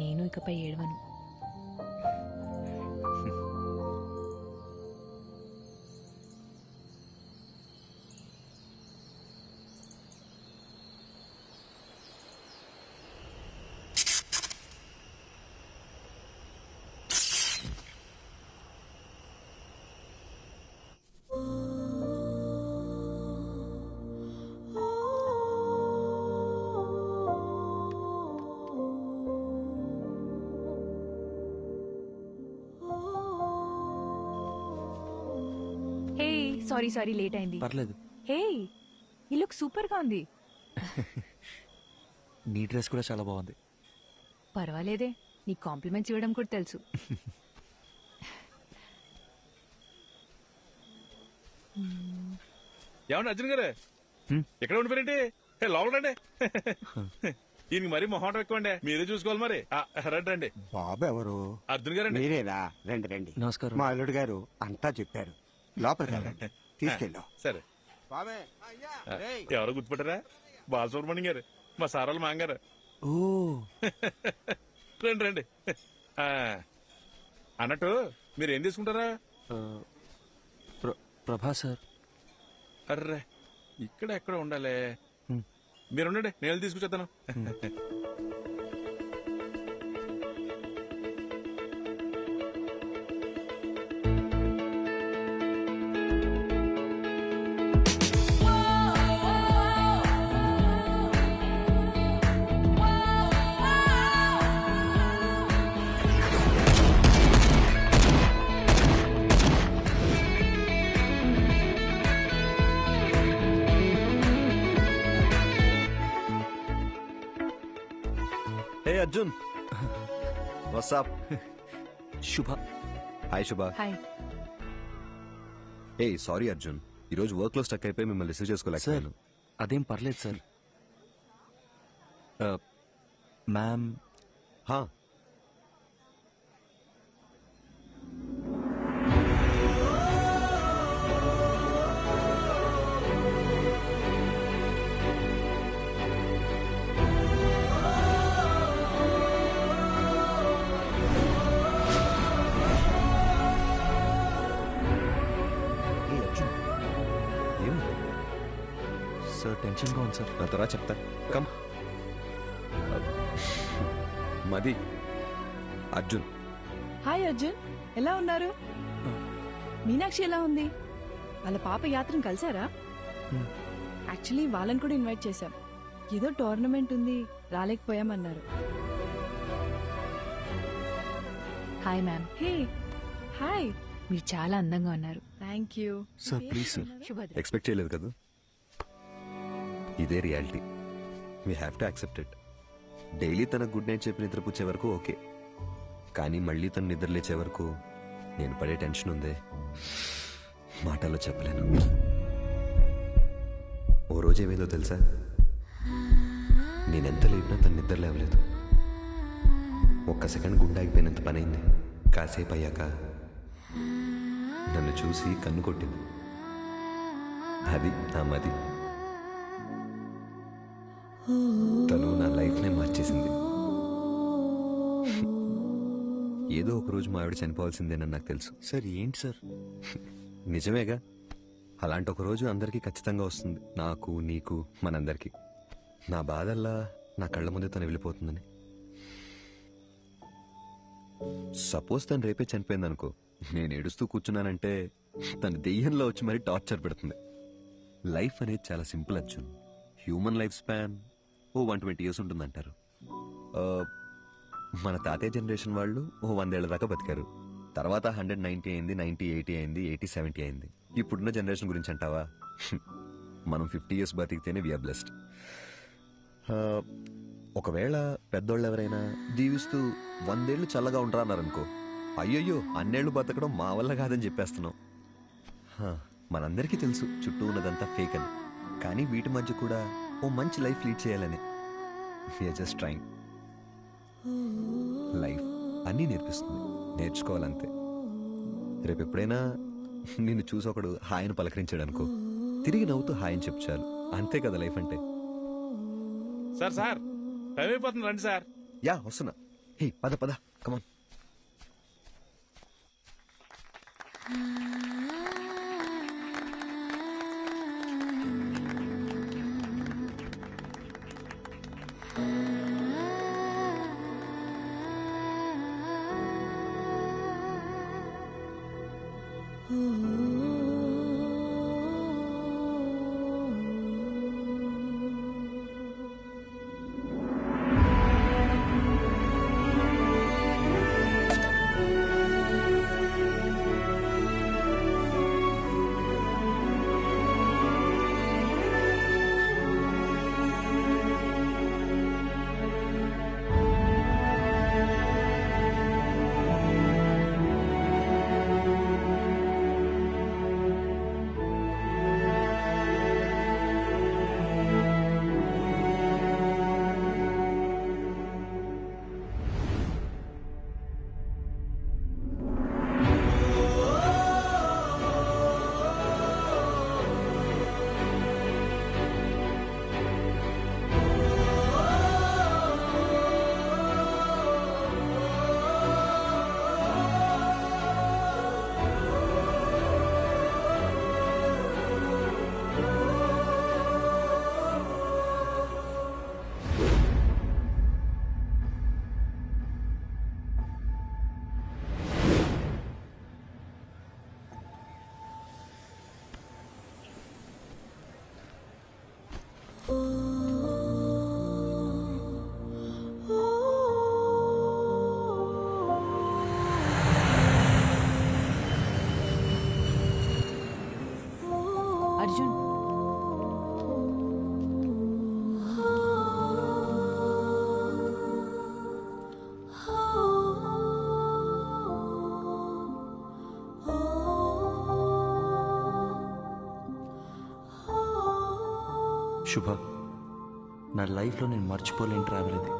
E: నేను ఇకపై ఏడవను. సారీ లేట్ అయింది.
M: పర్లేదు.
E: హే, ఈ లుక్ సూపర్ గా ఉంది.
M: నీ డ్రెస్ కూడా చాలా బాగుంది.
E: పర్వాలేదే, నీకు కాంప్లిమెంట్స్ ఇవ్వడం కూడా తెలుసు.
U: ఏమన్నా అర్జున్ గారు ఎక్కడ ఉండిపోయారండి? లోపల రండి. ఈయనకి మరీ మొహం ఎక్కువండి, మీరే చూసుకోవాలి. మరి రండి రండి.
V: బాబు ఎవరు?
U: అర్జున్ గారు.
V: మీరేనా? రండి రండి.
M: నమస్కారం.
V: మా అల్లుడు గారు అంతా చెప్పారు. లోపలికి వెళ్ళండి, తీసుకెళ్ళాం.
U: సరే. ఎవరో గుర్తుపట్టారా? బాలసుబ్రహ్మణ్యం గారు, మా సారాలు మాంగారు.
M: ఓ
U: రండి రండి. అన్నట్టు మీరు ఏం తీసుకుంటారా?
M: ప్రభాస్ సార్.
U: అర్రే, ఇక్కడ ఎక్కడ ఉండాలి. మీరు ఉండండి, నేను తీసుకొచ్చేస్తాను.
D: అర్జున్, వాట్సాప్?
M: శుభ.
D: హాయ్ శుభ.
E: హాయ్.
D: ఏ సారీ అర్జున్, ఈరోజు వర్క్ లో స్టక్ అయిపోయి మిమ్మల్ని రిసీవ్ చేసుకోలేకపోయాను.
M: అదేం పర్లేదు సార్. మ్యామ్. సార్ టెన్షన్గా ఉంది సార్.
D: నా తర్వాత చెప్తా. కమ్. మది. అర్జున్.
A: హాయ్ అర్జున్, ఎలా ఉన్నారు? మీనాక్షి ఎలా ఉంది? వాళ్ళ పాప యాత్రను కలిసారా? యాక్చువల్లీ వాళ్ళని కూడా ఇన్వైట్ చేశాం. ఏదో టోర్నమెంట్ ఉంది, రాలేకపోయామన్నారు.
E: Hi ma'am.
A: Hey hi.
E: మీరు చాలా అందంగా ఉన్నారు.
A: Thank you
D: sir. Please sir.
E: Subhadra.
D: Expect చేయలేదు కదా. ఇదే reality. We have to accept it. Daily తన గుడ్ నైట్ చెప్పి నిద్రపుచ్చే వరకు ఓకే, కానీ మళ్ళీ తను నిద్ర లేచే వరకు నేను పడే టెన్షన్ ఉందే.
M: మాటల్లో చెప్పలేను. ఓ రోజు ఏమైందో తెలుసా? నేనెంత లేపినా తను నిద్ర లేవలేదు. ఒక్క సెకండ్ గుండె ఆగిపోయినంత పనైంది. కాసేపు అయ్యాక నన్ను చూసి కన్ను కొట్టింది. అది నా మది. తను నా లైఫ్నే మార్చేసింది. ఏదో ఒక రోజు మా ఆవిడ చనిపోవాల్సిందేనని నాకు తెలుసు.
G: సార్ ఏంటి సార్?
M: నిజమేగా, అలాంటి ఒక రోజు అందరికీ ఖచ్చితంగా వస్తుంది. నాకు, నీకు, మనందరికీ. నా బాధల్లా నా కళ్ళ ముందే తను వెళ్ళిపోతుందని. సపోజ్ తను రేపే చనిపోయింది అనుకో, నేను ఏడుస్తూ కూర్చున్నానంటే తను దెయ్యంలో వచ్చి మరీ టార్చర్ పెడుతుంది. లైఫ్ అనేది చాలా simple Arjun. Human life span 120 years ఉంటుందంటారు. మన తాతయ్య జనరేషన్ వాళ్ళు 100 ఏళ్ల దాకా బతికారు. తర్వాత 190 అయింది, 90, 80 అయింది, 80, 70 అయింది. ఇప్పుడున్న జనరేషన్ గురించి అంటావా? మనం 50 years బతికితేనే వీఆర్ బ్లెస్డ్. ఒకవేళ పెద్దోళ్ళు ఎవరైనా దీవిస్తూ 100 ఏళ్ళు చల్లగా ఉంటారా అన్నారనుకో, అయ్యయ్యో అన్నేళ్లు బతకడం మా వల్ల కాదని చెప్పేస్తున్నాం. మనందరికీ తెలుసు చుట్టూ ఉన్నదంతా ఫేక్ అని. కానీ వీటి మధ్య కూడా ఓ మంచి లైఫ్ లీడ్ చేయాలని వీఆర్ జస్ట్ ట్రైంగ్. లైఫ్ అన్నీ నేర్పిస్తుంది, నేర్చుకోవాలంతే. రేపు ఎప్పుడైనా నిన్ను చూసి ఒకడు హాయని పలకరించాడు అనుకో, తిరిగి నవ్వుతూ హాయని చెప్పు చాలు. అంతే కదా లైఫ్ అంటే.
U: సార్ సార్ టైం అయిపోతుంది, రండి సార్.
M: యా వస్తున్నా. హే పద పద, కమాన్.
E: అర్జున్,
G: శుభ, నా లైఫ్లో నేను మర్చిపోలేని ట్రావెల్ ఇది.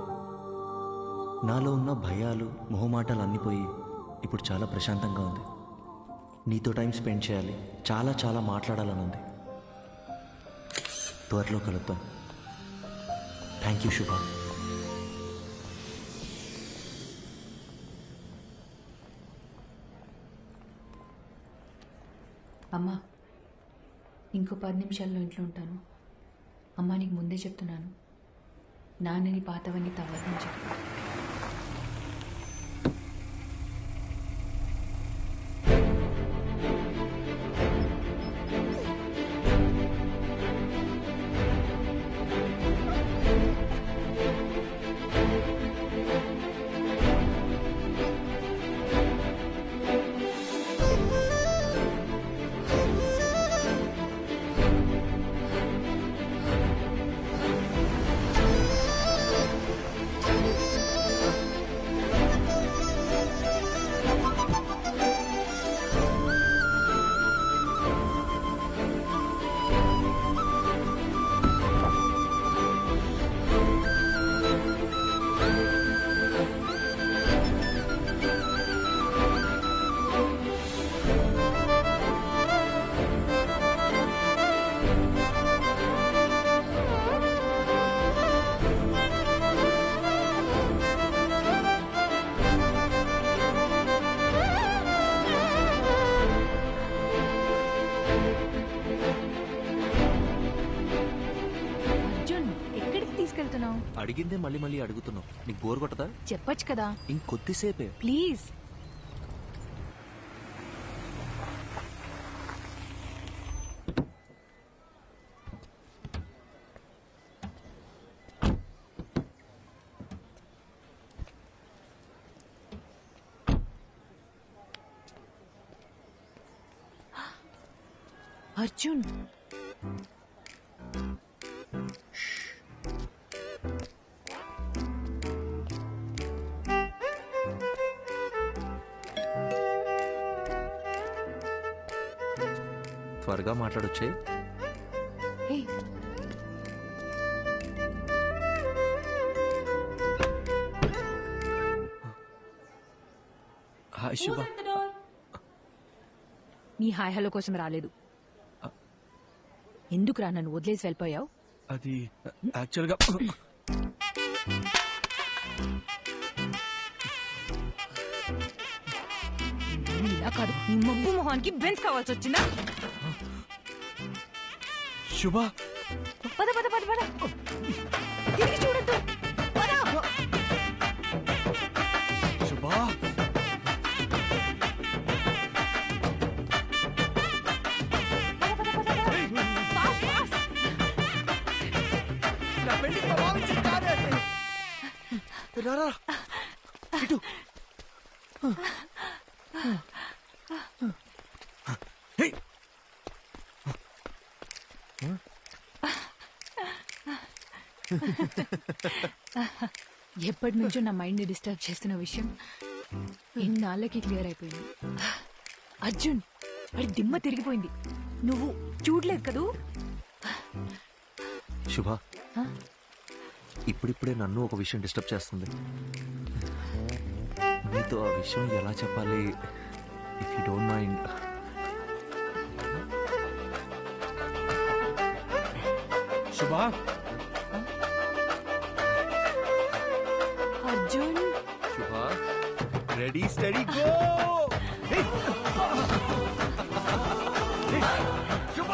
G: నాలో ఉన్న భయాలు, మొహమాటాలు అన్నీ పోయి ఇప్పుడు చాలా ప్రశాంతంగా ఉంది. నీతో టైం స్పెండ్ చేయాలి, చాలా చాలా మాట్లాడాలని ఉంది. త్వరలో కలుద్దాం. థ్యాంక్ యూ శుభ.
E: అమ్మా, ఇంకో 10 నిమిషాల్లో ఇంట్లో ఉంటాను. అమ్మా నీకు ముందే చెప్తున్నాను, నాన్నని పాతవన్నీ తవ్వదని చెప్పు.
G: అడిగిందే మళ్ళీ మళ్ళీ అడుగుతున్నావు. నీకు బోర్ కొట్టదా?
E: చెప్పొచ్చు కదా.
G: ఇంకొద్దిసేపే
E: ప్లీజ్. అర్జున్,
G: త్వరగా మాట్లాడొచ్చే. హాయ్ శుభ.
E: నీ హాయ్ హలో కోసం రాలేదు. ఎందుకురా నన్ను వదిలేసి వెళ్ళిపోయావు?
J: అది యాక్చువల్గా
E: ఇలా కాదు, నీ మబ్బు మొహానికి బెంచ్ కావాల్సి వచ్చిందా?
J: శుభ,
E: పద పద పద పద, తిరిగి చూడద్దు.
J: శుభ,
G: రారా ఇటు.
E: ఎప్పటి నుంచో నా మైండ్ ని డిస్టర్బ్ చేస్తున్న విషయం ఎన్నాళ్ళకి క్లియర్ అయిపోయింది. అర్జున్, వాడి దిమ్మ తిరిగిపోయింది. నువ్వు చూడలేదు కదూ?
G: శుభ, ఇప్పుడిప్పుడే నన్ను ఒక విషయం డిస్టర్బ్ చేస్తుంది. నీతో ఆ విషయం ఎలా చెప్పాలి? If you don't mind.
J: శుభ,
E: అర్జున్.
G: శుభ, రెడీ స్టడీ గో.
J: శుభ